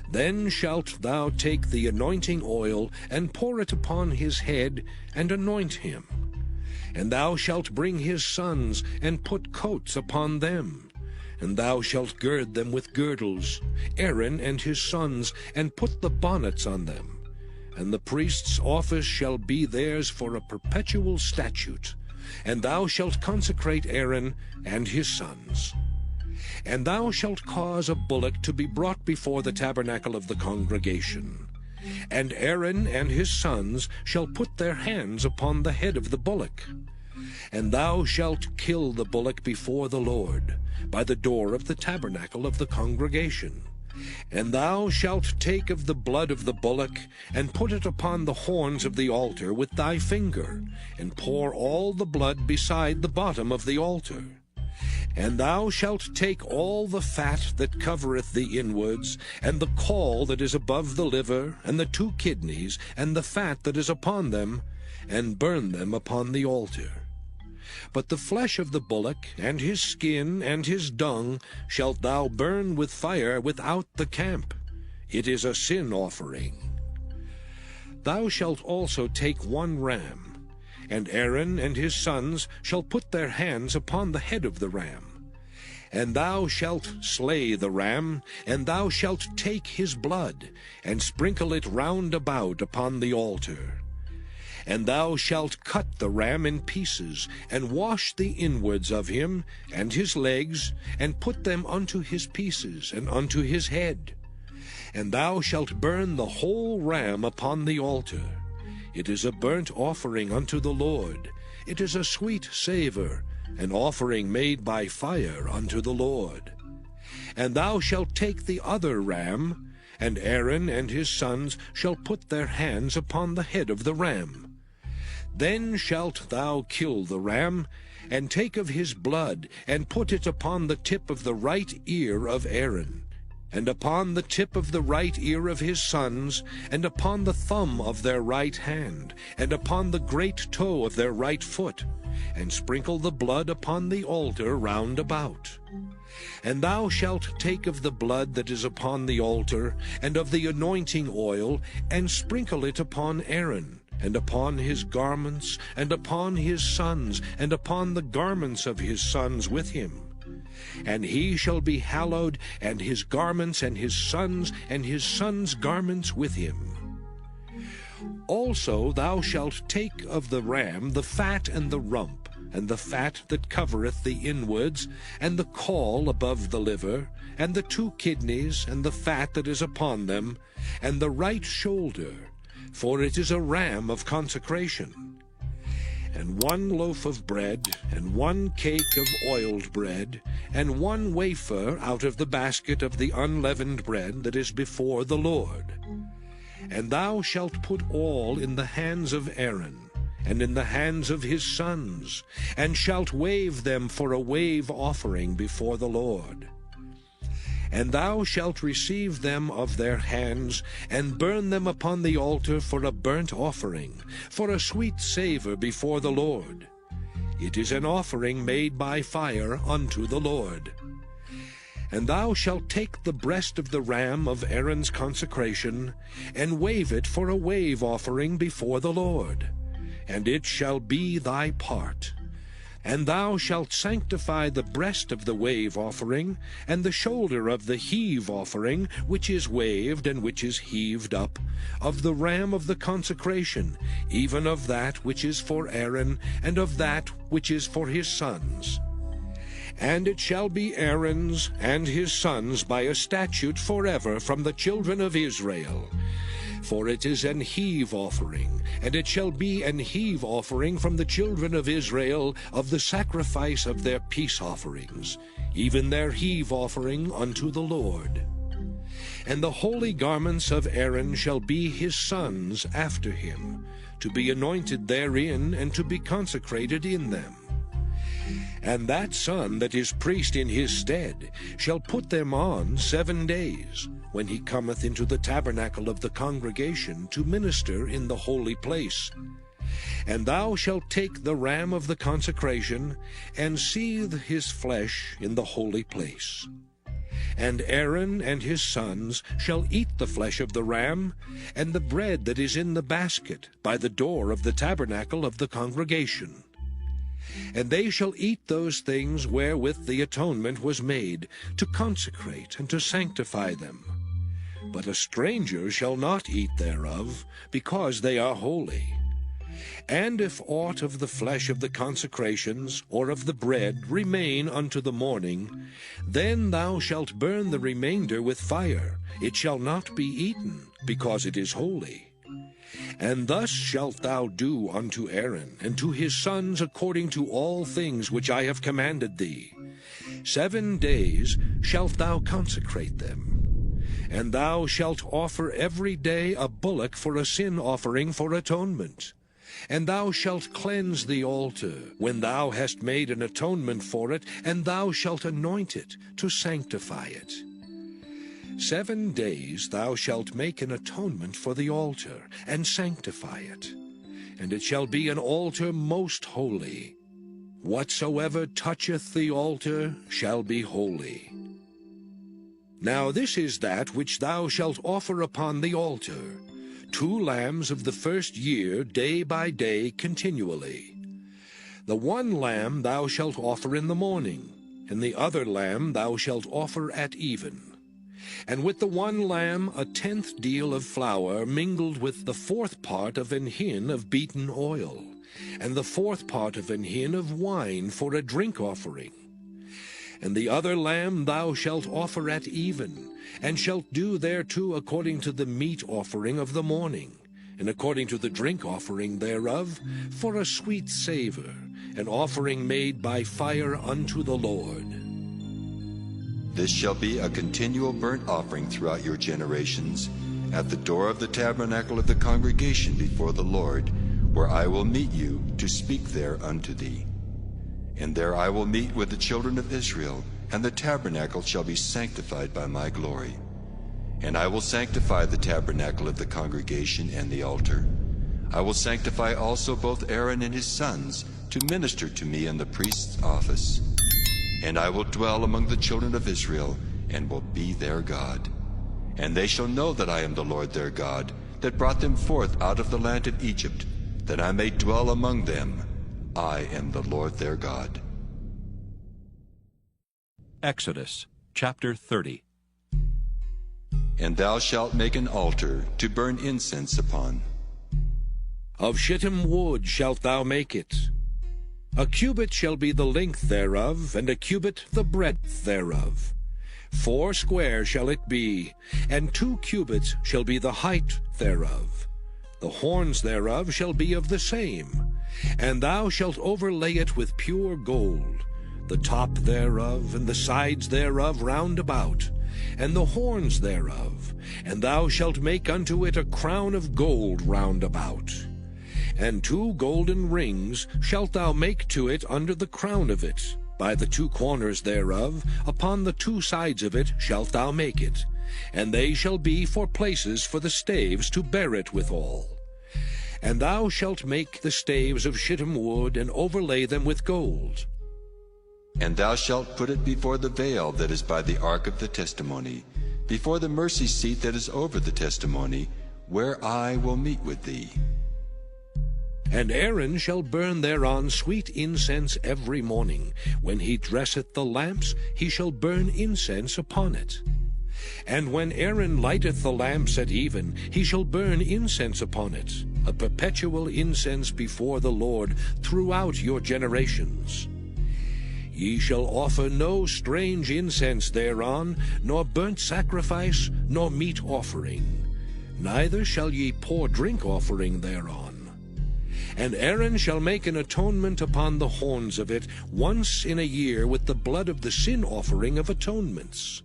Speaker 2: Then shalt thou take the anointing oil, and pour it upon his head, and anoint him. And thou shalt bring his sons, and put coats upon them. And thou shalt gird them with girdles, Aaron and his sons, and put the bonnets on them. And the priest's office shall be theirs for a perpetual statute. And thou shalt consecrate Aaron and his sons. And thou shalt cause a bullock to be brought before the tabernacle of the congregation. And Aaron and his sons shall put their hands upon the head of the bullock. And thou shalt kill the bullock before the Lord, by the door of the tabernacle of the congregation. And thou shalt take of the blood of the bullock, and put it upon the horns of the altar with thy finger, and pour all the blood beside the bottom of the altar. And thou shalt take all the fat that covereth the inwards, and the caul that is above the liver, and the 2 kidneys, and the fat that is upon them, and burn them upon the altar. But the flesh of the bullock, and his skin, and his dung, shalt thou burn with fire without the camp. It is a sin offering. Thou shalt also take 1 ram, and Aaron and his sons shall put their hands upon the head of the ram. And thou shalt slay the ram, and thou shalt take his blood, and sprinkle it round about upon the altar. And thou shalt cut the ram in pieces, and wash the inwards of him, and his legs, and put them unto his pieces, and unto his head. And thou shalt burn the whole ram upon the altar. It is a burnt offering unto the Lord. It is a sweet savour, an offering made by fire unto the Lord. And thou shalt take the other ram, and Aaron and his sons shall put their hands upon the head of the ram. Then shalt thou kill the ram, and take of his blood, and put it upon the tip of the right ear of Aaron, and upon the tip of the right ear of his sons, and upon the thumb of their right hand, and upon the great toe of their right foot, and sprinkle the blood upon the altar round about. And thou shalt take of the blood that is upon the altar, and of the anointing oil, and sprinkle it upon Aaron, and upon his garments, and upon his sons, and upon the garments of his sons with him. And he shall be hallowed, and his garments, and his sons' garments with him. Also thou shalt take of the ram the fat and the rump, and the fat that covereth the inwards, and the caul above the liver, and the 2 kidneys, and the fat that is upon them, and the right shoulder, for it is a ram of consecration. And 1 loaf of bread, and 1 cake of oiled bread, and 1 wafer out of the basket of the unleavened bread that is before the Lord. And thou shalt put all in the hands of Aaron, and in the hands of his sons, and shalt wave them for a wave offering before the Lord. And thou shalt receive them of their hands, and burn them upon the altar for a burnt offering, for a sweet savour before the Lord. It is an offering made by fire unto the Lord. And thou shalt take the breast of the ram of Aaron's consecration, and wave it for a wave offering before the Lord, and it shall be thy part. And thou shalt sanctify the breast of the wave offering, and the shoulder of the heave offering, which is waved and which is heaved up, of the ram of the consecration, even of that which is for Aaron, and of that which is for his sons. And it shall be Aaron's and his sons by a statute forever from the children of Israel. For it is an heave offering, and it shall be an heave offering from the children of Israel of the sacrifice of their peace offerings, even their heave offering unto the Lord. And the holy garments of Aaron shall be his sons after him, to be anointed therein, and to be consecrated in them. And that son that is priest in his stead shall put them on 7 days, when he cometh into the tabernacle of the congregation to minister in the holy place. And thou shalt take the ram of the consecration, and seethe his flesh in the holy place. And Aaron and his sons shall eat the flesh of the ram, and the bread that is in the basket by the door of the tabernacle of the congregation. And they shall eat those things wherewith the atonement was made, to consecrate and to sanctify them. But a stranger shall not eat thereof, because they are holy. And if aught of the flesh of the consecrations, or of the bread, remain unto the morning, then thou shalt burn the remainder with fire. It shall not be eaten, because it is holy. And thus shalt thou do unto Aaron and to his sons according to all things which I have commanded thee. 7 days shalt thou consecrate them. And thou shalt offer every day a bullock for a sin offering for atonement. And thou shalt cleanse the altar when thou hast made an atonement for it, and thou shalt anoint it to sanctify it. 7 days thou shalt make an atonement for the altar, and sanctify it. And it shall be an altar most holy. Whatsoever toucheth the altar shall be holy. Now this is that which thou shalt offer upon the altar. 2 lambs of the first year day by day continually. The 1 lamb thou shalt offer in the morning, and the other lamb thou shalt offer at even. And with the 1 lamb 1/10 deal of flour mingled with the 4th part of an hin of beaten oil, and the 4th part of an hin of wine for a drink offering. And the other lamb thou shalt offer at even, and shalt do thereto according to the meat offering of the morning, and according to the drink offering thereof, for a sweet savour, an offering made by fire unto the Lord.
Speaker 3: This shall be a continual burnt offering throughout your generations, at the door of the tabernacle of the congregation before the Lord, where I will meet you to speak there unto thee. And there I will meet with the children of Israel, and the tabernacle shall be sanctified by my glory. And I will sanctify the tabernacle of the congregation and the altar. I will sanctify also both Aaron and his sons to minister to me in the priest's office. And I will dwell among the children of Israel, and will be their God. And they shall know that I am the Lord their God, that brought them forth out of the land of Egypt, that I may dwell among them. I am the Lord their God.
Speaker 1: Exodus chapter 30.
Speaker 3: And thou shalt make an altar to burn incense upon.
Speaker 2: Of shittim wood shalt thou make it. A cubit shall be the length thereof, and a cubit the breadth thereof. 4 square shall it be, and 2 cubits shall be the height thereof. The horns thereof shall be of the same. And thou shalt overlay it with pure gold, the top thereof, and the sides thereof round about, and the horns thereof, and thou shalt make unto it a crown of gold round about. And 2 golden rings shalt thou make to it under the crown of it, by the 2 corners thereof, upon the 2 sides of it shalt thou make it, and they shall be for places for the staves to bear it withal. And thou shalt make the staves of shittim wood, and overlay them with gold.
Speaker 3: And thou shalt put it before the veil that is by the ark of the testimony, before the mercy seat that is over the testimony, where I will meet with thee.
Speaker 2: And Aaron shall burn thereon sweet incense every morning. When he dresseth the lamps, he shall burn incense upon it. And when Aaron lighteth the lamps at even, he shall burn incense upon it, a perpetual incense before the Lord throughout your generations. Ye shall offer no strange incense thereon, nor burnt sacrifice, nor meat offering. Neither shall ye pour drink offering thereon. And Aaron shall make an atonement upon the horns of it once in a year with the blood of the sin offering of atonements.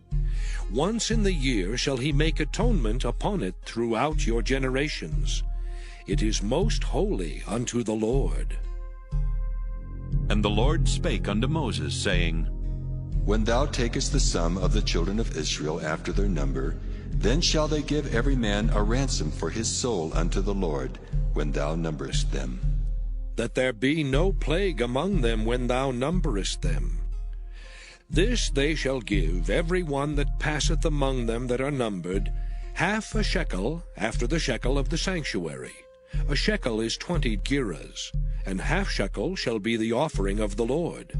Speaker 2: Once in the year shall he make atonement upon it throughout your generations. It is most holy unto the Lord.
Speaker 1: And the Lord spake unto Moses, saying,
Speaker 3: When thou takest the sum of the children of Israel after their number, then shall they give every man a ransom for his soul unto the Lord, when thou numberest them.
Speaker 2: That there be no plague among them when thou numberest them. This they shall give every one that passeth among them that are numbered, 1/2 shekel after the shekel of the sanctuary. A shekel is 20 gerahs, and 1/2 shekel shall be the offering of the Lord.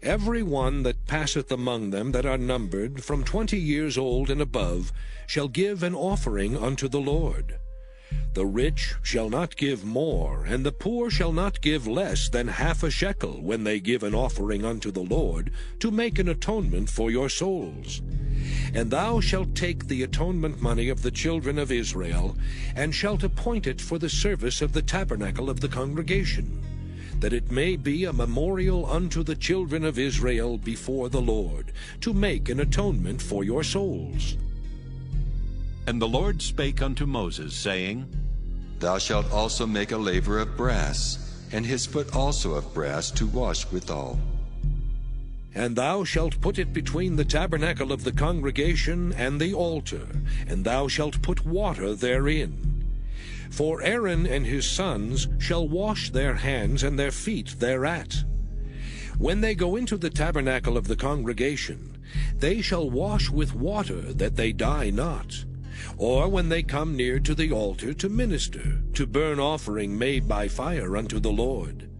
Speaker 2: Every one that passeth among them that are numbered, from 20 years old and above, shall give an offering unto the Lord. The rich shall not give more, and the poor shall not give less than 1/2 shekel when they give an offering unto the Lord, to make an atonement for your souls. And thou shalt take the atonement money of the children of Israel, and shalt appoint it for the service of the tabernacle of the congregation, that it may be a memorial unto the children of Israel before the Lord, to make an atonement for your souls.
Speaker 1: And the Lord spake unto Moses, saying,
Speaker 3: Thou shalt also make a laver of brass, and his foot also of brass to wash withal.
Speaker 2: And thou shalt put it between the tabernacle of the congregation and the altar, and thou shalt put water therein. For Aaron and his sons shall wash their hands and their feet thereat. When they go into the tabernacle of the congregation, they shall wash with water, that they die not. or when they come near to the altar to minister, to burn offering made by fire unto the Lord.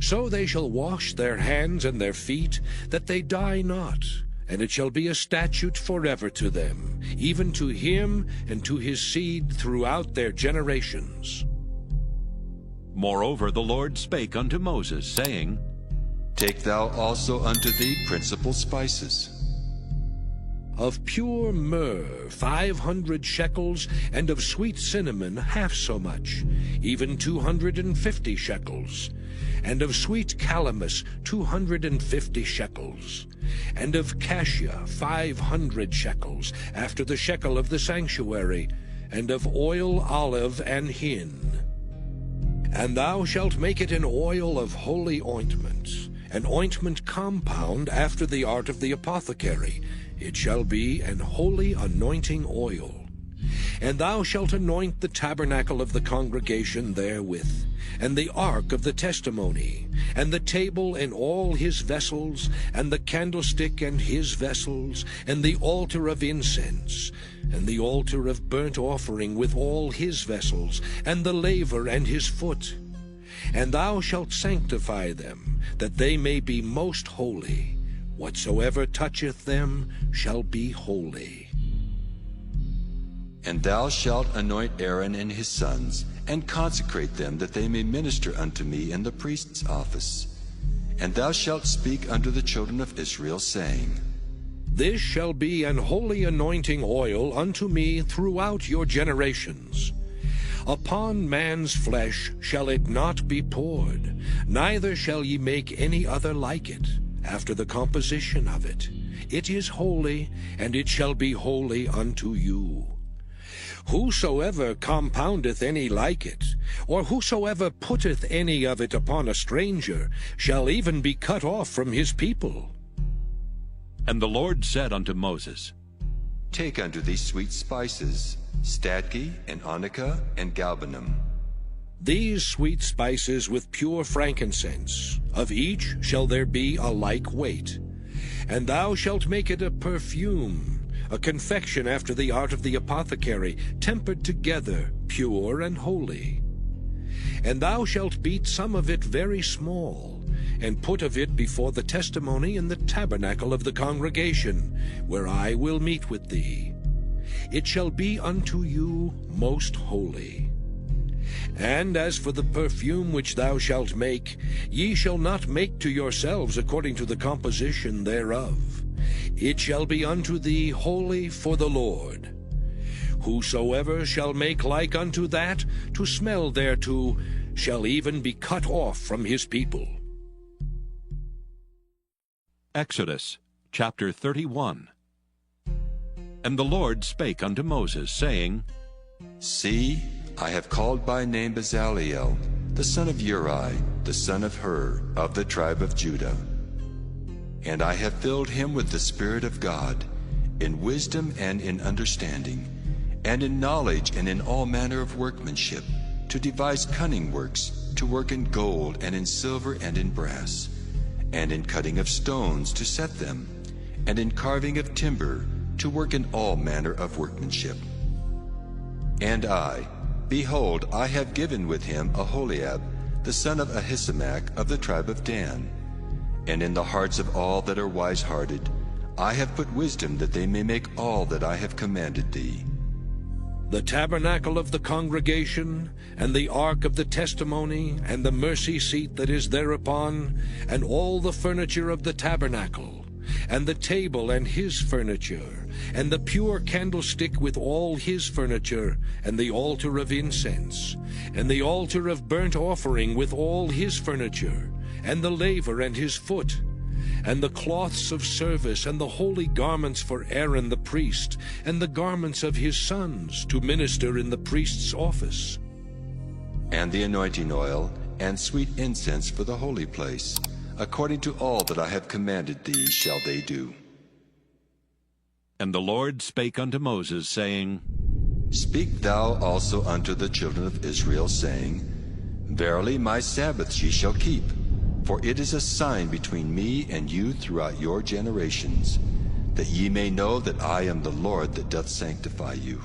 Speaker 2: So they shall wash their hands and their feet, that they die not, and it shall be a statute forever to them, even to him and to his seed throughout their generations.
Speaker 1: Moreover the Lord spake unto Moses, saying,
Speaker 3: Take thou also unto thee principal spices.
Speaker 2: Of pure myrrh 500 shekels, and of sweet cinnamon half so much, even 250 shekels, and of sweet calamus 250 shekels, and of cassia 500 shekels, after the shekel of the sanctuary, and of oil, olive, and hin. And thou shalt make it an oil of holy ointment, an ointment compound after the art of the apothecary. It shall be an holy anointing oil. And thou shalt anoint the tabernacle of the congregation therewith, and the ark of the testimony, and the table and all his vessels, and the candlestick and his vessels, and the altar of incense, and the altar of burnt offering with all his vessels, and the laver and his foot. And thou shalt sanctify them, that they may be most holy. Whatsoever toucheth them shall be holy.
Speaker 3: And thou shalt anoint Aaron and his sons, and consecrate them, that they may minister unto me in the priest's office. And thou shalt speak unto the children of Israel, saying,
Speaker 2: This shall be an holy anointing oil unto me throughout your generations. Upon man's flesh shall it not be poured, neither shall ye make any other like it, after the composition of it. It is holy, and it shall be holy unto you. Whosoever compoundeth any like it, or whosoever putteth any of it upon a stranger, shall even be cut off from his people.
Speaker 1: And the Lord said unto Moses,
Speaker 3: Take unto thee sweet spices, stadge, and onycha, and galbanum.
Speaker 2: These sweet spices with pure frankincense, of each shall there be a like weight. And thou shalt make it a perfume, a confection after the art of the apothecary, tempered together, pure and holy. And thou shalt beat some of it very small, and put of it before the testimony in the tabernacle of the congregation, where I will meet with thee. It shall be unto you most holy. And as for the perfume which thou shalt make, ye shall not make to yourselves according to the composition thereof. It shall be unto thee holy for the Lord. Whosoever shall make like unto that, to smell thereto, shall even be cut off from his people.
Speaker 1: Exodus chapter 31. And the Lord spake unto Moses, saying,
Speaker 3: See, I have called by name Bezaleel, the son of Uri, the son of Hur, of the tribe of Judah. And I have filled him with the Spirit of God, in wisdom and in understanding, and in knowledge and in all manner of workmanship, to devise cunning works, to work in gold and in silver and in brass, and in cutting of stones to set them, and in carving of timber, to work in all manner of workmanship. And I, behold, I have given with him Aholiab, the son of Ahisamach, of the tribe of Dan. And in the hearts of all that are wise-hearted, I have put wisdom, that they may make all that I have commanded thee.
Speaker 2: The tabernacle of the congregation, and the ark of the testimony, and the mercy seat that is thereupon, and all the furniture of the tabernacle, and the table and his furniture, and the pure candlestick with all his furniture, and the altar of incense, and the altar of burnt offering with all his furniture, and the laver and his foot, and the cloths of service, and the holy garments for Aaron the priest, and the garments of his sons, to minister in the priest's office.
Speaker 3: And the anointing oil, and sweet incense for the holy place, according to all that I have commanded thee shall they do.
Speaker 1: And the Lord spake unto Moses, saying,
Speaker 3: Speak thou also unto the children of Israel, saying, Verily my Sabbaths ye shall keep, for it is a sign between me and you throughout your generations, that ye may know that I am the Lord that doth sanctify you.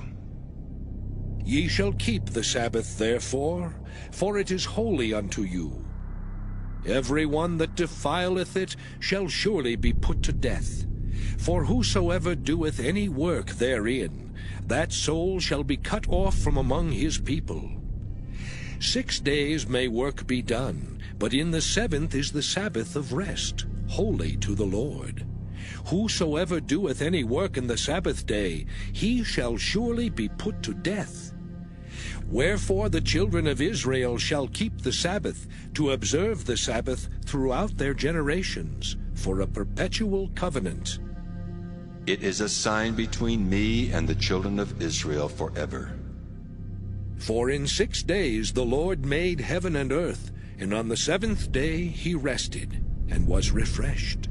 Speaker 2: Ye shall keep the Sabbath therefore, for it is holy unto you. Every one that defileth it shall surely be put to death. For whosoever doeth any work therein, that soul shall be cut off from among his people. 6 days may work be done, but in the 7th is the Sabbath of rest, holy to the Lord. Whosoever doeth any work in the Sabbath day, he shall surely be put to death. Wherefore the children of Israel shall keep the Sabbath, to observe the Sabbath throughout their generations, for a perpetual covenant.
Speaker 3: It is a sign between me and the children of Israel forever.
Speaker 2: For in 6 days the Lord made heaven and earth, and on the 7th day he rested, and was refreshed.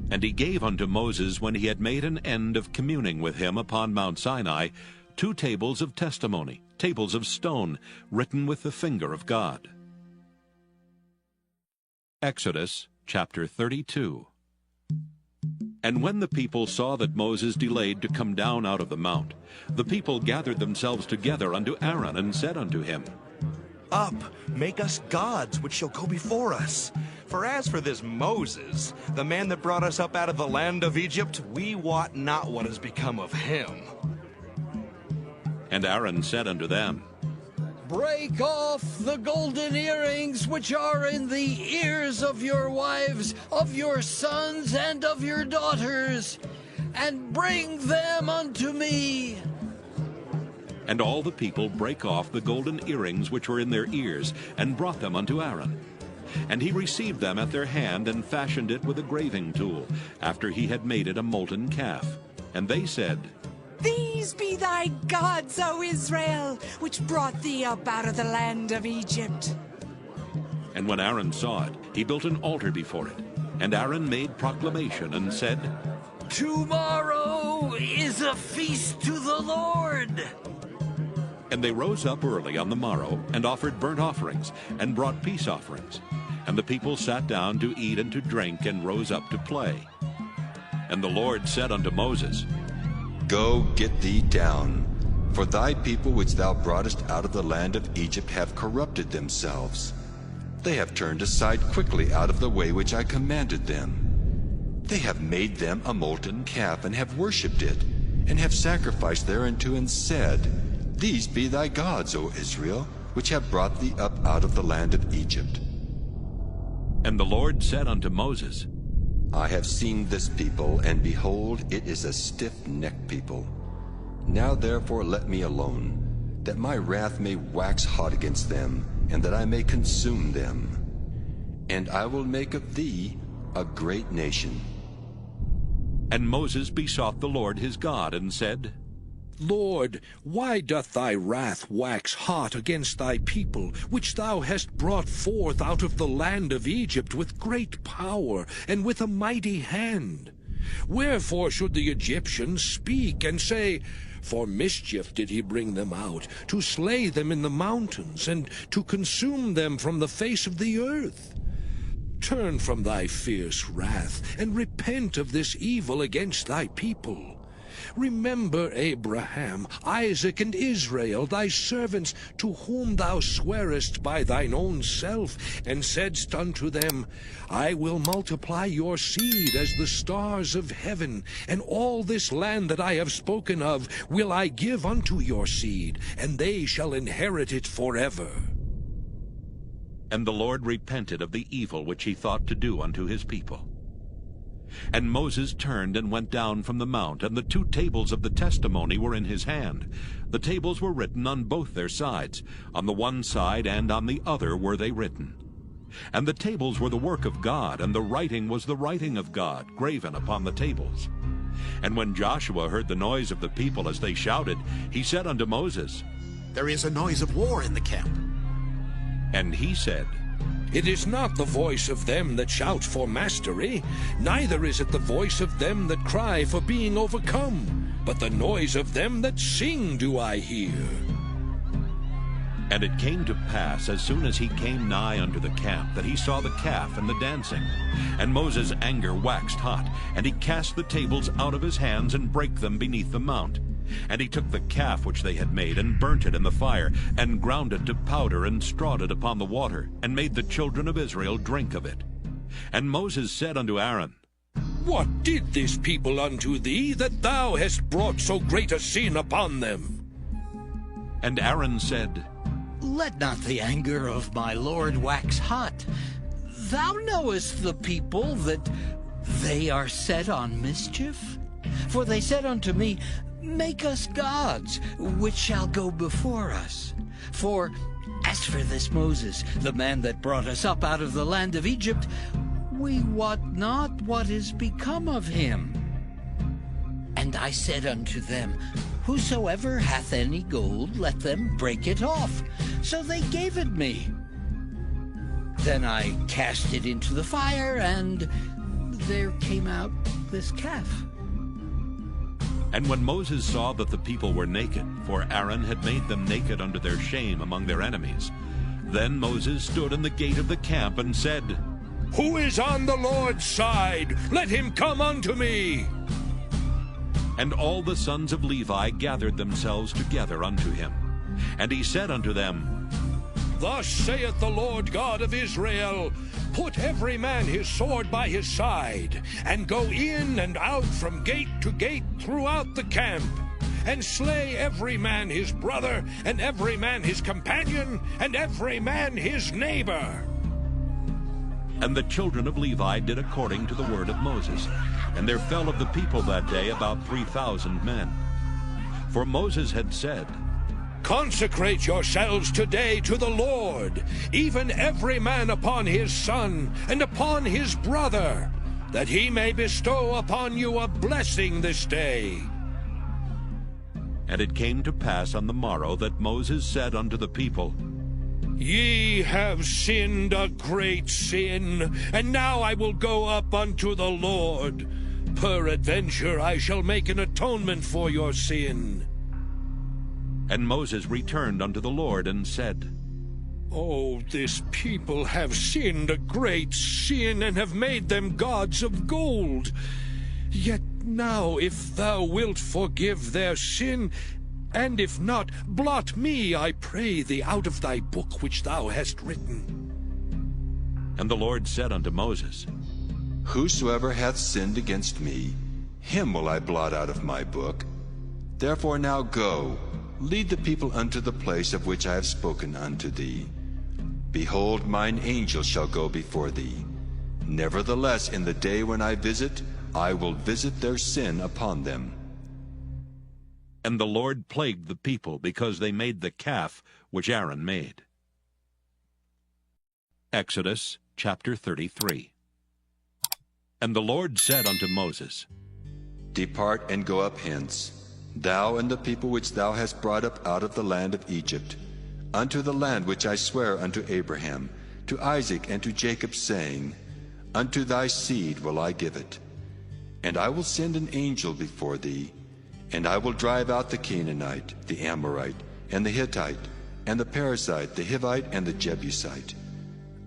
Speaker 1: And he gave unto Moses, when he had made an end of communing with him upon Mount Sinai, 2 tables of testimony, tables of stone, written with the finger of God. Exodus chapter 32. And when the people saw that Moses delayed to come down out of the mount, the people gathered themselves together unto Aaron, and said unto him,
Speaker 9: Up, make us gods which shall go before us. For as for this Moses, the man that brought us up out of the land of Egypt, we wot not what has become of him.
Speaker 1: And Aaron said unto them,
Speaker 6: Break off the golden earrings which are in the ears of your wives, of your sons, and of your daughters, and bring them unto me.
Speaker 1: And all the people brake off the golden earrings which were in their ears, and brought them unto Aaron. And he received them at their hand, and fashioned it with a graving tool, after he had made it a molten calf. And they said,
Speaker 20: These be thy gods, O Israel, which brought thee up out of the land of Egypt.
Speaker 1: And when Aaron saw it, he built an altar before it. And Aaron made proclamation, and said,
Speaker 6: Tomorrow is a feast to the Lord.
Speaker 1: And they rose up early on the morrow, and offered burnt offerings, and brought peace offerings. And the people sat down to eat and to drink, and rose up to play. And the Lord said unto Moses,
Speaker 3: Go, get thee down, for thy people which thou broughtest out of the land of Egypt have corrupted themselves. They have turned aside quickly out of the way which I commanded them. They have made them a molten calf, and have worshipped it, and have sacrificed thereunto, and said, These be thy gods, O Israel, which have brought thee up out of the land of Egypt.
Speaker 1: And the Lord said unto Moses,
Speaker 3: I have seen this people, and behold, it is a stiff-necked people. Now therefore let me alone, that my wrath may wax hot against them, and that I may consume them. And I will make of thee a great nation.
Speaker 1: And Moses besought the Lord his God, and said,
Speaker 2: Lord, why doth thy wrath wax hot against thy people, which thou hast brought forth out of the land of Egypt with great power and with a mighty hand? Wherefore should the Egyptians speak and say, For mischief did he bring them out, to slay them in the mountains, and to consume them from the face of the earth? Turn from thy fierce wrath, and repent of this evil against thy people. Remember Abraham, Isaac, and Israel, thy servants, to whom thou swarest by thine own self, and saidst unto them, I will multiply your seed as the stars of heaven, and all this land that I have spoken of will I give unto your seed, and they shall inherit it forever.
Speaker 1: And the Lord repented of the evil which he thought to do unto his people. And Moses turned and went down from the mount, and the 2 tables of the testimony were in his hand. The tables were written on both their sides. On the one side and on the other were they written. And the tables were the work of God, and the writing was the writing of God, graven upon the tables. And when Joshua heard the noise of the people as they shouted, he said unto Moses,
Speaker 11: There is a noise of war in the camp.
Speaker 1: And he said,
Speaker 2: It is not the voice of them that shout for mastery, neither is it the voice of them that cry for being overcome, but the noise of them that sing do I hear.
Speaker 1: And it came to pass, as soon as he came nigh unto the camp, that he saw the calf and the dancing. And Moses' anger waxed hot, and he cast the tables out of his hands, and brake them beneath the mount. And he took the calf which they had made, and burnt it in the fire, and ground it to powder, and strawed it upon the water, and made the children of Israel drink of it. And Moses said unto Aaron,
Speaker 2: What did this people unto thee, that thou hast brought so great a sin upon them?
Speaker 1: And Aaron said,
Speaker 6: Let not the anger of my lord wax hot. Thou knowest the people, that they are set on mischief. For they said unto me, Make us gods, which shall go before us. For as for this Moses, the man that brought us up out of the land of Egypt, we wot not what is become of him. And I said unto them, Whosoever hath any gold, let them break it off. So they gave it me. Then I cast it into the fire, and there came out this calf.
Speaker 1: And when Moses saw that the people were naked, for Aaron had made them naked unto their shame among their enemies, then Moses stood in the gate of the camp and said,
Speaker 2: Who is on the Lord's side? Let him come unto me.
Speaker 1: And all the sons of Levi gathered themselves together unto him. And he said unto them,
Speaker 2: Thus saith the Lord God of Israel, Put every man his sword by his side, and go in and out from gate to gate throughout the camp, and slay every man his brother, and every man his companion, and every man his neighbor.
Speaker 1: And the children of Levi did according to the word of Moses. And there fell of the people that day about 3,000 men. For Moses had said,
Speaker 2: Consecrate yourselves today to the Lord, even every man upon his son, and upon his brother, that he may bestow upon you a blessing this day.
Speaker 1: And it came to pass on the morrow that Moses said unto the people,
Speaker 2: Ye have sinned a great sin, and now I will go up unto the Lord. Peradventure I shall make an atonement for your sin.
Speaker 1: And Moses returned unto the Lord and said,
Speaker 2: Oh, this people have sinned a great sin, and have made them gods of gold. Yet now, if thou wilt forgive their sin, and if not, blot me, I pray thee, out of thy book which thou hast written.
Speaker 1: And the Lord said unto Moses,
Speaker 3: Whosoever hath sinned against me, him will I blot out of my book. Therefore now go, lead the people unto the place of which I have spoken unto thee. Behold, mine angel shall go before thee. Nevertheless, in the day when I visit, I will visit their sin upon them.
Speaker 1: And the Lord plagued the people, because they made the calf which Aaron made. Exodus chapter 33. And the Lord said unto Moses,
Speaker 3: Depart and go up hence, thou and the people which thou hast brought up out of the land of Egypt, unto the land which I swear unto Abraham, to Isaac, and to Jacob, saying, Unto thy seed will I give it. And I will send an angel before thee, and I will drive out the Canaanite, the Amorite, and the Hittite, and the Perizzite, the Hivite, and the Jebusite,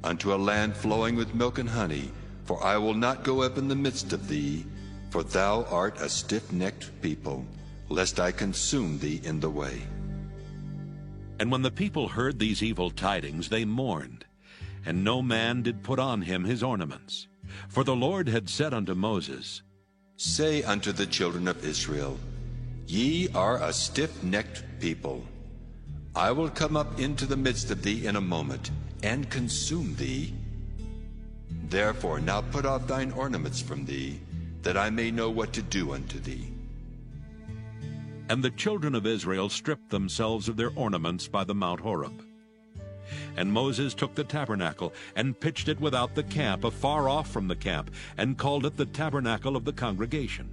Speaker 3: unto a land flowing with milk and honey, for I will not go up in the midst of thee, for thou art a stiff-necked people, lest I consume thee in the way.
Speaker 1: And when the people heard these evil tidings, they mourned, and no man did put on him his ornaments. For the Lord had said unto Moses,
Speaker 3: Say unto the children of Israel, Ye are a stiff-necked people. I will come up into the midst of thee in a moment, and consume thee. Therefore now put off thine ornaments from thee, that I may know what to do unto thee.
Speaker 1: And the children of Israel stripped themselves of their ornaments by the Mount Horeb. And Moses took the tabernacle, and pitched it without the camp, afar off from the camp, and called it the tabernacle of the congregation.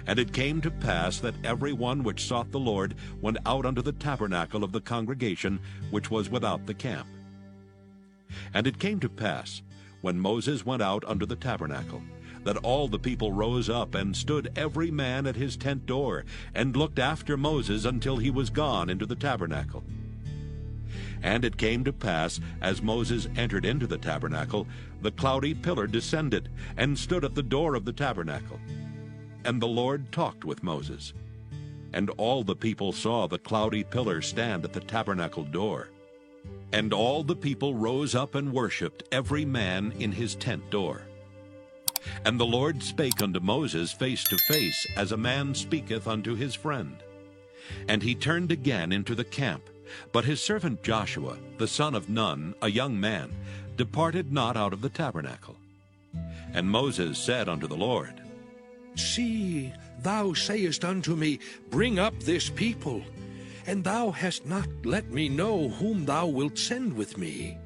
Speaker 1: And it came to pass that every one which sought the Lord went out unto the tabernacle of the congregation, which was without the camp. And it came to pass, when Moses went out unto the tabernacle, that all the people rose up, and stood every man at his tent door, and looked after Moses until he was gone into the tabernacle. And it came to pass, as Moses entered into the tabernacle, the cloudy pillar descended, and stood at the door of the tabernacle. And the Lord talked with Moses. And all the people saw the cloudy pillar stand at the tabernacle door. And all the people rose up and worshipped, every man in his tent door. And the Lord spake unto Moses face to face, as a man speaketh unto his friend. And he turned again into the camp. But his servant Joshua, the son of Nun, a young man, departed not out of the tabernacle. And Moses said unto the Lord,
Speaker 2: See, thou sayest unto me, Bring up this people. And thou hast not let me know whom thou wilt send with me.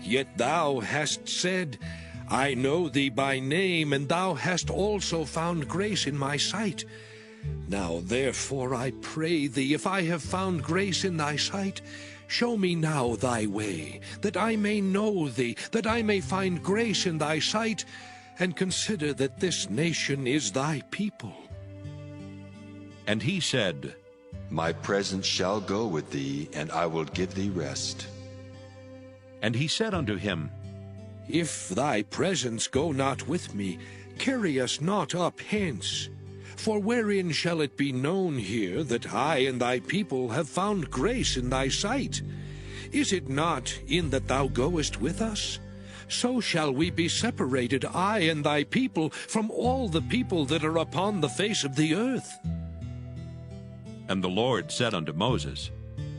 Speaker 2: Yet thou hast said, I know thee by name, and thou hast also found grace in my sight. Now therefore I pray thee, if I have found grace in thy sight, show me now thy way, that I may know thee, that I may find grace in thy sight, and consider that this nation is thy people.
Speaker 1: And he said,
Speaker 3: My presence shall go with thee, and I will give thee rest.
Speaker 1: And he said unto him,
Speaker 2: If thy presence go not with me, carry us not up hence. For wherein shall it be known here that I and thy people have found grace in thy sight? Is it not in that thou goest with us? So shall we be separated, I and thy people, from all the people that are upon the face of the earth.
Speaker 1: And the Lord said unto Moses,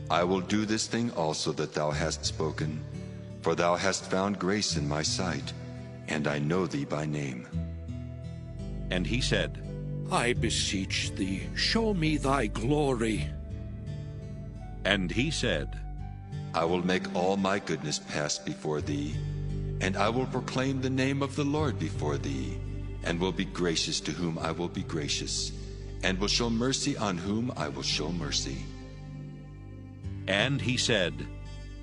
Speaker 3: I will do this thing also that thou hast spoken, for thou hast found grace in my sight, and I know thee by name.
Speaker 1: And he said,
Speaker 2: I beseech thee, show me thy glory.
Speaker 1: And he said,
Speaker 3: I will make all my goodness pass before thee, and I will proclaim the name of the Lord before thee, and will be gracious to whom I will be gracious, and will show mercy on whom I will show mercy.
Speaker 1: And he said,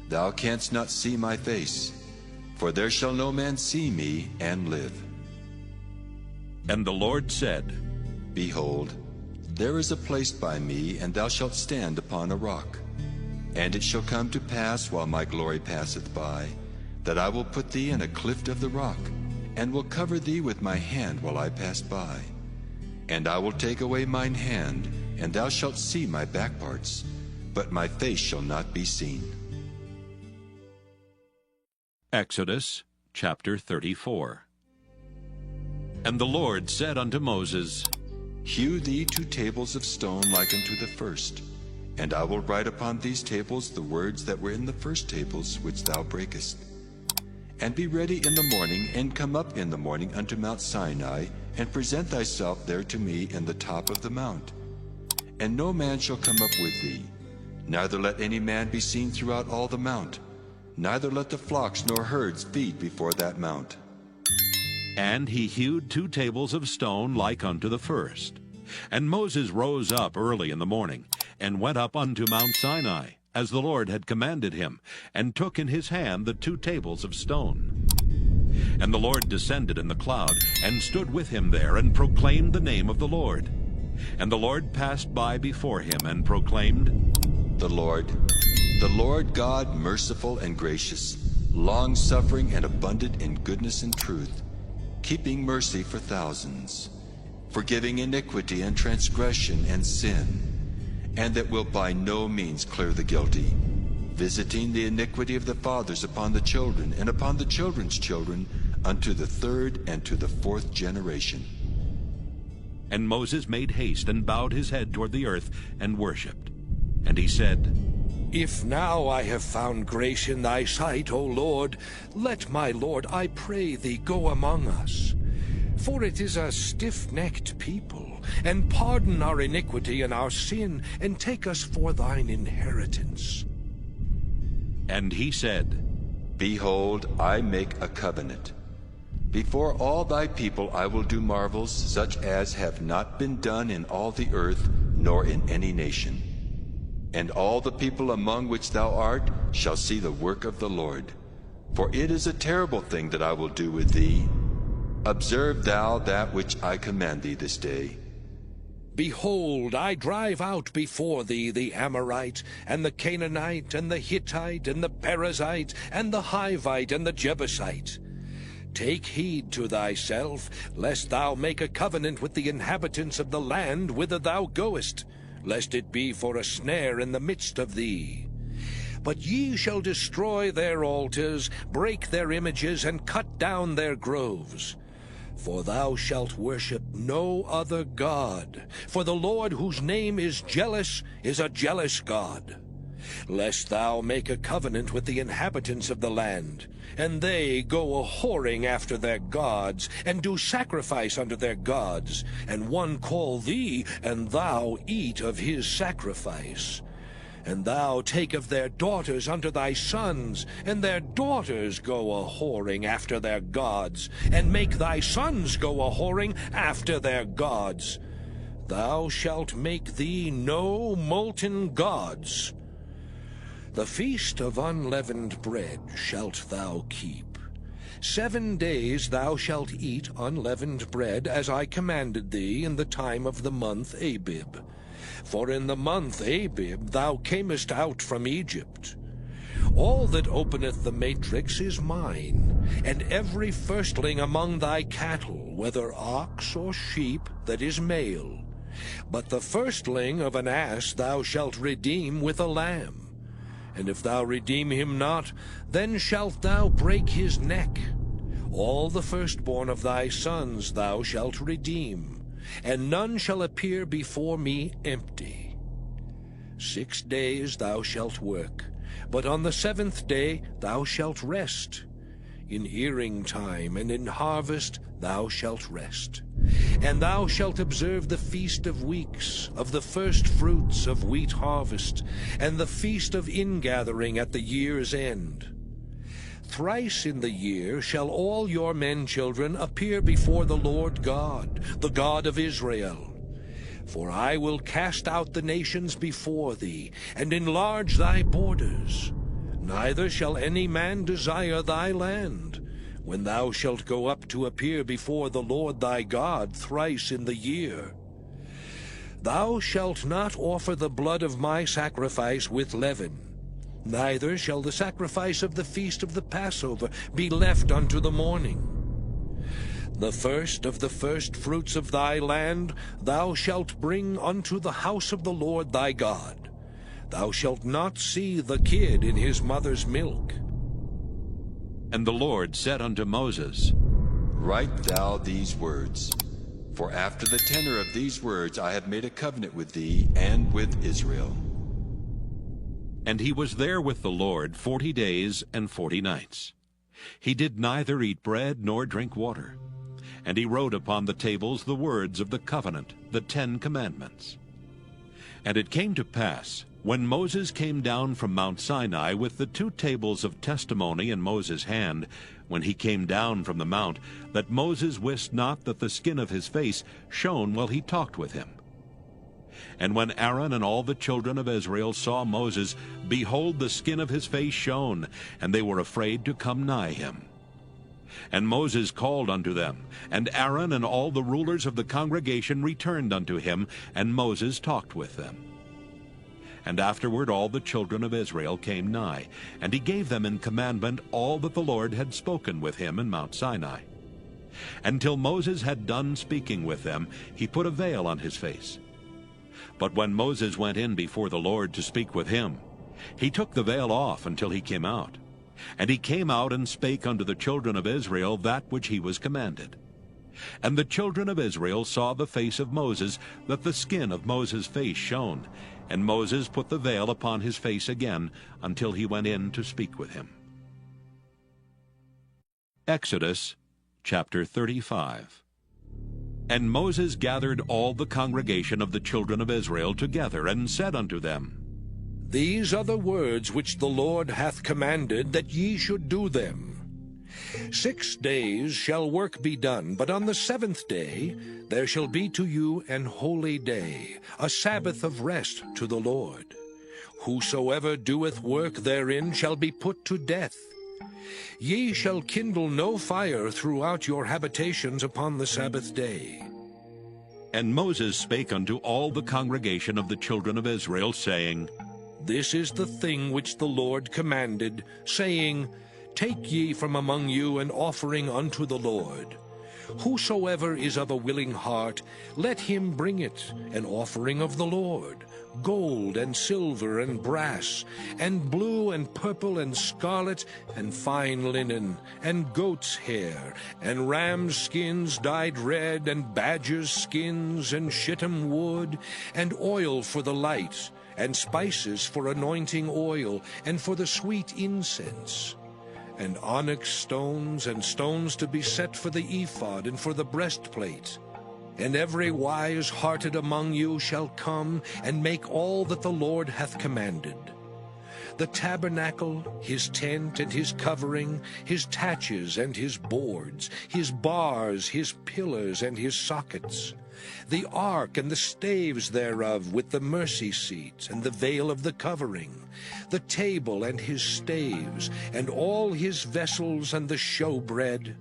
Speaker 3: Thou canst not see my face, for there shall no man see me and live.
Speaker 1: And the Lord said,
Speaker 3: Behold, there is a place by me, and thou shalt stand upon a rock. And it shall come to pass, while my glory passeth by, that I will put thee in a cleft of the rock, and will cover thee with my hand while I pass by. And I will take away mine hand, and thou shalt see my back parts, but my face shall not be seen.
Speaker 1: Exodus chapter 34. And the Lord said unto Moses,
Speaker 3: Hew thee 2 tables of stone like unto the first, and I will write upon these tables the words that were in the first tables which thou breakest. And be ready in the morning, and come up in the morning unto Mount Sinai, and present thyself there to me in the top of the mount. And no man shall come up with thee, neither let any man be seen throughout all the mount, neither let the flocks nor herds feed before that mount.
Speaker 1: And he hewed 2 tables of stone like unto the first. And Moses rose up early in the morning, and went up unto Mount Sinai, as the Lord had commanded him, and took in his hand the 2 tables of stone. And the Lord descended in the cloud, and stood with him there, and proclaimed the name of the Lord. And the Lord passed by before him, and proclaimed,
Speaker 3: The Lord God, merciful and gracious, long-suffering and abundant in goodness and truth, keeping mercy for thousands, forgiving iniquity and transgression and sin, and that will by no means clear the guilty, visiting the iniquity of the fathers upon the children, and upon the children's children, unto the 3rd and to the 4th generation.
Speaker 1: And Moses made haste, and bowed his head toward the earth, and worshipped. And he said,
Speaker 2: If now I have found grace in thy sight, O Lord, let my Lord, I pray thee, go among us. For it is a stiff-necked people, and pardon our iniquity and our sin, and take us for thine inheritance.
Speaker 1: And he said,
Speaker 3: Behold, I make a covenant. Before all thy people I will do marvels, such as have not been done in all the earth, nor in any nation. And all the people among which thou art shall see the work of the Lord. For it is a terrible thing that I will do with thee. Observe thou that which I command thee this day.
Speaker 2: Behold, I drive out before thee the Amorite, and the Canaanite, and the Hittite, and the Perizzite, and the Hivite, and the Jebusite. Take heed to thyself, lest thou make a covenant with the inhabitants of the land whither thou goest, lest it be for a snare in the midst of thee. But ye shall destroy their altars, break their images, and cut down their groves. For thou shalt worship no other God, for the Lord whose name is jealous is a jealous God. Lest thou make a covenant with the inhabitants of the land, and they go a-whoring after their gods, and do sacrifice unto their gods, and one call thee, and thou eat of his sacrifice. And thou take of their daughters unto thy sons, and their daughters go a-whoring after their gods, and make thy sons go a-whoring after their gods. Thou shalt make thee no molten gods. The feast of unleavened bread shalt thou keep. 7 days thou shalt eat unleavened bread, as I commanded thee in the time of the month Abib. For in the month Abib thou camest out from Egypt. All that openeth the matrix is mine, and every firstling among thy cattle, whether ox or sheep, that is male. But the firstling of an ass thou shalt redeem with a lamb. And if thou redeem him not, then shalt thou break his neck. All the firstborn of thy sons thou shalt redeem, and none shall appear before me empty. 6 days thou shalt work, but on the 7th day thou shalt rest. In earing time and in harvest thou shalt rest. And thou shalt observe the feast of weeks, of the first fruits of wheat harvest, and the feast of ingathering at the year's end. Thrice in the year shall all your men children appear before the Lord God, the God of Israel. For I will cast out the nations before thee, and enlarge thy borders. Neither shall any man desire thy land, when thou shalt go up to appear before the Lord thy God thrice in the year. Thou shalt not offer the blood of my sacrifice with leaven, neither shall the sacrifice of the feast of the Passover be left unto the morning. The first of the first fruits of thy land thou shalt bring unto the house of the Lord thy God. Thou shalt not see the kid in his mother's milk.
Speaker 1: And the Lord said unto Moses,
Speaker 3: Write thou these words, for after the tenor of these words I have made a covenant with thee and with Israel.
Speaker 1: And he was there with the Lord 40 days and 40 nights. He did neither eat bread nor drink water. And he wrote upon the tables the words of the covenant, the 10 commandments. And it came to pass, when Moses came down from Mount Sinai with the 2 tables of testimony in Moses' hand, when he came down from the mount, that Moses wist not that the skin of his face shone while he talked with him. And when Aaron and all the children of Israel saw Moses, behold, the skin of his face shone, and they were afraid to come nigh him. And Moses called unto them, and Aaron and all the rulers of the congregation returned unto him, and Moses talked with them. And afterward all the children of Israel came nigh, and he gave them in commandment all that the Lord had spoken with him in Mount Sinai. Until Moses had done speaking with them, he put a veil on his face. But when Moses went in before the Lord to speak with him, he took the veil off until he came out. And he came out and spake unto the children of Israel that which he was commanded. And the children of Israel saw the face of Moses, that the skin of Moses' face shone. And Moses put the veil upon his face again, until he went in to speak with him. Exodus chapter 35. And Moses gathered all the congregation of the children of Israel together, and said unto them,
Speaker 2: These are the words which the Lord hath commanded, that ye should do them. 6 days shall work be done, but on the 7th day there shall be to you an holy day, a Sabbath of rest to the Lord. Whosoever doeth work therein shall be put to death. Ye shall kindle no fire throughout your habitations upon the Sabbath day.
Speaker 1: And Moses spake unto all the congregation of the children of Israel, saying,
Speaker 2: This is the thing which the Lord commanded, saying, Take ye from among you an offering unto the Lord. Whosoever is of a willing heart, let him bring it, an offering of the Lord, gold and silver and brass, and blue and purple and scarlet, and fine linen, and goat's hair, and ram's skins dyed red, and badger's skins, and shittim wood, and oil for the light, and spices for anointing oil, and for the sweet incense, and onyx stones, and stones to be set for the ephod, and for the breastplate. And every wise-hearted among you shall come and make all that the Lord hath commanded. The tabernacle, his tent and his covering, his taches and his boards, his bars, his pillars and his sockets, the ark and the staves thereof with the mercy seat and the veil of the covering, the table and his staves, and all his vessels and the showbread,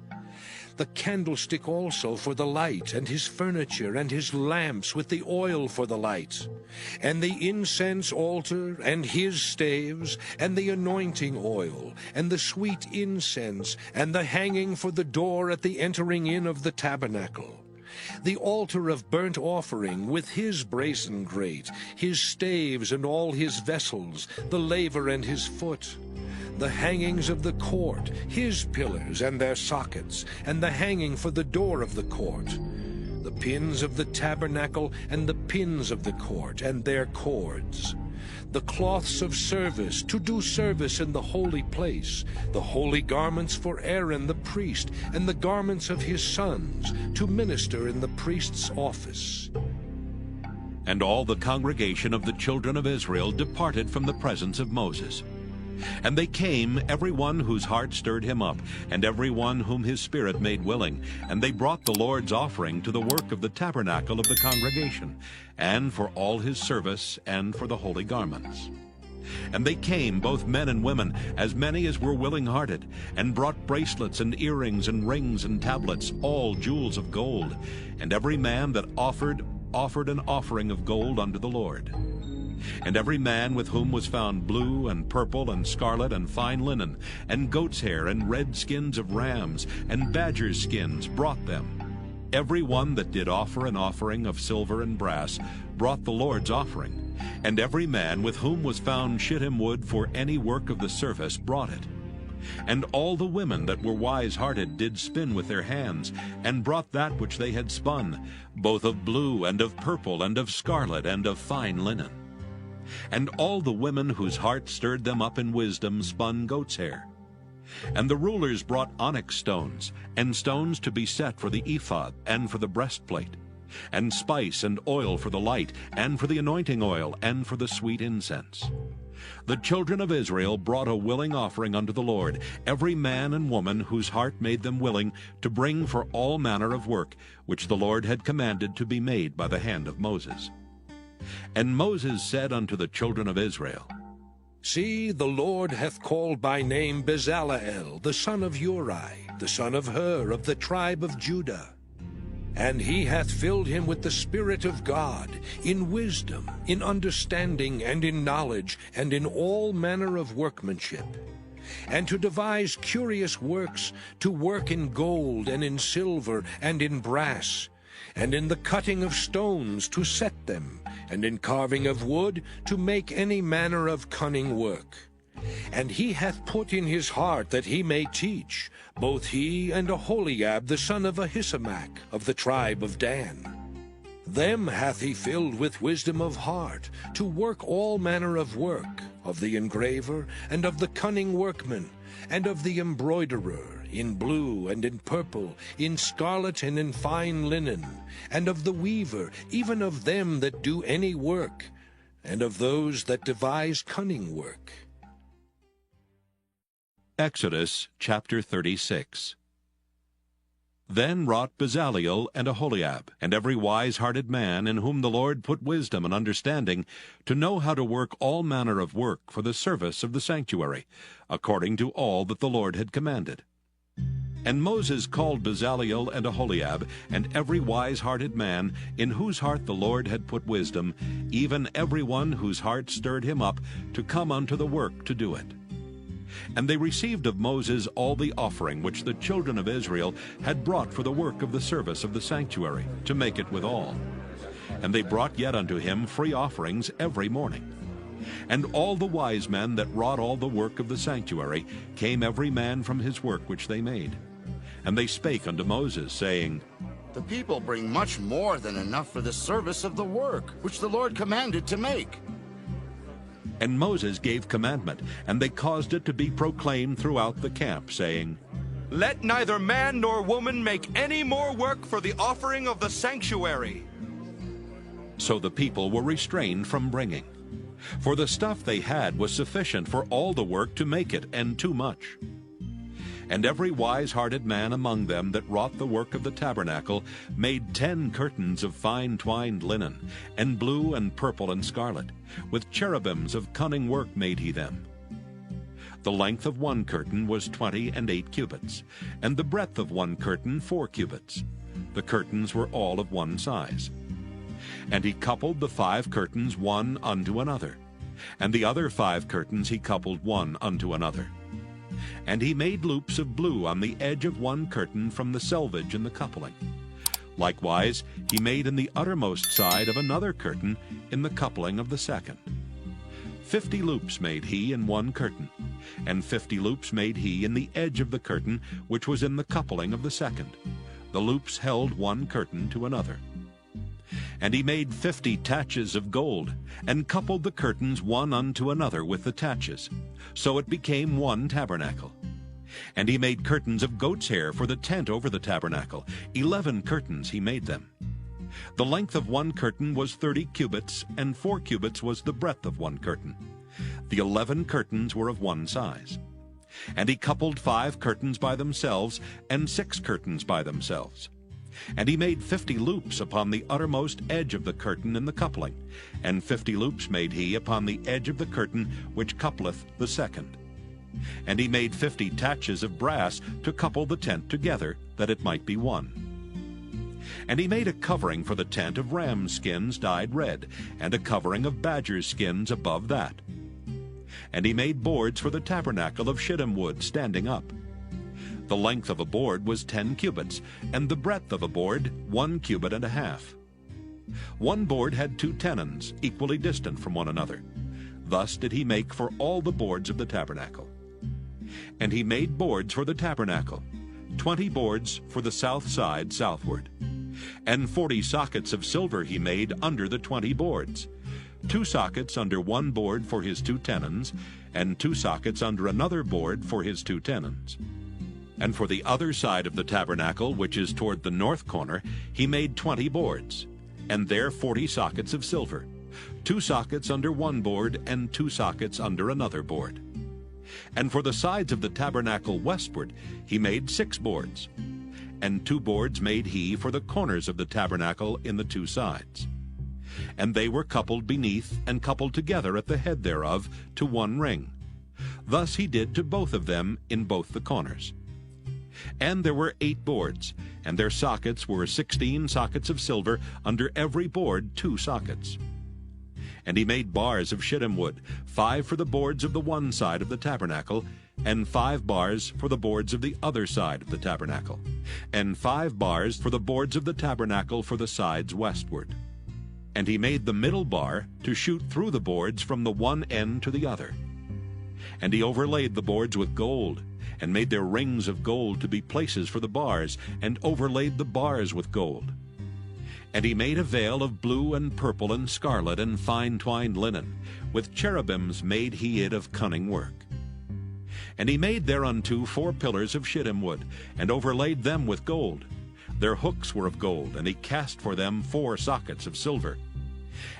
Speaker 2: the candlestick also for the light, and his furniture, and his lamps with the oil for the light, and the incense altar, and his staves, and the anointing oil, and the sweet incense, and the hanging for the door at the entering in of the tabernacle, the altar of burnt offering with his brazen grate, his staves and all his vessels, the laver and his foot, the hangings of the court, his pillars and their sockets, and the hanging for the door of the court, the pins of the tabernacle and the pins of the court and their cords, the cloths of service to do service in the holy place, the holy garments for Aaron the priest, and the garments of his sons to minister in the priest's office.
Speaker 1: And all the congregation of the children of Israel departed from the presence of Moses. And they came, every one whose heart stirred him up, and every one whom his spirit made willing, and they brought the Lord's offering to the work of the tabernacle of the congregation, and for all his service, and for the holy garments. And they came, both men and women, as many as were willing-hearted, and brought bracelets and earrings and rings and tablets, all jewels of gold. And every man that offered an offering of gold unto the Lord. And every man with whom was found blue and purple and scarlet and fine linen, and goat's hair and red skins of rams and badgers' skins brought them. Every one that did offer an offering of silver and brass brought the Lord's offering. And every man with whom was found shittim wood for any work of the service brought it. And all the women that were wise-hearted did spin with their hands, and brought that which they had spun, both of blue and of purple and of scarlet and of fine linen. And all the women whose heart stirred them up in wisdom spun goat's hair. And the rulers brought onyx stones, and stones to be set for the ephod, and for the breastplate, and spice and oil for the light, and for the anointing oil, and for the sweet incense. The children of Israel brought a willing offering unto the Lord, every man and woman whose heart made them willing to bring for all manner of work, which the Lord had commanded to be made by the hand of Moses. And Moses said unto the children of Israel,
Speaker 2: See, the Lord hath called by name Bezaleel, the son of Uri, the son of Hur, of the tribe of Judah. And he hath filled him with the Spirit of God, in wisdom, in understanding, and in knowledge, and in all manner of workmanship, and to devise curious works, to work in gold, and in silver, and in brass, and in the cutting of stones to set them, and in carving of wood to make any manner of cunning work. And he hath put in his heart that he may teach, both he and Aholiab the son of Ahisamach of the tribe of Dan. Them hath he filled with wisdom of heart, to work all manner of work, of the engraver, and of the cunning workman, and of the embroiderer, in blue and in purple, in scarlet and in fine linen, and of the weaver, even of them that do any work, and of those that devise cunning work.
Speaker 1: Exodus chapter 36. Then wrought Bezaleel and Aholiab, and every wise-hearted man, in whom the Lord put wisdom and understanding, to know how to work all manner of work for the service of the sanctuary, according to all that the Lord had commanded. And Moses called Bezaleel and Aholiab, and every wise-hearted man, in whose heart the Lord had put wisdom, even every one whose heart stirred him up, to come unto the work to do it. And they received of Moses all the offering which the children of Israel had brought for the work of the service of the sanctuary, to make it withal. And they brought yet unto him free offerings every morning. And all the wise men that wrought all the work of the sanctuary came every man from his work which they made. And they spake unto Moses, saying,
Speaker 21: The people bring much more than enough for the service of the work which the Lord commanded to make.
Speaker 1: And Moses gave commandment, and they caused it to be proclaimed throughout the camp, saying,
Speaker 9: Let neither man nor woman make any more work for the offering of the sanctuary.
Speaker 1: So the people were restrained from bringing. For the stuff they had was sufficient for all the work to make it, and too much. And every wise-hearted man among them that wrought the work of the tabernacle made 10 curtains of fine twined linen, and blue and purple and scarlet. With cherubims of cunning work made he them. The length of one curtain was 28 cubits, and the breadth of one curtain 4 cubits. The curtains were all of one size. And he coupled the 5 curtains one unto another, and the other 5 curtains he coupled one unto another. And he made loops of blue on the edge of one curtain from the selvage in the coupling. Likewise he made in the uttermost side of another curtain in the coupling of the second. 50 loops made he in one curtain, and 50 loops made he in the edge of the curtain which was in the coupling of the second. The loops held one curtain to another. And he made 50 taches of gold, and coupled the curtains one unto another with the taches. So it became one tabernacle. And he made curtains of goat's hair for the tent over the tabernacle. 11 curtains he made them. The length of one curtain was 30 cubits, and 4 cubits was the breadth of one curtain. The 11 curtains were of one size. And he coupled 5 curtains by themselves, and 6 curtains by themselves. And he made 50 loops upon the uttermost edge of the curtain in the coupling, and 50 loops made he upon the edge of the curtain which coupleth the second. And he made 50 taches of brass to couple the tent together, that it might be one. And he made a covering for the tent of rams' skins dyed red, and a covering of badgers' skins above that. And he made boards for the tabernacle of shittim wood standing up. The length of a board was 10 cubits, and the breadth of a board 1 cubit and a half. One board had 2 tenons, equally distant from one another. Thus did he make for all the boards of the tabernacle. And he made boards for the tabernacle, 20 boards for the south side southward. And 40 sockets of silver he made under the 20 boards, 2 sockets under one board for his 2 tenons, and 2 sockets under another board for his 2 tenons. And for the other side of the tabernacle, which is toward the north corner, he made 20 boards, and there 40 sockets of silver, 2 sockets under one board, and 2 sockets under another board. And for the sides of the tabernacle westward he made 6 boards, and 2 boards made he for the corners of the tabernacle in the 2 sides. And they were coupled beneath, and coupled together at the head thereof, to one ring. Thus he did to both of them in both the corners. And there were 8 boards, and their sockets were 16 sockets of silver, under every board 2 sockets. And he made bars of shittim wood, 5 for the boards of the one side of the tabernacle, and 5 bars for the boards of the other side of the tabernacle, and 5 bars for the boards of the tabernacle for the sides westward. And he made the middle bar to shoot through the boards from the one end to the other. And he overlaid the boards with gold, and made their rings of gold to be places for the bars, and overlaid the bars with gold. And he made a veil of blue and purple and scarlet and fine twined linen. With cherubims made he it of cunning work. And he made thereunto 4 pillars of shittim wood, and overlaid them with gold. Their hooks were of gold, and he cast for them 4 sockets of silver.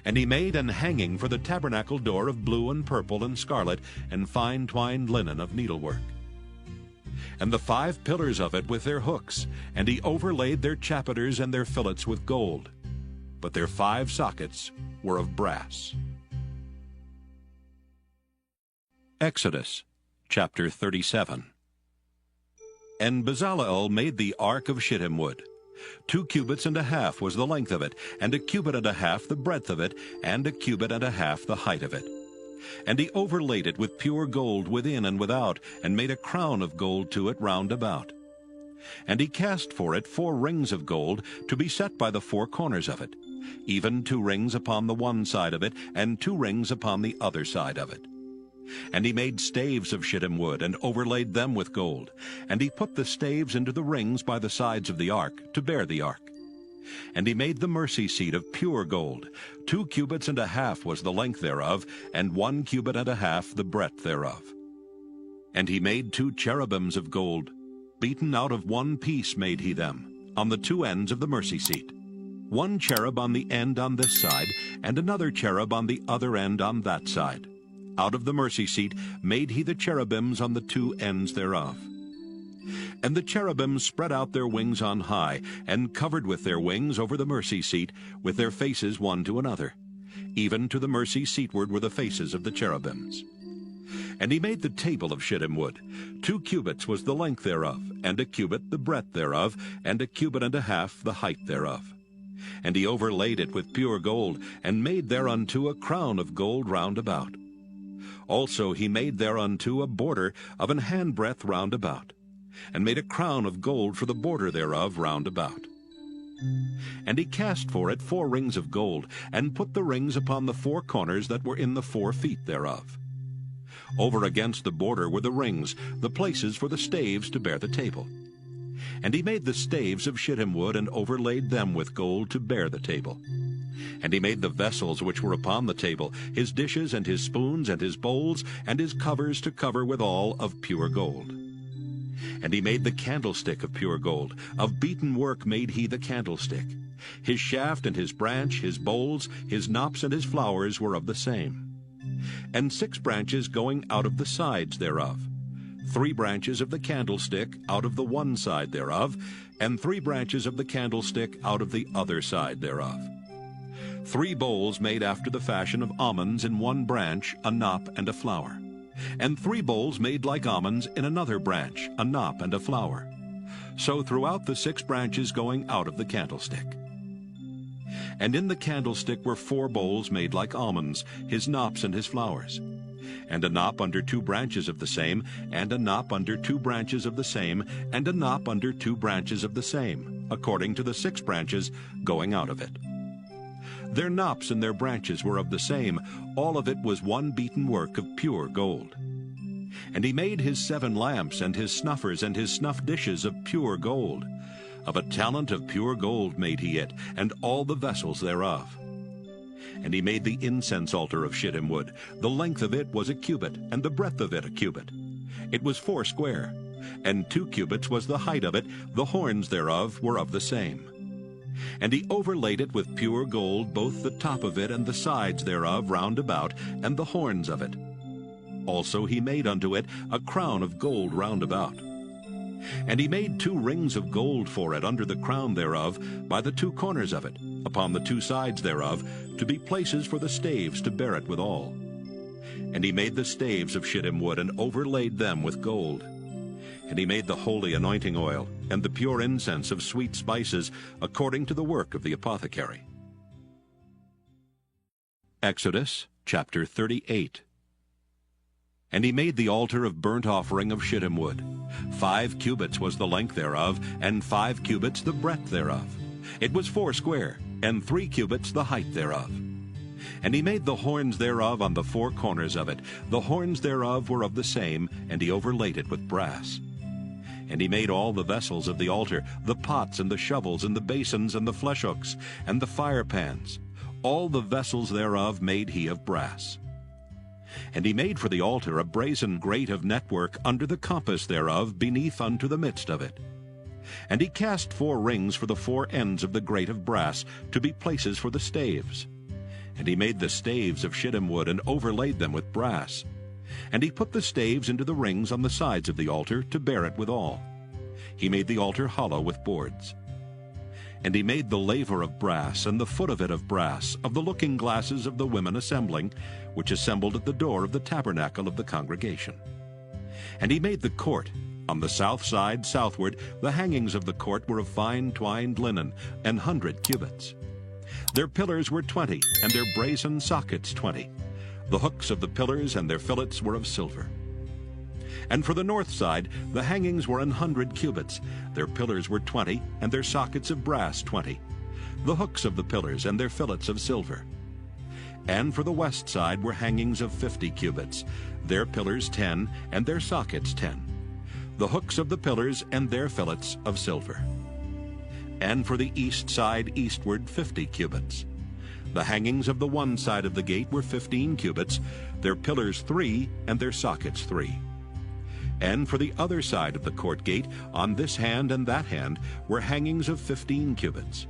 Speaker 1: And he made an hanging for the tabernacle door of blue and purple and scarlet and fine twined linen of needlework. And the 5 pillars of it with their hooks, and he overlaid their chapiters and their fillets with gold. But their 5 sockets were of brass. Exodus chapter 37. And Bezaleel made the ark of shittim wood. 2 cubits and a half was the length of it, and 1 cubit and a half the breadth of it, and 1 cubit and a half the height of it. And he overlaid it with pure gold within and without, and made a crown of gold to it round about. And he cast for it 4 rings of gold, to be set by the 4 corners of it, even 2 rings upon the one side of it, and 2 rings upon the other side of it. And he made staves of shittim wood, and overlaid them with gold. And he put the staves into the rings by the sides of the ark, to bear the ark. And he made the mercy seat of pure gold. 2 cubits and a half was the length thereof, and 1 cubit and a half the breadth thereof. And he made 2 cherubims of gold. Beaten out of 1 piece made he them, on the 2 ends of the mercy seat. 1 cherub on the end on this side, and another cherub on the other end on that side. Out of the mercy seat made he the cherubims on the 2 ends thereof. And the cherubims spread out their wings on high, and covered with their wings over the mercy seat, with their faces one to another. Even to the mercy seatward were the faces of the cherubims. And he made the table of shittim wood. 2 cubits was the length thereof, and a cubit the breadth thereof, and a cubit and a half the height thereof. And he overlaid it with pure gold, and made thereunto a crown of gold round about. Also he made thereunto a border of an handbreadth round about, and made a crown of gold for the border thereof round about. And he cast for it 4 rings of gold, and put the rings upon the 4 corners that were in the 4 feet thereof. Over against the border were the rings, the places for the staves to bear the table. And he made the staves of shittim wood, and overlaid them with gold to bear the table. And he made the vessels which were upon the table, his dishes and his spoons and his bowls, and his covers to cover withal of pure gold. And he made the candlestick of pure gold. Of beaten work made he the candlestick. His shaft and his branch, his bowls, his knops and his flowers were of the same. And 6 branches going out of the sides thereof. 3 branches of the candlestick out of the one side thereof, and 3 branches of the candlestick out of the other side thereof. 3 bowls made after the fashion of almonds in 1 branch, a knop and a flower. And 3 bowls made like almonds in another branch, a knop and a flower. So throughout the 6 branches going out of the candlestick. And in the candlestick were 4 bowls made like almonds, his knops and his flowers. And a knop under 2 branches of the same, and a knop under 2 branches of the same, and a knop under 2 branches of the same, according to the 6 branches going out of it. Their knops and their branches were of the same, all of it was 1 beaten work of pure gold. And he made his 7 lamps, and his snuffers, and his snuff dishes of pure gold. Of a talent of pure gold made he it, and all the vessels thereof. And he made the incense altar of shittim wood. The length of it was a cubit, and the breadth of it a cubit. It was 4 square, and 2 cubits was the height of it. The horns thereof were of the same. And he overlaid it with pure gold, both the top of it and the sides thereof round about, and the horns of it. Also he made unto it a crown of gold round about. And he made 2 rings of gold for it under the crown thereof, by the 2 corners of it, upon the 2 sides thereof, to be places for the staves to bear it withal. And he made the staves of shittim wood, and overlaid them with gold. And he made the holy anointing oil, and the pure incense of sweet spices, according to the work of the apothecary. Exodus chapter 38. And he made the altar of burnt offering of shittim wood. 5 cubits was the length thereof, and 5 cubits the breadth thereof. It was 4 square, and 3 cubits the height thereof. And he made the horns thereof on the 4 corners of it. The horns thereof were of the same, and he overlaid it with brass. And he made all the vessels of the altar, the pots and the shovels and the basins and the fleshhooks and the firepans. All the vessels thereof made he of brass. And he made for the altar a brazen grate of network under the compass thereof, beneath unto the midst of it. And he cast 4 rings for the 4 ends of the grate of brass, to be places for the staves. And he made the staves of shittim wood, and overlaid them with brass. And he put the staves into the rings on the sides of the altar, to bear it withal. He made the altar hollow with boards. And he made the laver of brass, and the foot of it of brass, of the looking glasses of the women assembling, which assembled at the door of the tabernacle of the congregation. And he made the court. On the south side southward, the hangings of the court were of fine twined linen, 100 cubits. Their pillars were 20, and their brazen sockets 20. The hooks of the pillars and their fillets were of silver. And for the north side, the hangings were 100 cubits. Their pillars were 20, and their sockets of brass 20. The hooks of the pillars and their fillets of silver. And for the west side were hangings of 50 cubits. Their pillars 10, and their sockets 10. The hooks of the pillars and their fillets of silver. And for the east side eastward 50 cubits. The hangings of the one side of the gate were 15 cubits, their pillars 3, and their sockets 3. And for the other side of the court gate, on this hand and that hand, were hangings of 15 cubits,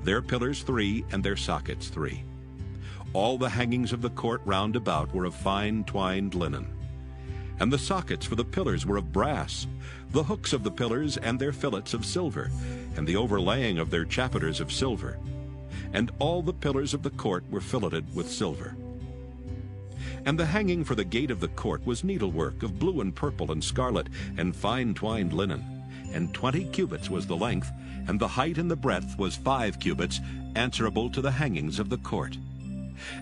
Speaker 1: their pillars 3, and their sockets 3. All the hangings of the court round about were of fine twined linen. And the sockets for the pillars were of brass, the hooks of the pillars and their fillets of silver, and the overlaying of their chapiters of silver. And all the pillars of the court were filleted with silver. And the hanging for the gate of the court was needlework of blue and purple and scarlet, and fine twined linen. And 20 cubits was the length, and the height and the breadth was 5 cubits, answerable to the hangings of the court.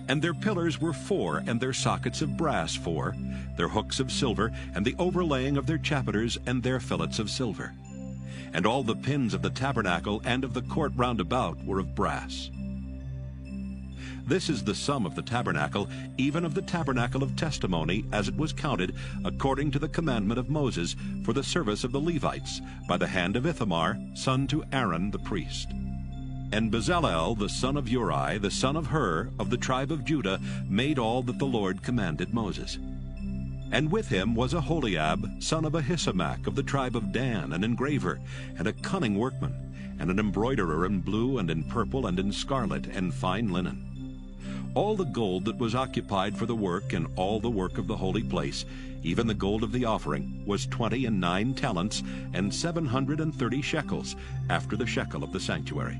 Speaker 1: And their pillars were 4, and their sockets of brass 4, their hooks of silver, and the overlaying of their chapiters and their fillets of silver. And all the pins of the tabernacle and of the court round about were of brass. This is the sum of the tabernacle, even of the tabernacle of testimony, as it was counted, according to the commandment of Moses, for the service of the Levites, by the hand of Ithamar, son to Aaron the priest. And Bezalel, the son of Uri, the son of Hur, of the tribe of Judah, made all that the Lord commanded Moses. And with him was Aholiab, son of Ahisamach, of the tribe of Dan, an engraver, and a cunning workman, and an embroiderer in blue and in purple and in scarlet and fine linen. All the gold that was occupied for the work and all the work of the holy place, even the gold of the offering, was 29 talents and 730 shekels, after the shekel of the sanctuary.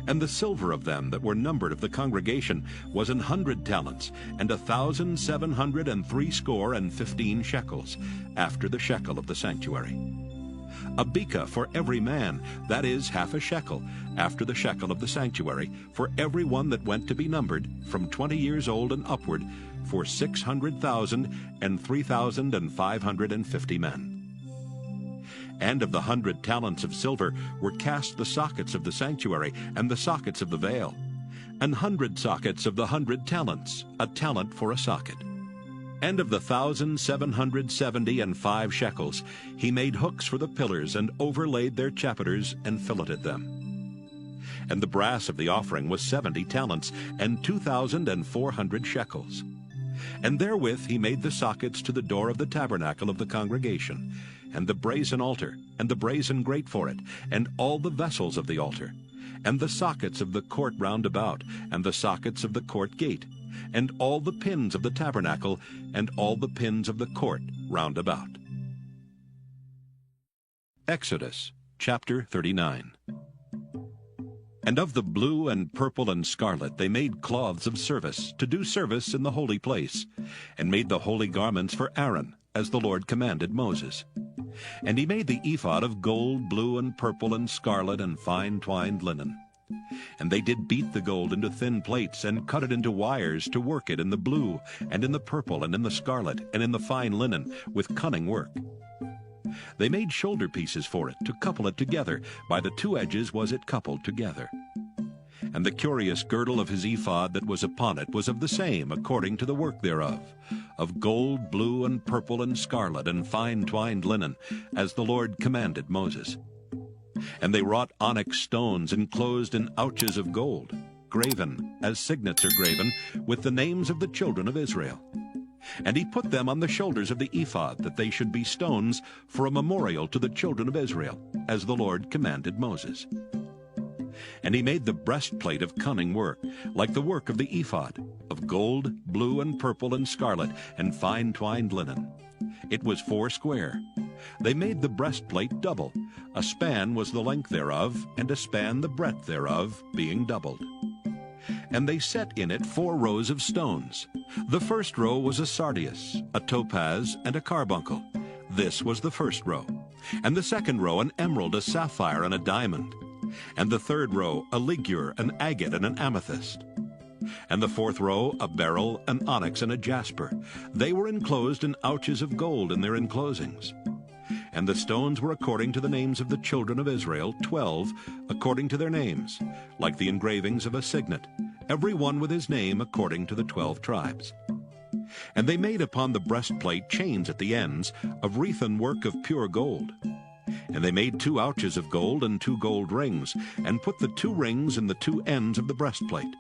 Speaker 1: And the silver of them that were numbered of the congregation was 100 talents, and 1,763 shekels, after the shekel of the sanctuary. A beka for every man, that is, half a shekel, after the shekel of the sanctuary, for every one that went to be numbered, from 20 years old and upward, for 600,000 and 3,550 men. And of the 100 talents of silver were cast the sockets of the sanctuary, and the sockets of the veil, 100 sockets of the 100 talents, a talent for a socket. And of the 1,775 shekels, he made hooks for the pillars, and overlaid their chapiters, and filleted them. And the brass of the offering was 70 talents, and 2,400 shekels. And therewith he made the sockets to the door of the tabernacle of the congregation, and the brazen altar, and the brazen grate for it, and all the vessels of the altar, and the sockets of the court round about, and the sockets of the court gate, and all the pins of the tabernacle, and all the pins of the court round about. Exodus chapter 39. And of the blue and purple and scarlet they made cloths of service, to do service in the holy place, and made the holy garments for Aaron, as the Lord commanded Moses. And he made the ephod of gold, blue, and purple, and scarlet, and fine twined linen. And they did beat the gold into thin plates, and cut it into wires, to work it in the blue, and in the purple, and in the scarlet, and in the fine linen, with cunning work. They made shoulder pieces for it, to couple it together. By the 2 edges was it coupled together. And the curious girdle of his ephod that was upon it was of the same, according to the work thereof, of gold, blue, and purple, and scarlet, and fine twined linen, as the Lord commanded Moses. And they wrought onyx stones enclosed in ouches of gold, graven, as signets are graven, with the names of the children of Israel. And he put them on the shoulders of the ephod, that they should be stones for a memorial to the children of Israel, as the Lord commanded Moses. And he made the breastplate of cunning work, like the work of the ephod, of gold, blue, and purple, and scarlet, and fine twined linen. It was 4 square. They made the breastplate double. A span was the length thereof, and a span the breadth thereof, being doubled. And they set in it 4 rows of stones. The first row was a sardius, a topaz, and a carbuncle. This was the first row. And the second row an emerald, a sapphire, and a diamond. And the third row a ligure, an agate, and an amethyst. And the fourth row, a beryl, an onyx, and a jasper. They were enclosed in ouches of gold in their enclosings. And the stones were according to the names of the children of Israel, 12, according to their names, like the engravings of a signet, every one with his name according to the 12 tribes. And they made upon the breastplate chains at the ends of wreathen work of pure gold. And they made 2 ouches of gold and 2 gold rings, and put the 2 rings in the 2 ends of the breastplate.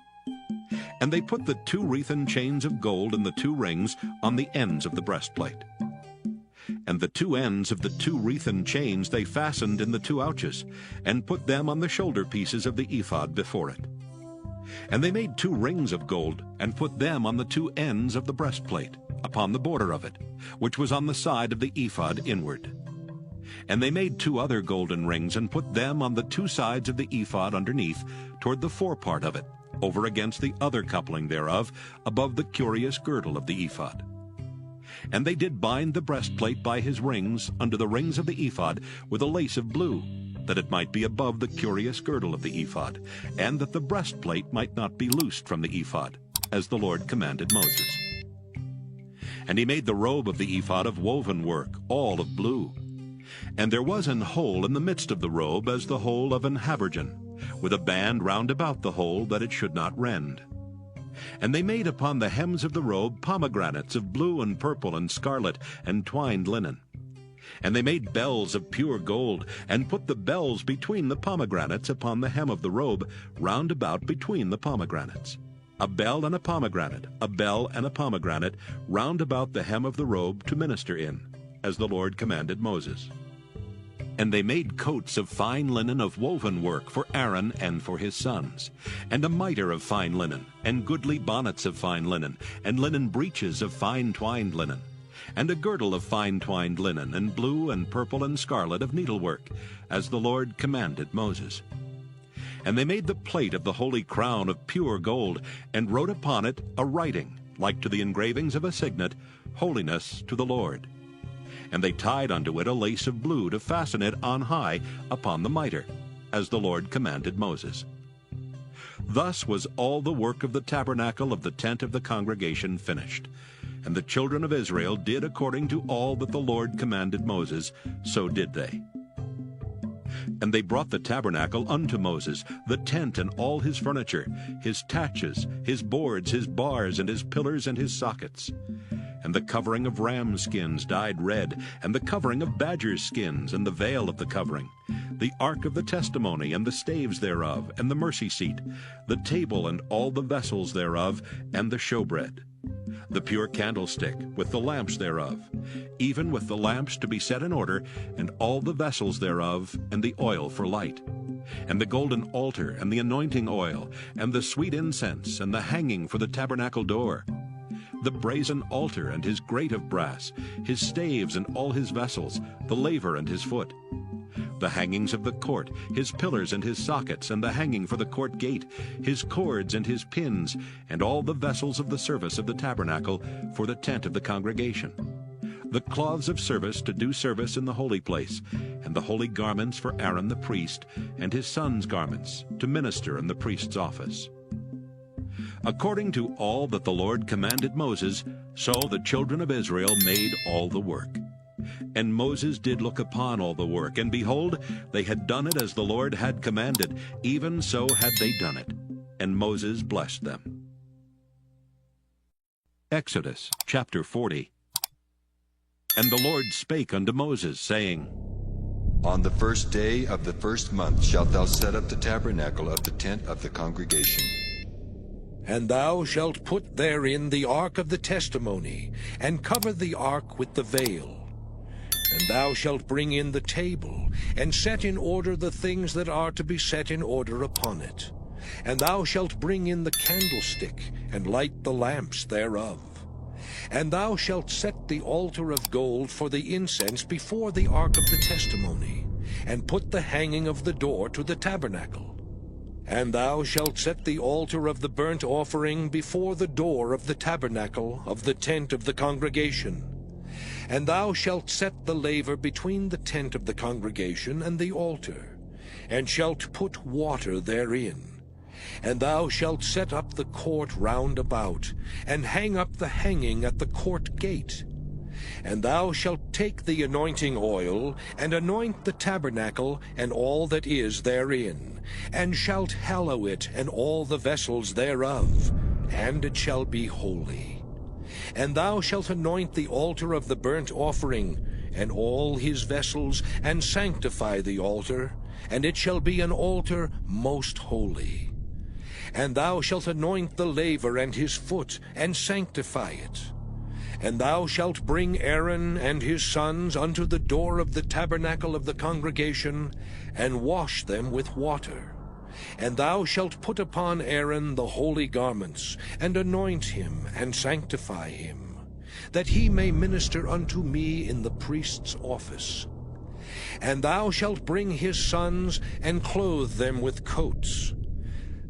Speaker 1: And they put the 2 wreathen chains of gold and the 2 rings on the ends of the breastplate. And the 2 ends of the 2 wreathen chains they fastened in the 2 ouches, and put them on the shoulder pieces of the ephod before it. And they made 2 rings of gold, and put them on the 2 ends of the breastplate, upon the border of it, which was on the side of the ephod inward. And they made 2 other golden rings, and put them on the 2 sides of the ephod underneath, toward the forepart of it, over against the other coupling thereof, above the curious girdle of the ephod. And they did bind the breastplate by his rings under the rings of the ephod with a lace of blue, that it might be above the curious girdle of the ephod, and that the breastplate might not be loosed from the ephod, as the Lord commanded Moses. And he made the robe of the ephod of woven work, all of blue. And there was an hole in the midst of the robe as the hole of an habergeon, with a band round about the hole, that it should not rend. And they made upon the hems of the robe pomegranates of blue and purple and scarlet and twined linen. And they made bells of pure gold, and put the bells between the pomegranates upon the hem of the robe, round about between the pomegranates. A bell and a pomegranate, a bell and a pomegranate, round about the hem of the robe to minister in, as the Lord commanded Moses. And they made coats of fine linen of woven work for Aaron and for his sons, and a mitre of fine linen, and goodly bonnets of fine linen, and linen breeches of fine twined linen, and a girdle of fine twined linen, and blue and purple and scarlet of needlework, as the Lord commanded Moses. And they made the plate of the holy crown of pure gold, and wrote upon it a writing, like to the engravings of a signet, Holiness to the Lord. And they tied unto it a lace of blue to fasten it on high upon the mitre, as the Lord commanded Moses. Thus was all the work of the tabernacle of the tent of the congregation finished. And the children of Israel did according to all that the Lord commanded Moses, so did they. And they brought the tabernacle unto Moses, the tent and all his furniture, his taches, his boards, his bars, and his pillars, and his sockets. And the covering of ram skins dyed red, and the covering of badger skins, and the veil of the covering, the ark of the testimony, and the staves thereof, and the mercy seat, the table and all the vessels thereof, and the showbread, the pure candlestick, with the lamps thereof, even with the lamps to be set in order, and all the vessels thereof, and the oil for light, and the golden altar, and the anointing oil, and the sweet incense, and the hanging for the tabernacle door, the brazen altar and his grate of brass, his staves and all his vessels, the laver and his foot, the hangings of the court, his pillars and his sockets, and the hanging for the court gate, his cords and his pins, and all the vessels of the service of the tabernacle for the tent of the congregation, the cloths of service to do service in the holy place, and the holy garments for Aaron the priest, and his sons' garments, to minister in the priest's office. According to all that the Lord commanded Moses, so the children of Israel made all the work. And Moses did look upon all the work, and behold, they had done it as the Lord had commanded, even so had they done it. And Moses blessed them. Exodus chapter 40. And the Lord spake unto Moses, saying,
Speaker 3: On the first day of the first month shalt thou set up the tabernacle of the tent of the congregation.
Speaker 2: And thou shalt put therein the ark of the testimony, and cover the ark with the veil. And thou shalt bring in the table, and set in order the things that are to be set in order upon it. And thou shalt bring in the candlestick, and light the lamps thereof. And thou shalt set the altar of gold for the incense before the ark of the testimony, and put the hanging of the door to the tabernacle. And thou shalt set the altar of the burnt offering before the door of the tabernacle of the tent of the congregation. And thou shalt set the laver between the tent of the congregation and the altar, and shalt put water therein. And thou shalt set up the court round about, and hang up the hanging at the court gate. And thou shalt take the anointing oil, and anoint the tabernacle, and all that is therein, and shalt hallow it, and all the vessels thereof, and it shall be holy. And thou shalt anoint the altar of the burnt offering, and all his vessels, and sanctify the altar, and it shall be an altar most holy. And thou shalt anoint the laver and his foot, and sanctify it. And thou shalt bring Aaron and his sons unto the door of the tabernacle of the congregation, and wash them with water. And thou shalt put upon Aaron the holy garments, and anoint him, and sanctify him, that he may minister unto me in the priest's office. And thou shalt bring his sons, and clothe them with coats.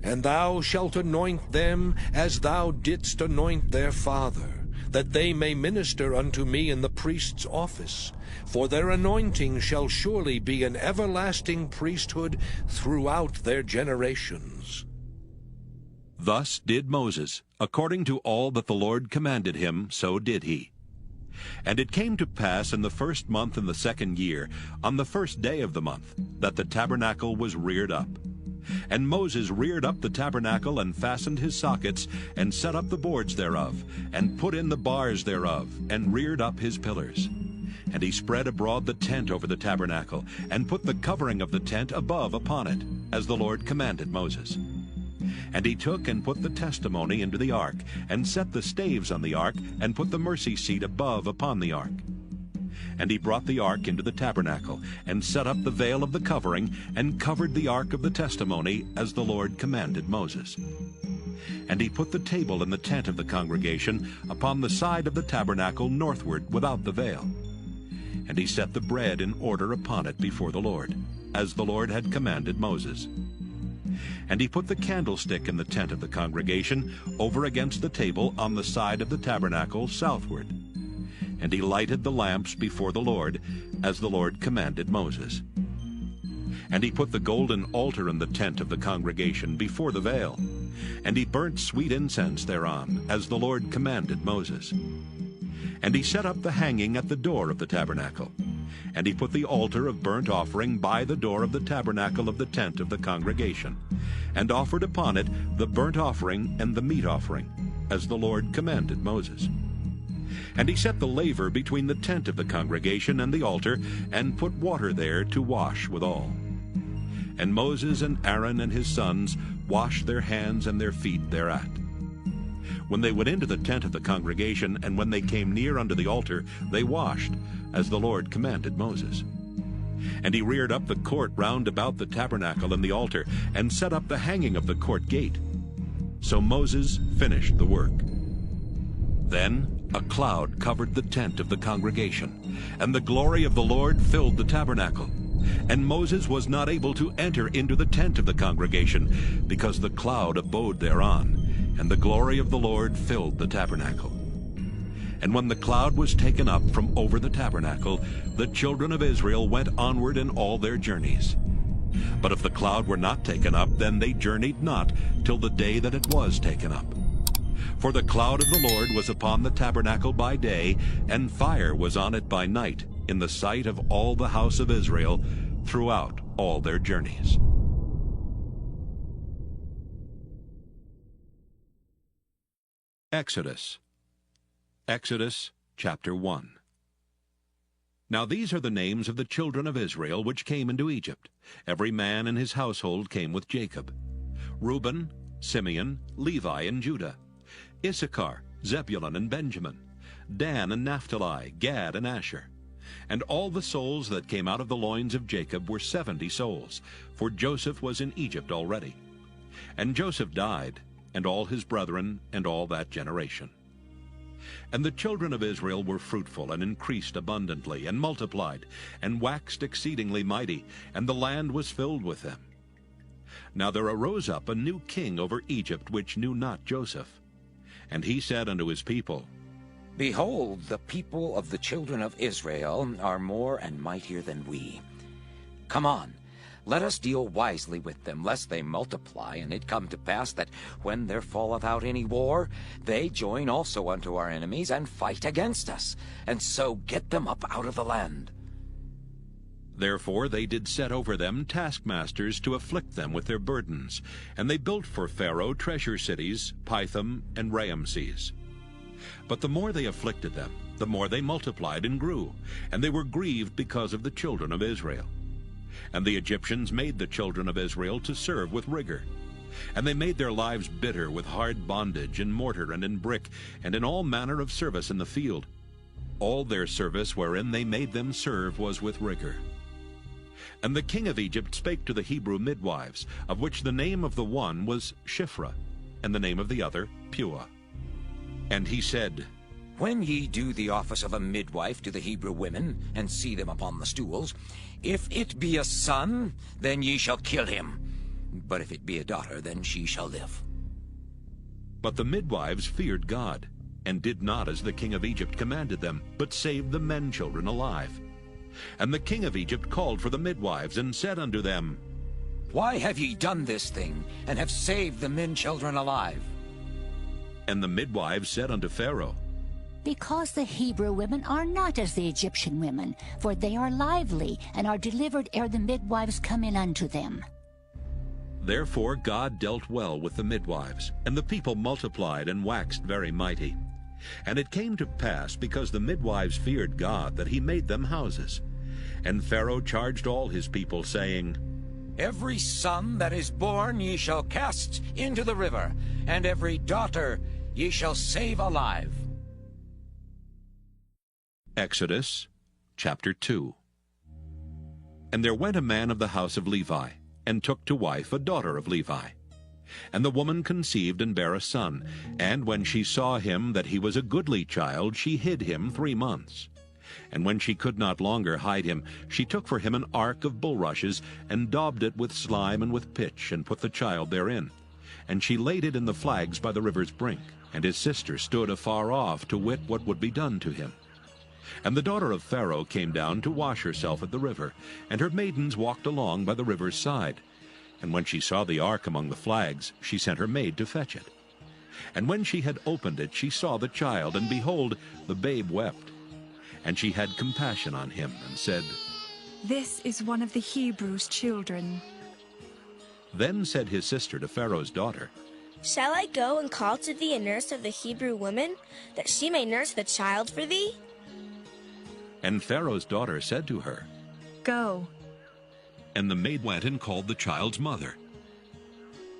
Speaker 2: And thou shalt anoint them as thou didst anoint their father, that they may minister unto me in the priest's office. For their anointing shall surely be an everlasting priesthood throughout their generations.
Speaker 1: Thus did Moses, according to all that the Lord commanded him, so did he. And it came to pass in the 1st month in the 2nd year, on the 1st day of the month, that the tabernacle was reared up. And Moses reared up the tabernacle, and fastened his sockets, and set up the boards thereof, and put in the bars thereof, and reared up his pillars. And he spread abroad the tent over the tabernacle, and put the covering of the tent above upon it, as the Lord commanded Moses. And he took and put the testimony into the ark, and set the staves on the ark, and put the mercy seat above upon the ark. And he brought the ark into the tabernacle, and set up the veil of the covering, and covered the ark of the testimony, as the Lord commanded Moses. And he put the table in the tent of the congregation upon the side of the tabernacle northward without the veil. And he set the bread in order upon it before the Lord, as the Lord had commanded Moses. And he put the candlestick in the tent of the congregation over against the table on the side of the tabernacle southward. And he lighted the lamps before the Lord, as the Lord commanded Moses. And he put the golden altar in the tent of the congregation before the veil. And he burnt sweet incense thereon, as the Lord commanded Moses. And he set up the hanging at the door of the tabernacle. And he put the altar of burnt offering by the door of the tabernacle of the tent of the congregation, and offered upon it the burnt offering and the meat offering, as the Lord commanded Moses. And he set the laver between the tent of the congregation and the altar, and put water there to wash withal. And Moses and Aaron and his sons washed their hands and their feet thereat. When they went into the tent of the congregation, and when they came near unto the altar, they washed, as the Lord commanded Moses. And he reared up the court round about the tabernacle and the altar, and set up the hanging of the court gate. So Moses finished the work. Then a cloud covered the tent of the congregation, and the glory of the Lord filled the tabernacle. And Moses was not able to enter into the tent of the congregation, because the cloud abode thereon, and the glory of the Lord filled the tabernacle. And when the cloud was taken up from over the tabernacle, the children of Israel went onward in all their journeys. But if the cloud were not taken up, then they journeyed not till the day that it was taken up. For the cloud of the Lord was upon the tabernacle by day, and fire was on it by night, in the sight of all the house of Israel, throughout all their journeys. Exodus chapter 1. Now these are the names of the children of Israel which came into Egypt. Every man in his household came with Jacob: Reuben, Simeon, Levi, and Judah; Issachar, Zebulun, and Benjamin; Dan and Naphtali, Gad and Asher. And all the souls that came out of the loins of Jacob were 70 souls, for Joseph was in Egypt already. And Joseph died, and all his brethren, and all that generation. And the children of Israel were fruitful, and increased abundantly, and multiplied, and waxed exceedingly mighty, and the land was filled with them. Now there arose up a new king over Egypt, which knew not Joseph. And he said unto his people,
Speaker 4: Behold, the people of the children of Israel are more and mightier than we. Come on, let us deal wisely with them, lest they multiply, and it come to pass that when there falleth out any war, they join also unto our enemies, and fight against us, and so get them up out of the land.
Speaker 1: Therefore they did set over them taskmasters to afflict them with their burdens, and they built for Pharaoh treasure cities, Pithom and Raamses. But the more they afflicted them, the more they multiplied and grew, and they were grieved because of the children of Israel. And the Egyptians made the children of Israel to serve with rigor. And they made their lives bitter with hard bondage, in mortar and in brick, and in all manner of service in the field. All their service wherein they made them serve was with rigor. And the king of Egypt spake to the Hebrew midwives, of which the name of the one was Shiphrah, and the name of the other Puah. And he said,
Speaker 4: When ye do the office of a midwife to the Hebrew women, and see them upon the stools, if it be a son, then ye shall kill him. But if it be a daughter, then she shall live.
Speaker 1: But the midwives feared God, and did not as the king of Egypt commanded them, but saved the men children alive. And the king of Egypt called for the midwives, and said unto them,
Speaker 4: Why have ye done this thing, and have saved the men children alive?
Speaker 1: And the midwives said unto Pharaoh,
Speaker 16: Because the Hebrew women are not as the Egyptian women, for they are lively, and are delivered ere the midwives come in unto them.
Speaker 1: Therefore God dealt well with the midwives, and the people multiplied and waxed very mighty. And it came to pass, because the midwives feared God, that he made them houses. And Pharaoh charged all his people, saying,
Speaker 4: Every son that is born ye shall cast into the river, and every daughter ye shall save alive.
Speaker 1: Exodus chapter 2. And there went a man of the house of Levi, and took to wife a daughter of Levi. And the woman conceived and bare a son, and when she saw him that he was a goodly child, she hid him 3 months. And when she could not longer hide him, she took for him an ark of bulrushes, and daubed it with slime and with pitch, and put the child therein. And she laid it in the flags by the river's brink. And his sister stood afar off to wit what would be done to him. And the daughter of Pharaoh came down to wash herself at the river, and her maidens walked along by the river's side. And when she saw the ark among the flags, she sent her maid to fetch it. And when she had opened it, she saw the child, and behold, the babe wept. And she had compassion on him, and said,
Speaker 5: This is one of the Hebrews' children.
Speaker 1: Then said his sister to Pharaoh's daughter,
Speaker 22: Shall I go and call to thee a nurse of the Hebrew woman, that she may nurse the child for thee?
Speaker 1: And Pharaoh's daughter said to her,
Speaker 5: Go.
Speaker 1: And the maid went and called the child's mother.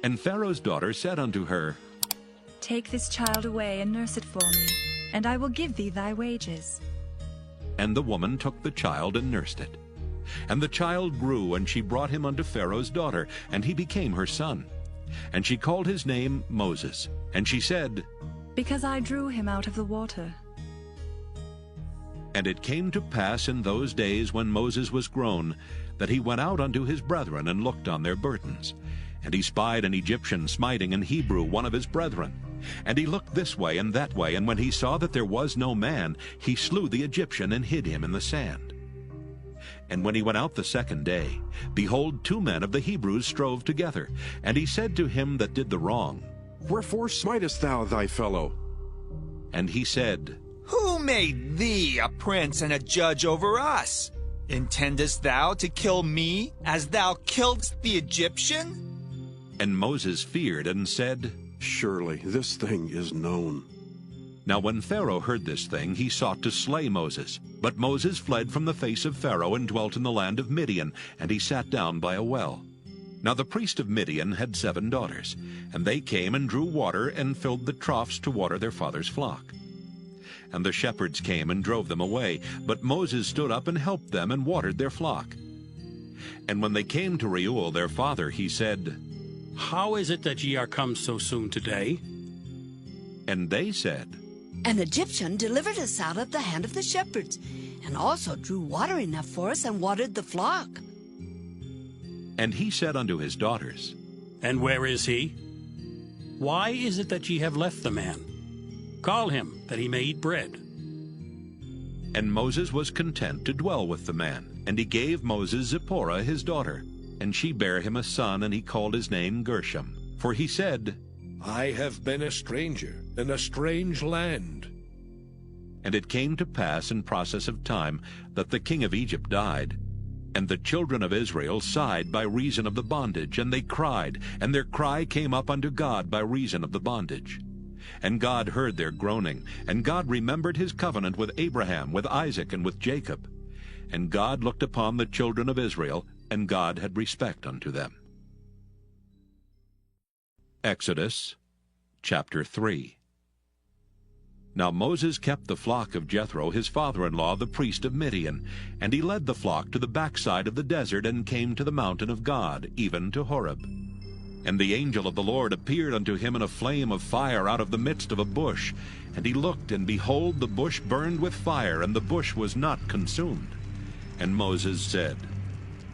Speaker 1: And Pharaoh's daughter said unto her,
Speaker 5: Take this child away and nurse it for me, and I will give thee thy wages.
Speaker 1: And the woman took the child and nursed it. And the child grew, and she brought him unto Pharaoh's daughter, and he became her son. And she called his name Moses. And she said,
Speaker 5: Because I drew him out of the water.
Speaker 1: And it came to pass in those days when Moses was grown, that he went out unto his brethren, and looked on their burdens. And he spied an Egyptian smiting an Hebrew, one of his brethren. And he looked this way and that way, and when he saw that there was no man, he slew the Egyptian, and hid him in the sand. And when he went out the second day, behold, 2 men of the Hebrews strove together. And he said to him that did the wrong,
Speaker 23: Wherefore smitest thou thy fellow?
Speaker 1: And he said,
Speaker 19: Who made thee a prince and a judge over us? Intendest thou to kill me, as thou killedst the Egyptian?
Speaker 1: And Moses feared, and said,
Speaker 23: Surely this thing is known.
Speaker 1: Now when Pharaoh heard this thing, he sought to slay Moses. But Moses fled from the face of Pharaoh, and dwelt in the land of Midian, and he sat down by a well. Now the priest of Midian had 7 daughters, and they came and drew water, and filled the troughs to water their father's flock. And the shepherds came and drove them away, but Moses stood up and helped them, and watered their flock. And when they came to Reuel their father, he said,
Speaker 18: How is it that ye are come so soon today?
Speaker 1: And they said,
Speaker 24: An Egyptian delivered us out of the hand of the shepherds, and also drew water enough for us, and watered the flock.
Speaker 1: And he said unto his daughters,
Speaker 18: And where is he? Why is it that ye have left the man? Call him, that he may eat bread.
Speaker 1: And Moses was content to dwell with the man, and he gave Moses Zipporah his daughter. And she bare him a son, and he called his name Gershom. For he said,
Speaker 2: I have been a stranger in a strange land.
Speaker 1: And it came to pass in process of time that the king of Egypt died. And the children of Israel sighed by reason of the bondage, and they cried, and their cry came up unto God by reason of the bondage. And God heard their groaning, and God remembered his covenant with Abraham, with Isaac, and with Jacob. And God looked upon the children of Israel, and God had respect unto them. Exodus chapter 3. Now Moses kept the flock of Jethro his father-in-law, the priest of Midian, and he led the flock to the backside of the desert, and came to the mountain of God, even to Horeb. And the angel of the Lord appeared unto him in a flame of fire out of the midst of a bush. And he looked, and behold, the bush burned with fire, and the bush was not consumed. And Moses said,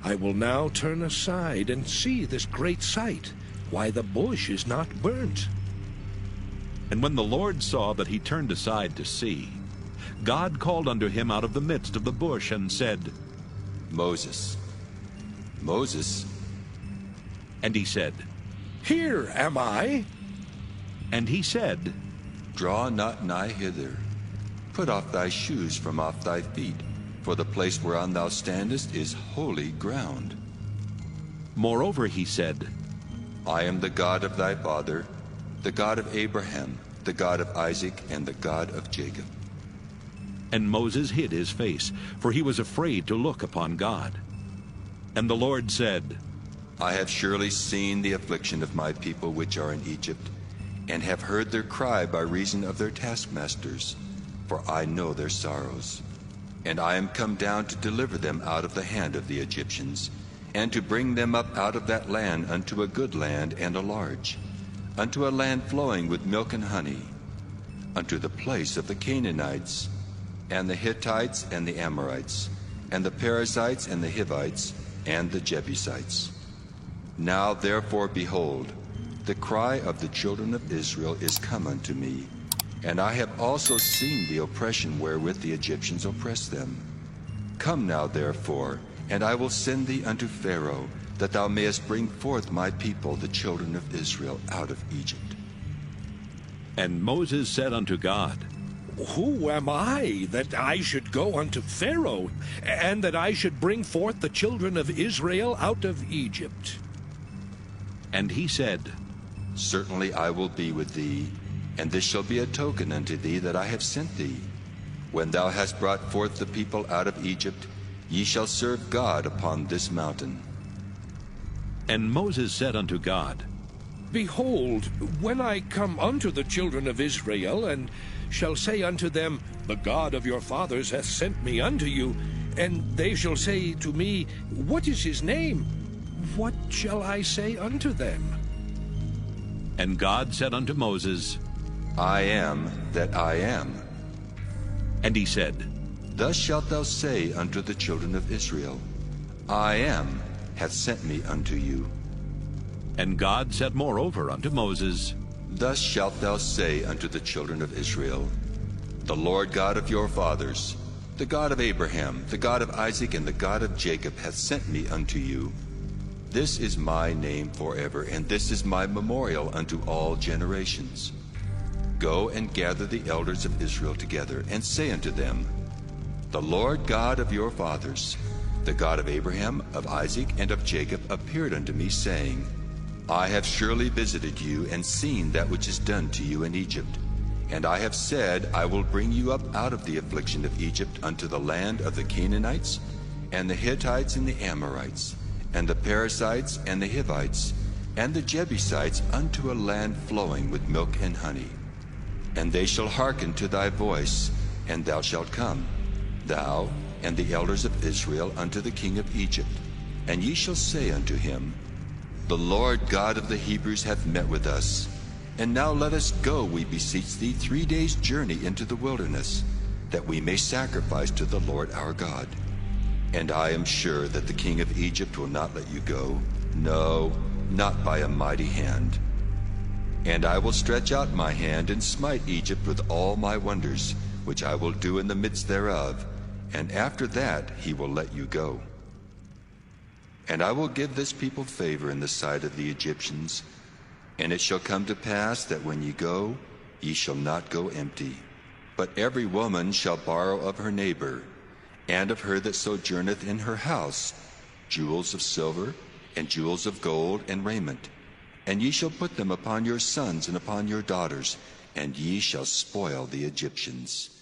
Speaker 2: I will now turn aside and see this great sight, why the bush is not burnt.
Speaker 1: And when the Lord saw that he turned aside to see, God called unto him out of the midst of the bush, and said,
Speaker 3: Moses, Moses.
Speaker 1: And he said,
Speaker 2: Here am I.
Speaker 1: And he said,
Speaker 3: Draw not nigh hither. Put off thy shoes from off thy feet, for the place whereon thou standest is holy ground.
Speaker 1: Moreover he said,
Speaker 3: I am the God of thy father, the God of Abraham, the God of Isaac, and the God of Jacob.
Speaker 1: And Moses hid his face, for he was afraid to look upon God. And the Lord said,
Speaker 3: I have surely seen the affliction of my people which are in Egypt, and have heard their cry by reason of their taskmasters, for I know their sorrows. And I am come down to deliver them out of the hand of the Egyptians, and to bring them up out of that land unto a good land and a large, unto a land flowing with milk and honey, unto the place of the Canaanites, and the Hittites, and the Amorites, and the Perizzites, and the Hivites, and the Jebusites. Now therefore, behold, the cry of the children of Israel is come unto me, and I have also seen the oppression wherewith the Egyptians oppress them. Come now therefore, and I will send thee unto Pharaoh, that thou mayest bring forth my people, the children of Israel, out of Egypt.
Speaker 1: And Moses said unto God,
Speaker 2: Who am I, that I should go unto Pharaoh, and that I should bring forth the children of Israel out of Egypt?
Speaker 1: And he said,
Speaker 3: Certainly I will be with thee, and this shall be a token unto thee that I have sent thee. When thou hast brought forth the people out of Egypt, ye shall serve God upon this mountain.
Speaker 1: And Moses said unto God,
Speaker 2: Behold, when I come unto the children of Israel, and shall say unto them, The God of your fathers hath sent me unto you, and they shall say to me, What is his name? What shall I say unto them?
Speaker 1: And God said unto Moses,
Speaker 3: I am that I am.
Speaker 1: And he said,
Speaker 3: Thus shalt thou say unto the children of Israel, I am hath sent me unto you.
Speaker 1: And God said moreover unto Moses,
Speaker 3: Thus shalt thou say unto the children of Israel, The Lord God of your fathers, the God of Abraham, the God of Isaac, and the God of Jacob hath sent me unto you. This is my name forever, and this is my memorial unto all generations. Go and gather the elders of Israel together, and say unto them, The Lord God of your fathers, the God of Abraham, of Isaac, and of Jacob, appeared unto me, saying, I have surely visited you, and seen that which is done to you in Egypt. And I have said, I will bring you up out of the affliction of Egypt unto the land of the Canaanites, and the Hittites, and the Amorites, and the Perizzites, and the Hivites, and the Jebusites, unto a land flowing with milk and honey. And they shall hearken to thy voice, and thou shalt come, thou and the elders of Israel, unto the king of Egypt. And ye shall say unto him, The Lord God of the Hebrews hath met with us. And now let us go, we beseech thee, 3 days' journey into the wilderness, that we may sacrifice to the Lord our God. And I am sure that the king of Egypt will not let you go, no, not by a mighty hand. And I will stretch out my hand and smite Egypt with all my wonders, which I will do in the midst thereof, and after that he will let you go. And I will give this people favor in the sight of the Egyptians. And it shall come to pass that when ye go, ye shall not go empty. But every woman shall borrow of her neighbor, and of her that sojourneth in her house, jewels of silver, and jewels of gold, and raiment. And ye shall put them upon your sons and upon your daughters, and ye shall spoil the Egyptians.